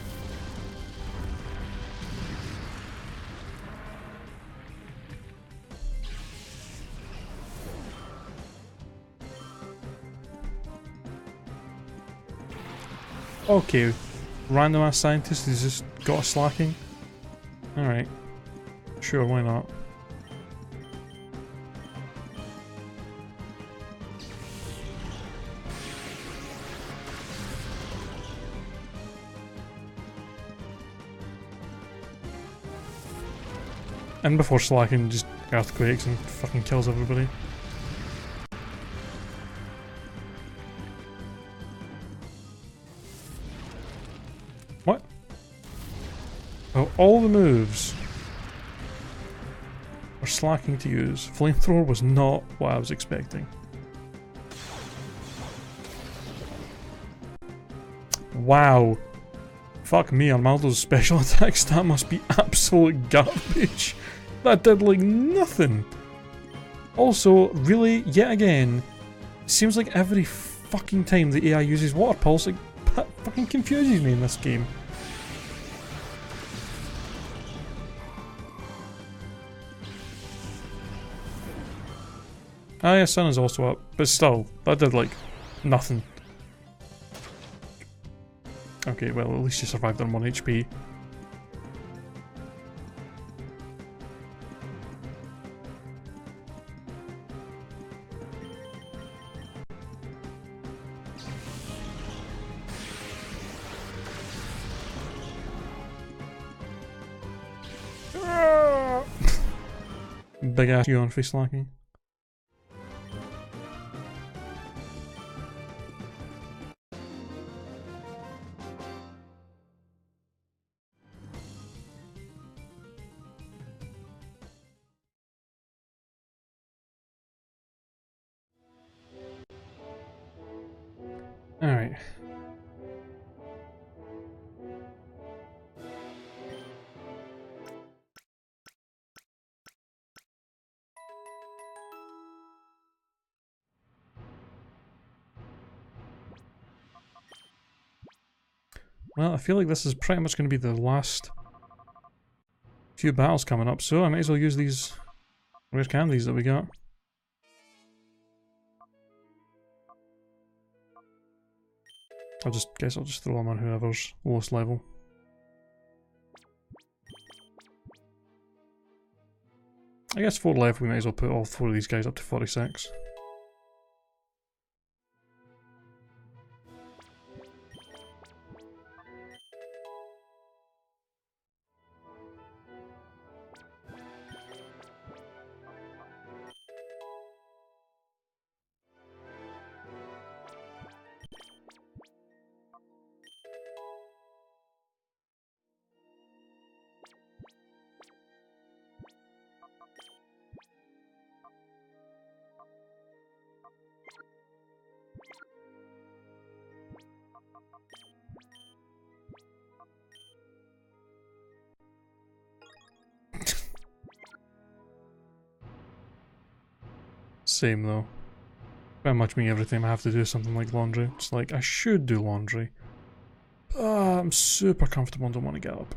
S1: Okay, random ass scientist who's just got a slacking. Alright. Sure, why not? And before slacking, just earthquakes and fucking kills everybody. What? Oh, all the moves are slacking to use. Flamethrower was not what I was expecting. Wow. Fuck me, Armaldo's special attack stat must be absolute garbage. That did like nothing. Also, really, yet again, seems like every fucking time the AI uses Water Pulse, like, that fucking confuses me in this game. Ah yeah, Sun is also up, but still, that did like nothing. Okay, well at least you survived on 1 HP. Big ass you on face locking. Alright. Well, I feel like this is pretty much going to be the last few battles coming up, so I might as well use these rare candies that we got. I'll just throw them on whoever's lowest level. I guess 4 left, we might as well put all 4 of these guys up to 46. Same though. Pretty much me every time I have to do something like laundry. It's like, I should do laundry. I'm super comfortable and don't want to get up.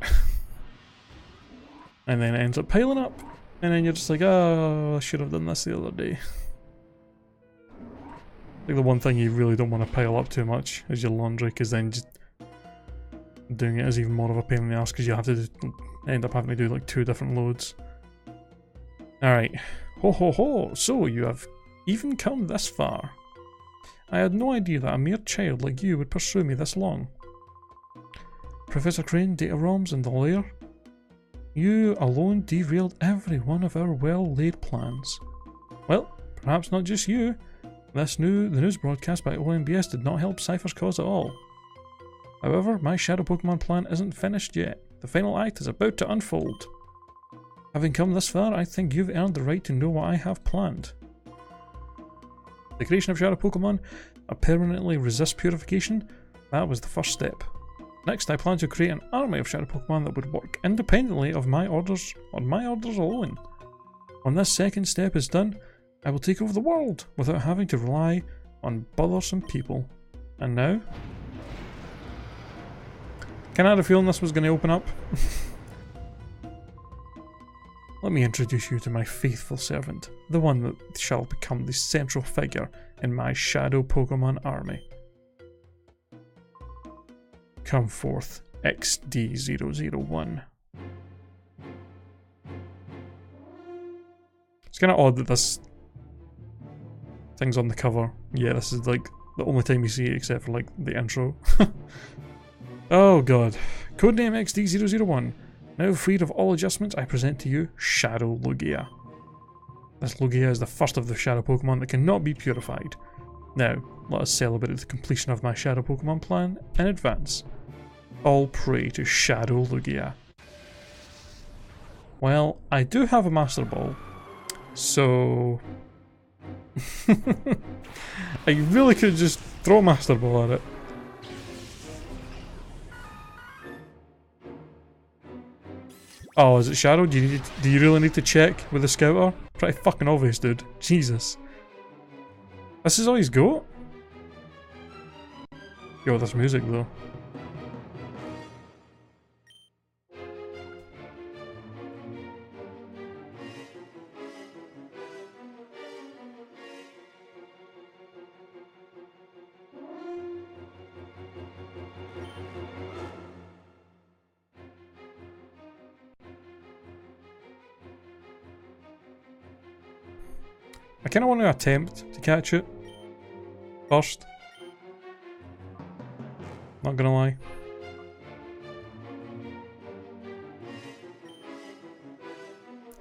S1: And then it ends up piling up. And then you're just like, oh, I should have done this the other day. Like the one thing you really don't want to pile up too much is your laundry, because then just doing it is even more of a pain in the ass because you have to end up having to do like 2 different loads. Alright. Ho ho ho! So you have even come this far. I had no idea that a mere child like you would pursue me this long. Professor Crane, data ROMs, and the lair. You alone derailed every one of our well-laid plans. Well, perhaps not just you. The news broadcast by OMBS did not help Cypher's cause at all. However, my Shadow Pokemon plan isn't finished yet. The final act is about to unfold. Having come this far, I think you've earned the right to know what I have planned. The creation of Shadow Pokemon that permanently resist purification, that was the first step. Next, I plan to create an army of Shadow Pokemon that would work independently of my orders, on my orders alone. When this second step is done, I will take over the world without having to rely on bothersome people. And now? Can I have a feeling this was going to open up? Let me introduce you to my faithful servant, the one that shall become the central figure in my Shadow Pokemon army. Come forth, XD001. It's kind of odd that this thing's on the cover. Yeah, this is like the only time you see it except for like the intro. Oh god. Codename XD001. Now freed of all adjustments, I present to you Shadow Lugia. This Lugia is the first of the Shadow Pokemon that cannot be purified. Now, let us celebrate the completion of my Shadow Pokemon plan in advance. All praise to Shadow Lugia. Well, I do have a Master Ball, so... I really could just throw a Master Ball at it. Oh, is it Shadow? Do you really need to check with the Scouter? Pretty fucking obvious, dude. Jesus. This is all he's got? Yo, this music though. I kinda want to attempt to catch it first. Not gonna lie.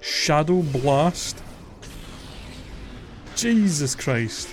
S1: Shadow Blast? Jesus Christ.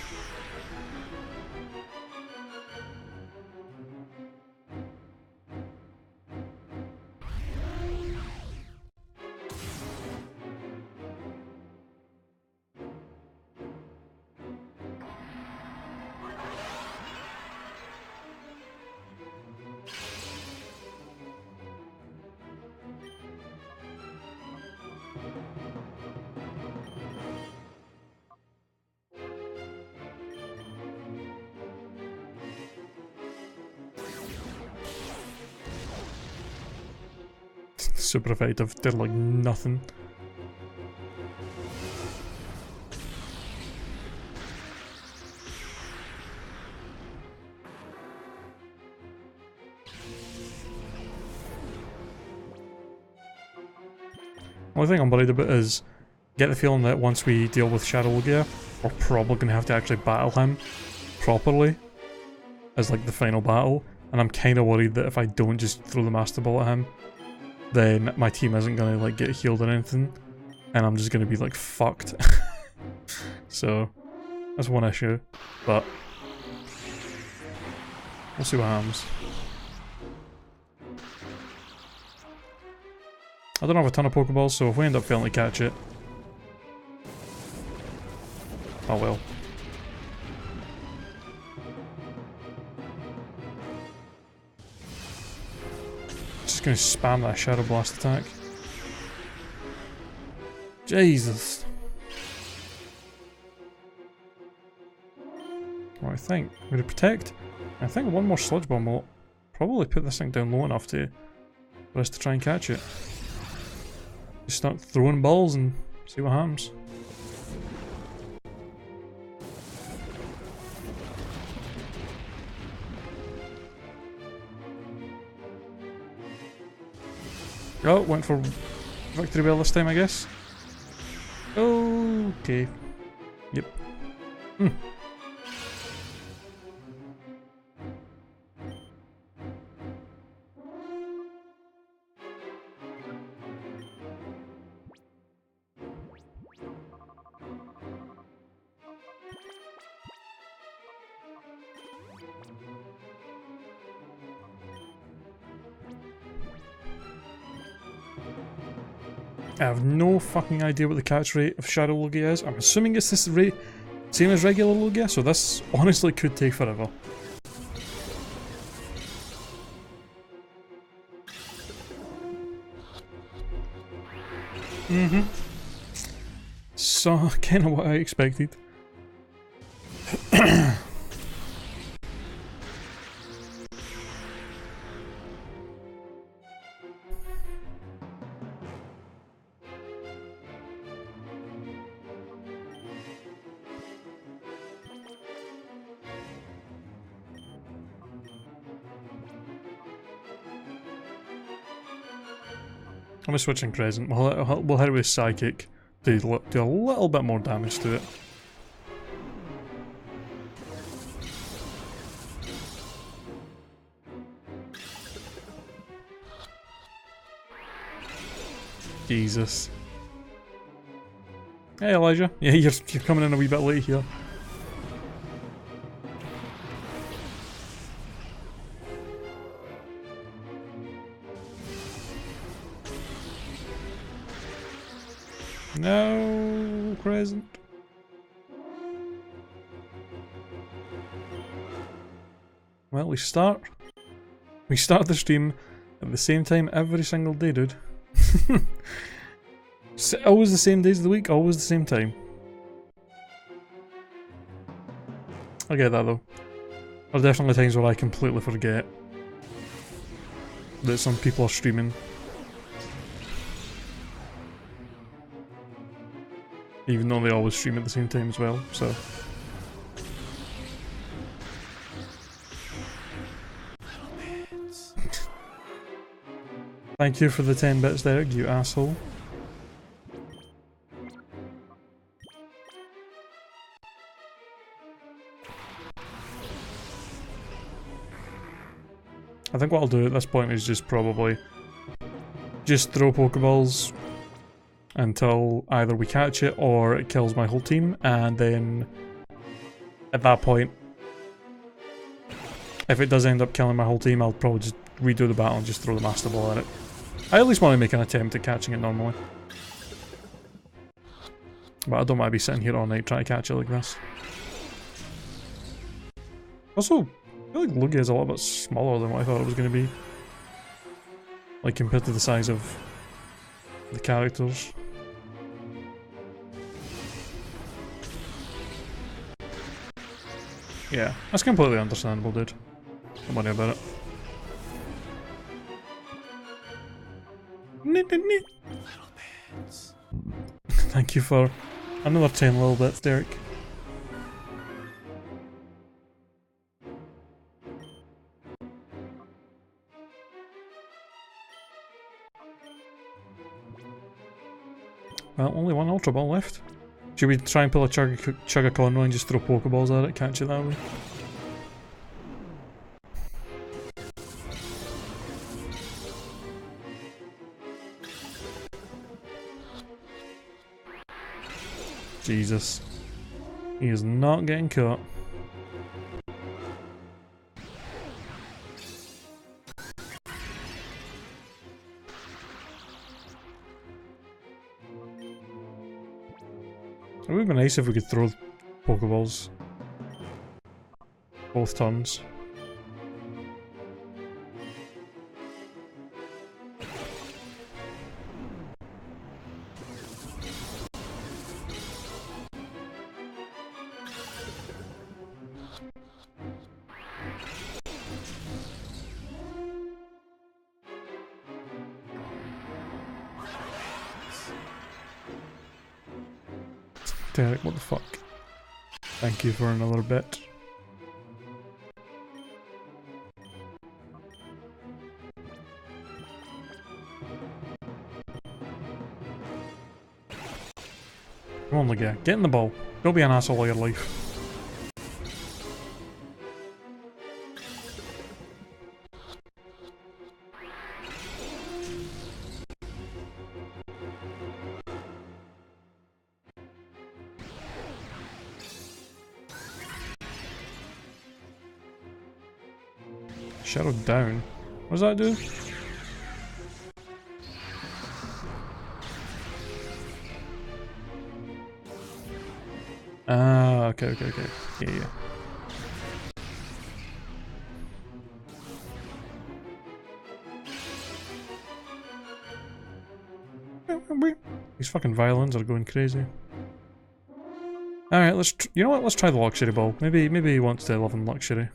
S1: super effective. Did like nothing. One thing I'm worried about is, get the feeling that once we deal with Shadow Lugia, we're probably going to have to actually battle him properly as like the final battle, and I'm kind of worried that if I don't just throw the Master Ball at him, then my team isn't going to like get healed or anything, and I'm just going to be like fucked. So that's one issue, but we'll see what happens. I don't have a ton of Pokeballs, so if we end up failing to catch it, oh well. Just gonna spam that Shadow Blast attack. Jesus. Well, I think I'm gonna protect. I think one more Sludge Bomb will probably put this thing down low enough for us to try and catch it. Just start throwing balls and see what happens. Oh, went for Victory Bell this time, I guess. Okay. Yep. I have no fucking idea what the catch rate of Shadow Lugia is. I'm assuming it's this rate, same as regular Lugia, so this honestly could take forever. So, kinda what I expected. I'm switching Crescent. We'll hit it with Psychic to do a little bit more damage to it. Jesus. Hey Elijah. Yeah, you're coming in a wee bit late here. No, Crescent. Well, we start the stream at the same time every single day, dude. Always the same days of the week, always the same time. I get that though. There are definitely times where I completely forget that some people are streaming. Even though they always stream at the same time as well, so. Thank you for the 10 bits, Derek, you asshole. I think what I'll do at this point is just probably just throw Pokeballs until either we catch it or it kills my whole team, and then at that point, if it does end up killing my whole team, I'll probably just redo the battle and just throw the Master Ball at it. I at least want to make an attempt at catching it normally. But I don't want to be sitting here all night trying to catch it like this. Also, I feel like Lugia is a little bit smaller than what I thought it was going to be. Like compared to the size of the characters. Yeah, that's completely understandable, dude. Don't worry about it. Thank you for another 10 little bits, Derek. Well, only one Ultra Ball left. Should we try and pull a Chugga Conroy and just throw Pokeballs at it, catch it that way? Jesus. He is not getting caught. It would be nice if we could throw Pokeballs both turns. Derek, what the fuck? Thank you for another bit. Come on, Ligia, get in the ball. Don't be an asshole all your life. Shadow down. What does that do? Ah, okay. Yeah. These fucking violins are going crazy. Alright, you know what? Let's try the luxury ball. Maybe he wants to 11 luxury.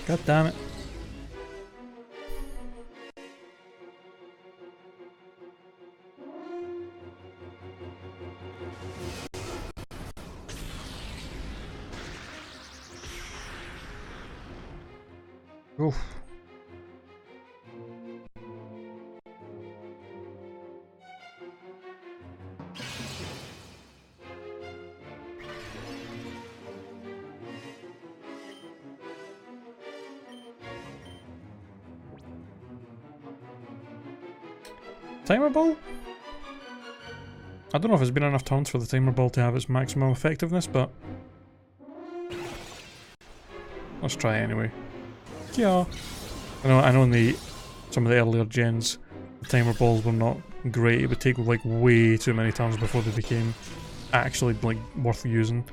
S1: God damn it. Oof. Timer ball? I don't know if it's been enough turns for the timer ball to have its maximum effectiveness, but let's try anyway. Yeah. I know in some of the earlier gens, the timer balls were not great. It would take like way too many turns before they became actually like worth using.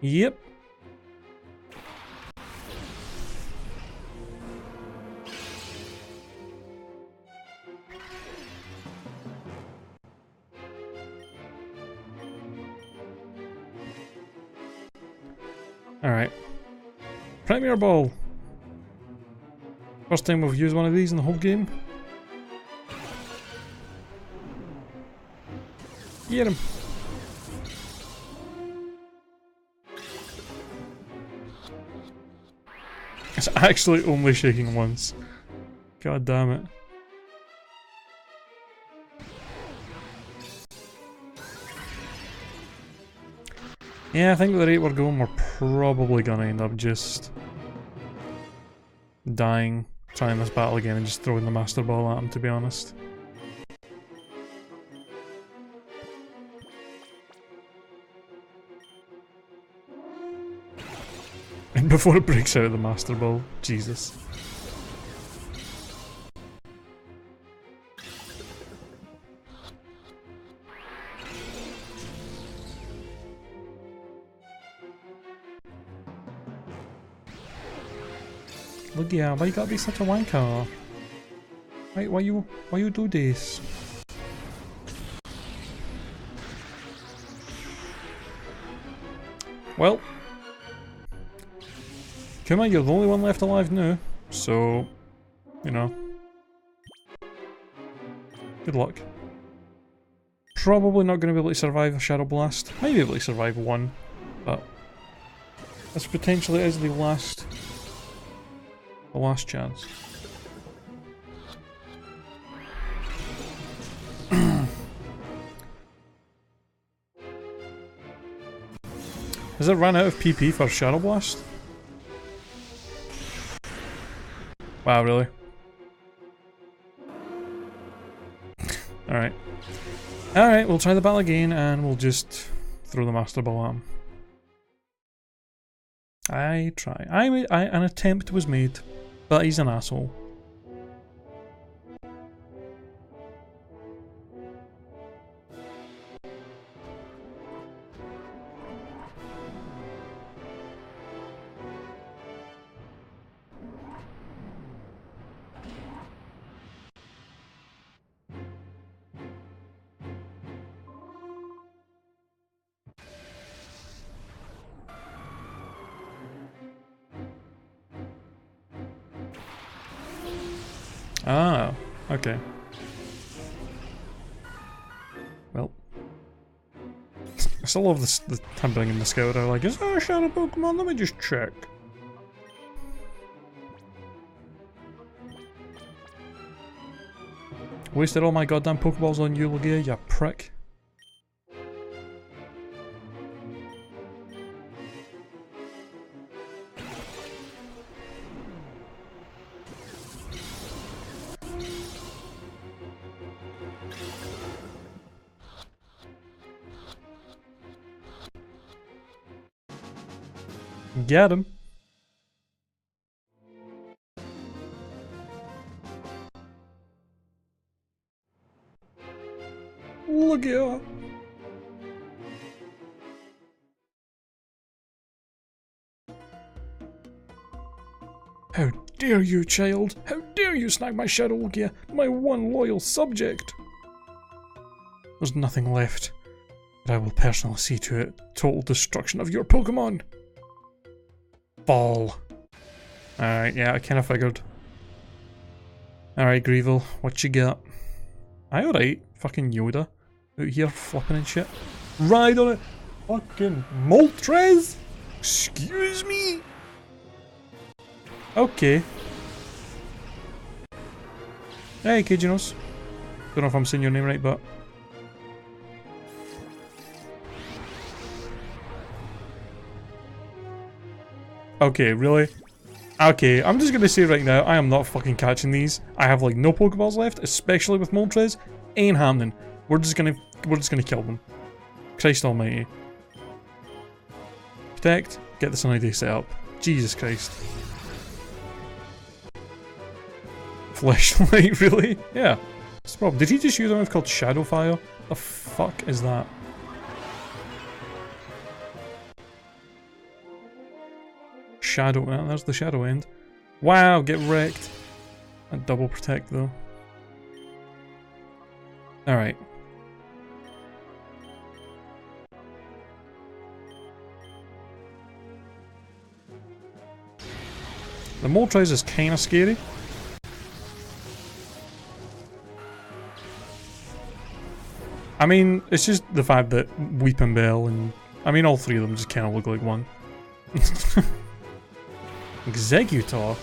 S1: Yep. Alright. Premier Ball. First time we've used one of these in the whole game. Get him. It's actually only shaking once. God damn it. Yeah, I think at the rate we're going, we're probably gonna end up just dying, trying this battle again and just throwing the Master Ball at him, to be honest. before it breaks out of the Master Ball. Jesus. Look, yeah, why you gotta be such a wanker? Why you do this? Well, Kuma, you're the only one left alive now, so, you know, good luck. Probably not going to be able to survive a Shadow Blast. Might be able to survive one, but this potentially is the last chance. Has it run out of PP for Shadow Blast? Wow, really? Alright. Alright, we'll try the battle again and we'll just throw the Master Ball at him. An attempt was made, but he's an asshole. Ah, okay. Well. I still love the tumbling in the scout. They're like, is that a shadow Pokemon? Let me just check. Wasted all my goddamn Pokeballs on you, Lugia, you prick. Get him. Look here. How dare you, child? How dare you snag my Shadow Lugia, my one loyal subject? There's nothing left, but I will personally see to it total destruction of your Pokemon. Ball. Alright, yeah, I kinda figured. Alright, Greevil, what you got? Aye, alright. Fucking Yoda. Out here flipping and shit. Ride on it! Fucking Moltres? Excuse me? Okay. Hey, Kijinos. Don't know if I'm saying your name right, but... Okay, really? Okay, I'm just gonna say right now, I am not fucking catching these. I have like no Pokeballs left, especially with Moltres. Ain't happening. We're just gonna kill them. Christ almighty. Protect, get the Sunny Day set up. Jesus Christ. Fleshlight, really? Yeah. What's the problem? Did he just use a move called Shadow Fire? The fuck is that? Shadow, well, there's the Shadow End. Wow, get wrecked. A double protect though. Alright. The Moltres is kinda scary. I mean, it's just the fact that Weeping Bell and... I mean, all three of them just kinda look like one. Executor?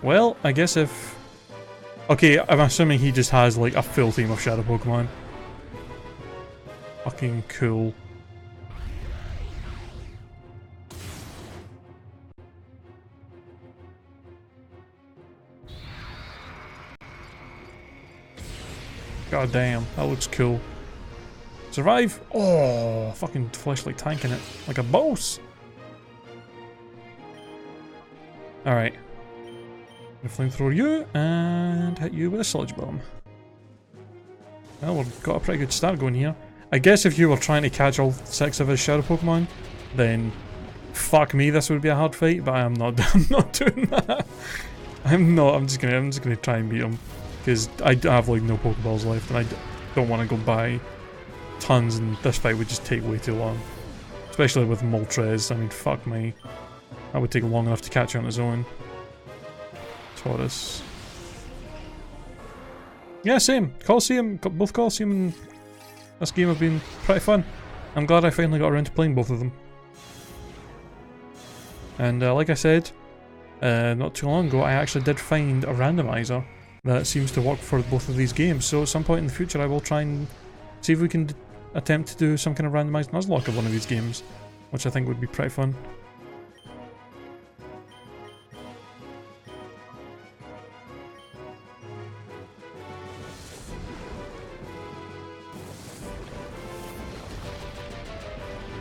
S1: Well, I guess if... Okay, I'm assuming he just has like a full team of Shadow Pokemon. Fucking cool. God damn, that looks cool. Survive? Oh, fucking Fleshlight tanking it like a boss. Alright. I'm gonna flamethrower you and hit you with a sludge bomb. Well, we've got a pretty good start going here. I guess if you were trying to catch all 6 of his shadow Pokemon, then fuck me, this would be a hard fight, but I'm not I'm not doing that. I'm just gonna try and beat him. Because I have like no Pokeballs left and I don't want to go buy tons, and this fight would just take way too long. Especially with Moltres, I mean fuck me. That would take long enough to catch you on his own. Taurus. Yeah, same. Colosseum, both Colosseum and this game have been pretty fun. I'm glad I finally got around to playing both of them. And like I said, not too long ago, I actually did find a randomizer that seems to work for both of these games. So at some point in the future, I will try and see if we can attempt to do some kind of randomized Nuzlocke of one of these games, which I think would be pretty fun.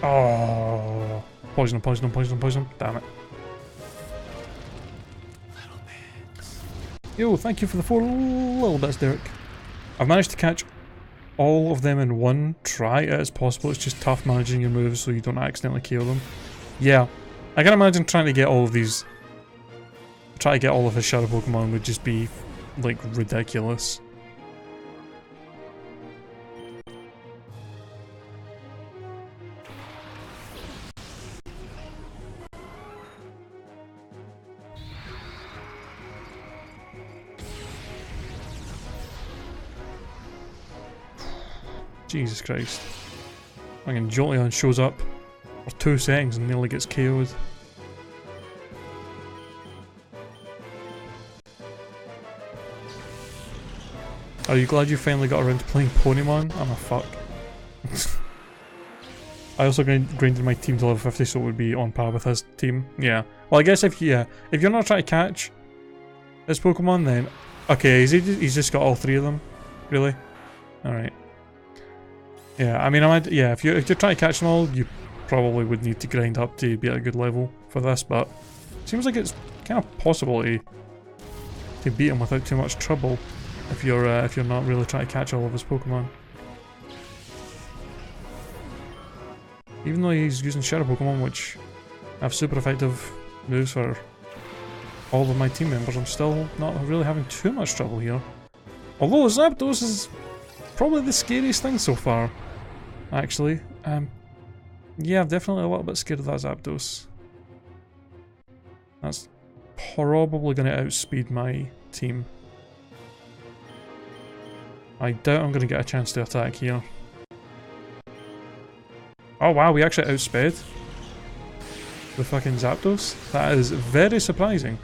S1: Oh, poison him, poison him, poison him, poison him. Damn it. Yo, thank you for the 4 little bits, Derek. I've managed to catch all of them in one try. It is possible, it's just tough managing your moves so you don't accidentally KO them. Yeah, I can imagine trying to get all of these... Try to get all of his shadow Pokemon would just be, like, ridiculous. Jesus Christ. Fucking Jolteon shows up for 2 seconds and nearly gets KO'd. Are you glad you finally got around to playing Pokémon? I'm a fuck. I also grinded my team to level 50 so it would be on par with his team. Yeah. Well, I guess if you're not trying to catch his Pokemon then... Okay, he's just got all 3 of them? Really? Alright. Yeah, I mean, if you're trying to catch them all, you probably would need to grind up to be at a good level for this, but it seems like it's kind of possible to beat him without too much trouble if you're not really trying to catch all of his Pokemon. Even though he's using Shadow Pokemon, which have super effective moves for all of my team members, I'm still not really having too much trouble here. Although Zapdos is probably the scariest thing so far, actually. Yeah, I'm definitely a little bit scared of that Zapdos. That's probably going to outspeed my team. I doubt I'm going to get a chance to attack here. Oh wow, we actually outsped the fucking Zapdos. That is very surprising.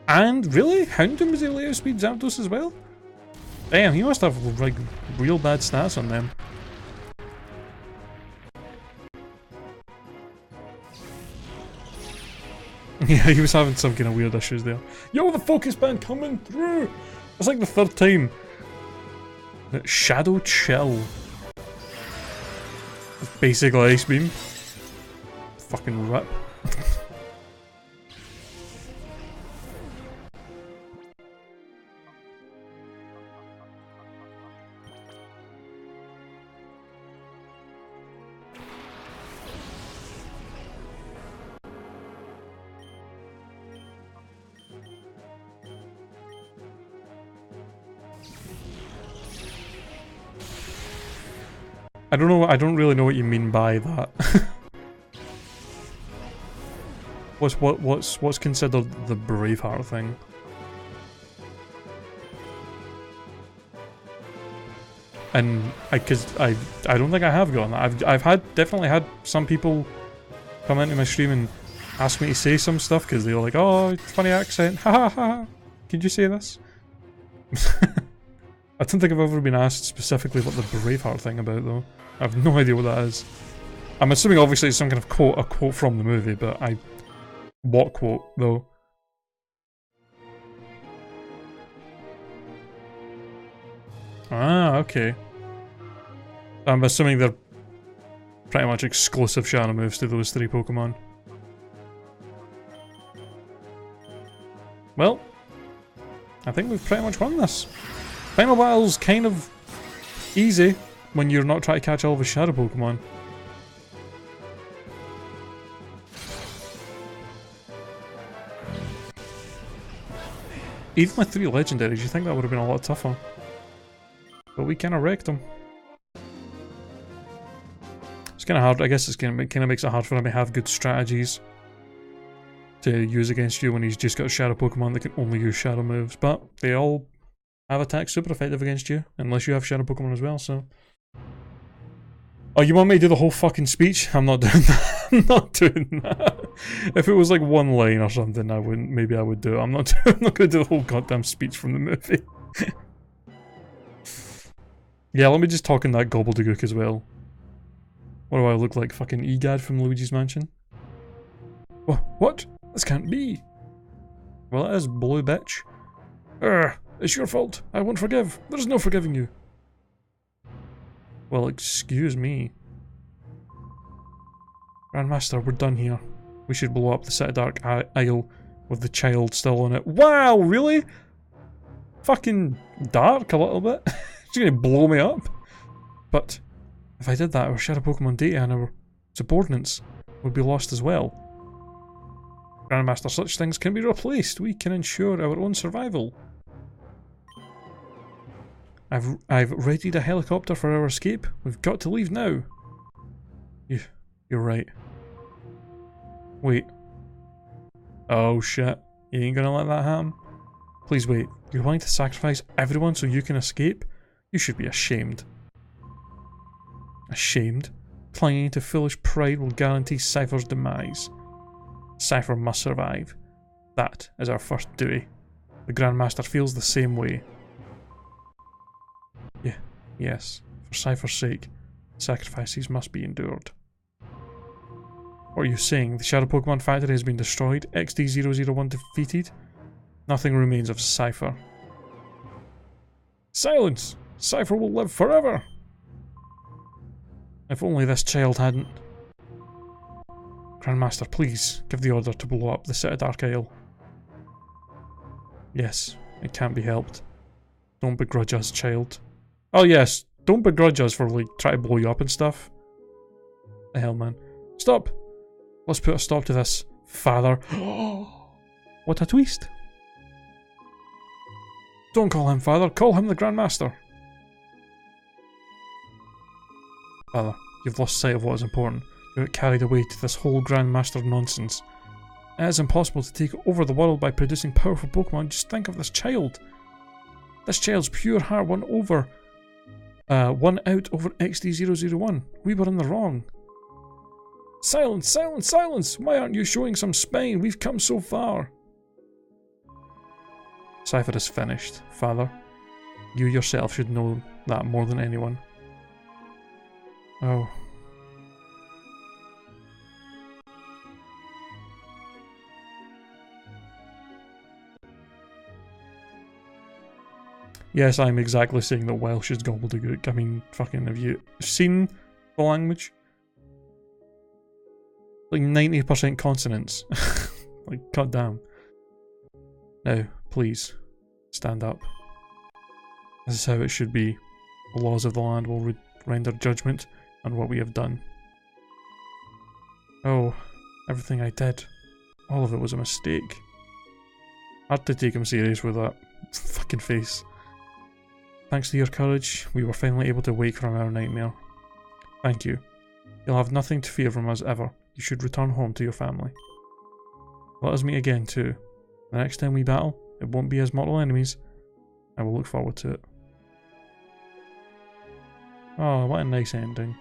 S1: And really? Houndoom was able to outspeed Zapdos as well? Damn, he must have like real bad stats on them. Yeah, he was having some kind of weird issues there. Yo, the focus band coming through! It's like the 3rd time. Shadow Chill. Basically Ice Beam. Fucking rip. I don't know. I don't really know what you mean by that. What's considered the Braveheart thing? And because I don't think I have gotten that. I've definitely had some people come into my stream and ask me to say some stuff because they were like, "Oh, funny accent, ha ha ha." Could you say this? I don't think I've ever been asked specifically what the Braveheart thing about though. I have no idea what that is. I'm assuming obviously it's some kind of quote, a quote from the movie, but what quote though? Ah, okay. I'm assuming they're pretty much exclusive Shadow moves to those 3 Pokemon. Well, I think we've pretty much won this. Final battle's kind of easy when you're not trying to catch all of his shadow Pokemon. Even with 3 legendaries, you think that would have been a lot tougher. But we kind of wrecked him. It's kind of hard. I guess it kind of makes it hard for him to have good strategies to use against you when he's just got a shadow Pokemon that can only use shadow moves. But they all have attacks super effective against you, unless you have shadow Pokemon as well, so... Oh, you want me to do the whole fucking speech? I'm not doing that. I'm not doing that. If it was like 1 line or something, I wouldn't. Maybe I would do it. I'm not going to do the whole goddamn speech from the movie. Yeah, let me just talk in that gobbledygook as well. What do I look like? Fucking Egad from Luigi's Mansion? What? This can't be. Well, it is, blue bitch. It's your fault. I won't forgive. There's no forgiving you. Well, excuse me. Grandmaster, we're done here. We should blow up the City Dark Isle with the child still on it. Wow, really? Fucking dark a little bit. She's gonna blow me up. But if I did that, our shadow Pokemon data and our subordinates would be lost as well. Grandmaster, such things can be replaced. We can ensure our own survival. I've readied a helicopter for our escape. We've got to leave now. You're right. Wait. Oh shit. You ain't gonna let that happen? Please wait. You're willing to sacrifice everyone so you can escape? You should be ashamed. Ashamed? Clinging to foolish pride will guarantee Cypher's demise. Cypher must survive. That is our first duty. The Grandmaster feels the same way. Yes, for Cypher's sake, sacrifices must be endured. What are you saying? The Shadow Pokemon Factory has been destroyed? XD001 defeated? Nothing remains of Cypher. Silence! Cypher will live forever! If only this child hadn't... Grandmaster, please, give the order to blow up the City Dark Isle. Yes, it can't be helped. Don't begrudge us, child. Oh yes, don't begrudge us for like trying to blow you up and stuff. The hell, man. Stop! Let's put a stop to this, father. What a twist! Don't call him father, call him the Grandmaster. Father, you've lost sight of what is important. You get carried away to this whole Grandmaster nonsense. It is impossible to take over the world by producing powerful Pokemon. Just think of this child. This child's pure heart won out over XD001. We were in the wrong. Silence, silence, silence! Why aren't you showing some spine? We've come so far. Cypher is finished, father. You yourself should know that more than anyone. Oh. Yes, I'm exactly saying that Welsh is gobbledygook. I mean, fucking, have you seen the language? Like 90% consonants. Like, goddamn. Now, please, stand up. This is how it should be. The laws of the land will render judgment on what we have done. Oh, everything I did. All of it was a mistake. Hard to take him serious with that fucking face. Thanks to your courage, we were finally able to wake from our nightmare. Thank you. You'll have nothing to fear from us ever. You should return home to your family. Let us meet again too. The next time we battle, it won't be as mortal enemies. I will look forward to it. Oh, what a nice ending.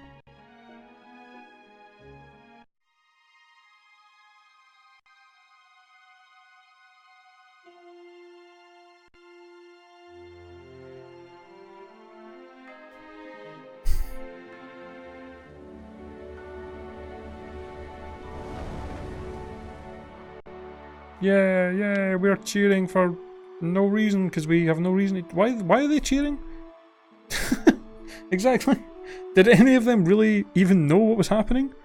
S1: Yeah, we're cheering for no reason, because we have no reason to... Why are they cheering? Exactly. Did any of them really even know what was happening?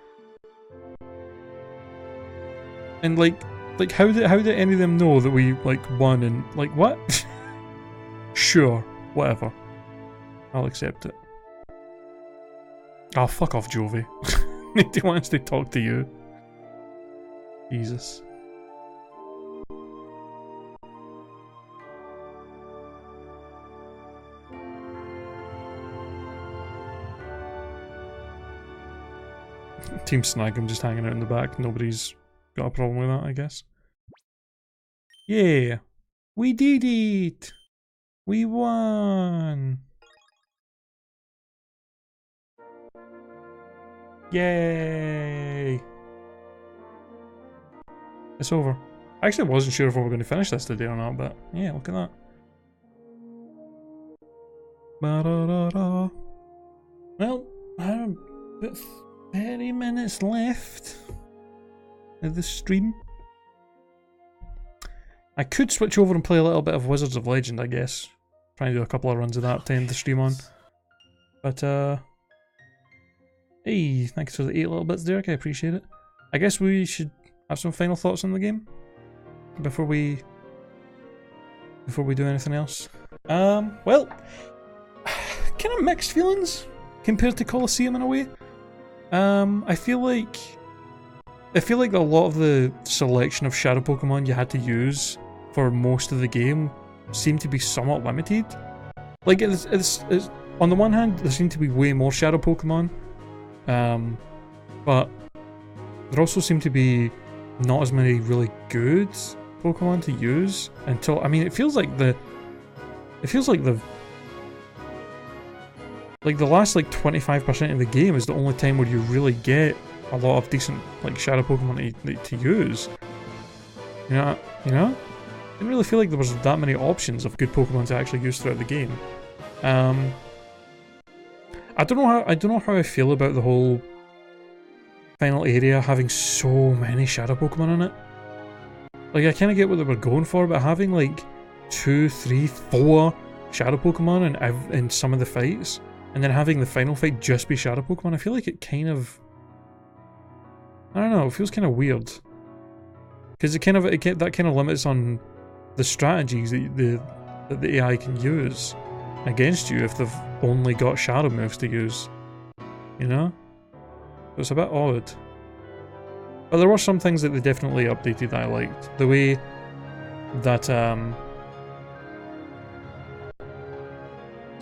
S1: And like, Like, how did any of them know that we, like, won and, like, what? Sure, whatever. I'll accept it. Oh, fuck off, Jovi. Nobody wants to talk to you. Jesus. Team Snag, I'm just hanging out in the back. Nobody's got a problem with that, I guess. Yeah! We did it! We won! Yay! It's over. I actually wasn't sure if we were going to finish this today or not, but yeah, look at that. Ba-da-da-da. Well, about 30 minutes left of the stream. I could switch over and play a little bit of Wizards of Legend, I guess. Try and do a couple of runs of that to end the stream on. But, hey, thanks for the 8 little bits, Derek, I appreciate it. I guess we should have some final thoughts on the game before we do anything else. Well, kind of mixed feelings compared to Colosseum in a way. I feel like a lot of the selection of shadow Pokemon you had to use for most of the game seemed to be somewhat limited. Like, it's on the one hand, there seemed to be way more shadow Pokemon, but there also seemed to be not as many really good Pokemon to use until, I mean, it feels like the last like 25% of the game is the only time where you really get a lot of decent like shadow Pokemon to use. You know? I didn't really feel like there was that many options of good Pokemon to actually use throughout the game. I don't know how I feel about the whole final area having so many shadow Pokemon in it. Like, I kind of get what they were going for, but having like 2, 3, 4 shadow Pokemon in some of the fights, and then having the final fight just be shadow Pokemon, I feel like it kind of, I don't know, it feels kind of weird. Because that kind of limits on the strategies that the AI can use against you if they've only got shadow moves to use. You know? So it's a bit odd. But there were some things that they definitely updated that I liked. The way that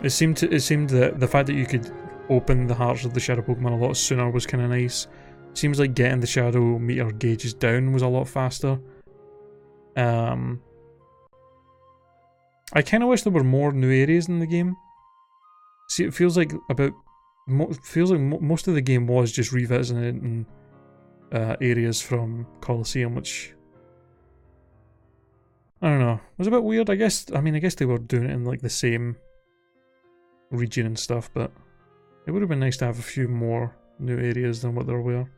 S1: it seemed that the fact that you could open the hearts of the shadow Pokemon a lot sooner was kind of nice. Seems like getting the shadow meter gauges down was a lot faster. I kind of wish there were more new areas in the game. See, it feels like most of the game was just revisiting areas from Colosseum, which I don't know, was a bit weird. I guess they were doing it in like the same region and stuff, but it would have been nice to have a few more new areas than what there were.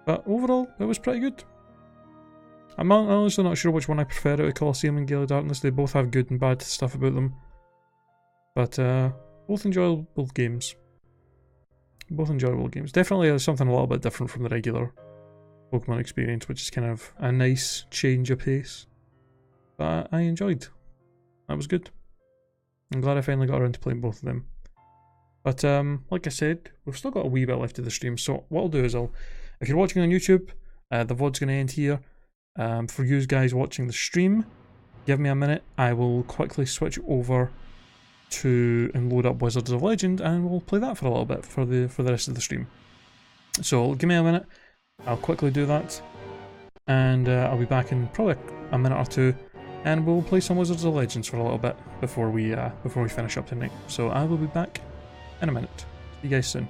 S1: But overall, it was pretty good. I'm honestly not sure which one I prefer out of Colosseum and Gale of Darkness. They both have good and bad stuff about them. But both enjoyable games. Both enjoyable games. Definitely something a little bit different from the regular Pokemon experience, which is kind of a nice change of pace. But I enjoyed. That was good. I'm glad I finally got around to playing both of them. But like I said, we've still got a wee bit left of the stream, so what I'll do is if you're watching on YouTube, the VOD's going to end here. For you guys watching the stream, give me a minute, I will quickly switch over to and load up Wizards of Legend, and we'll play that for a little bit for the rest of the stream. So give me a minute, I'll quickly do that, and I'll be back in probably a minute or two, and we'll play some Wizards of Legends for a little bit before we finish up tonight. So I will be back in a minute. See you guys soon.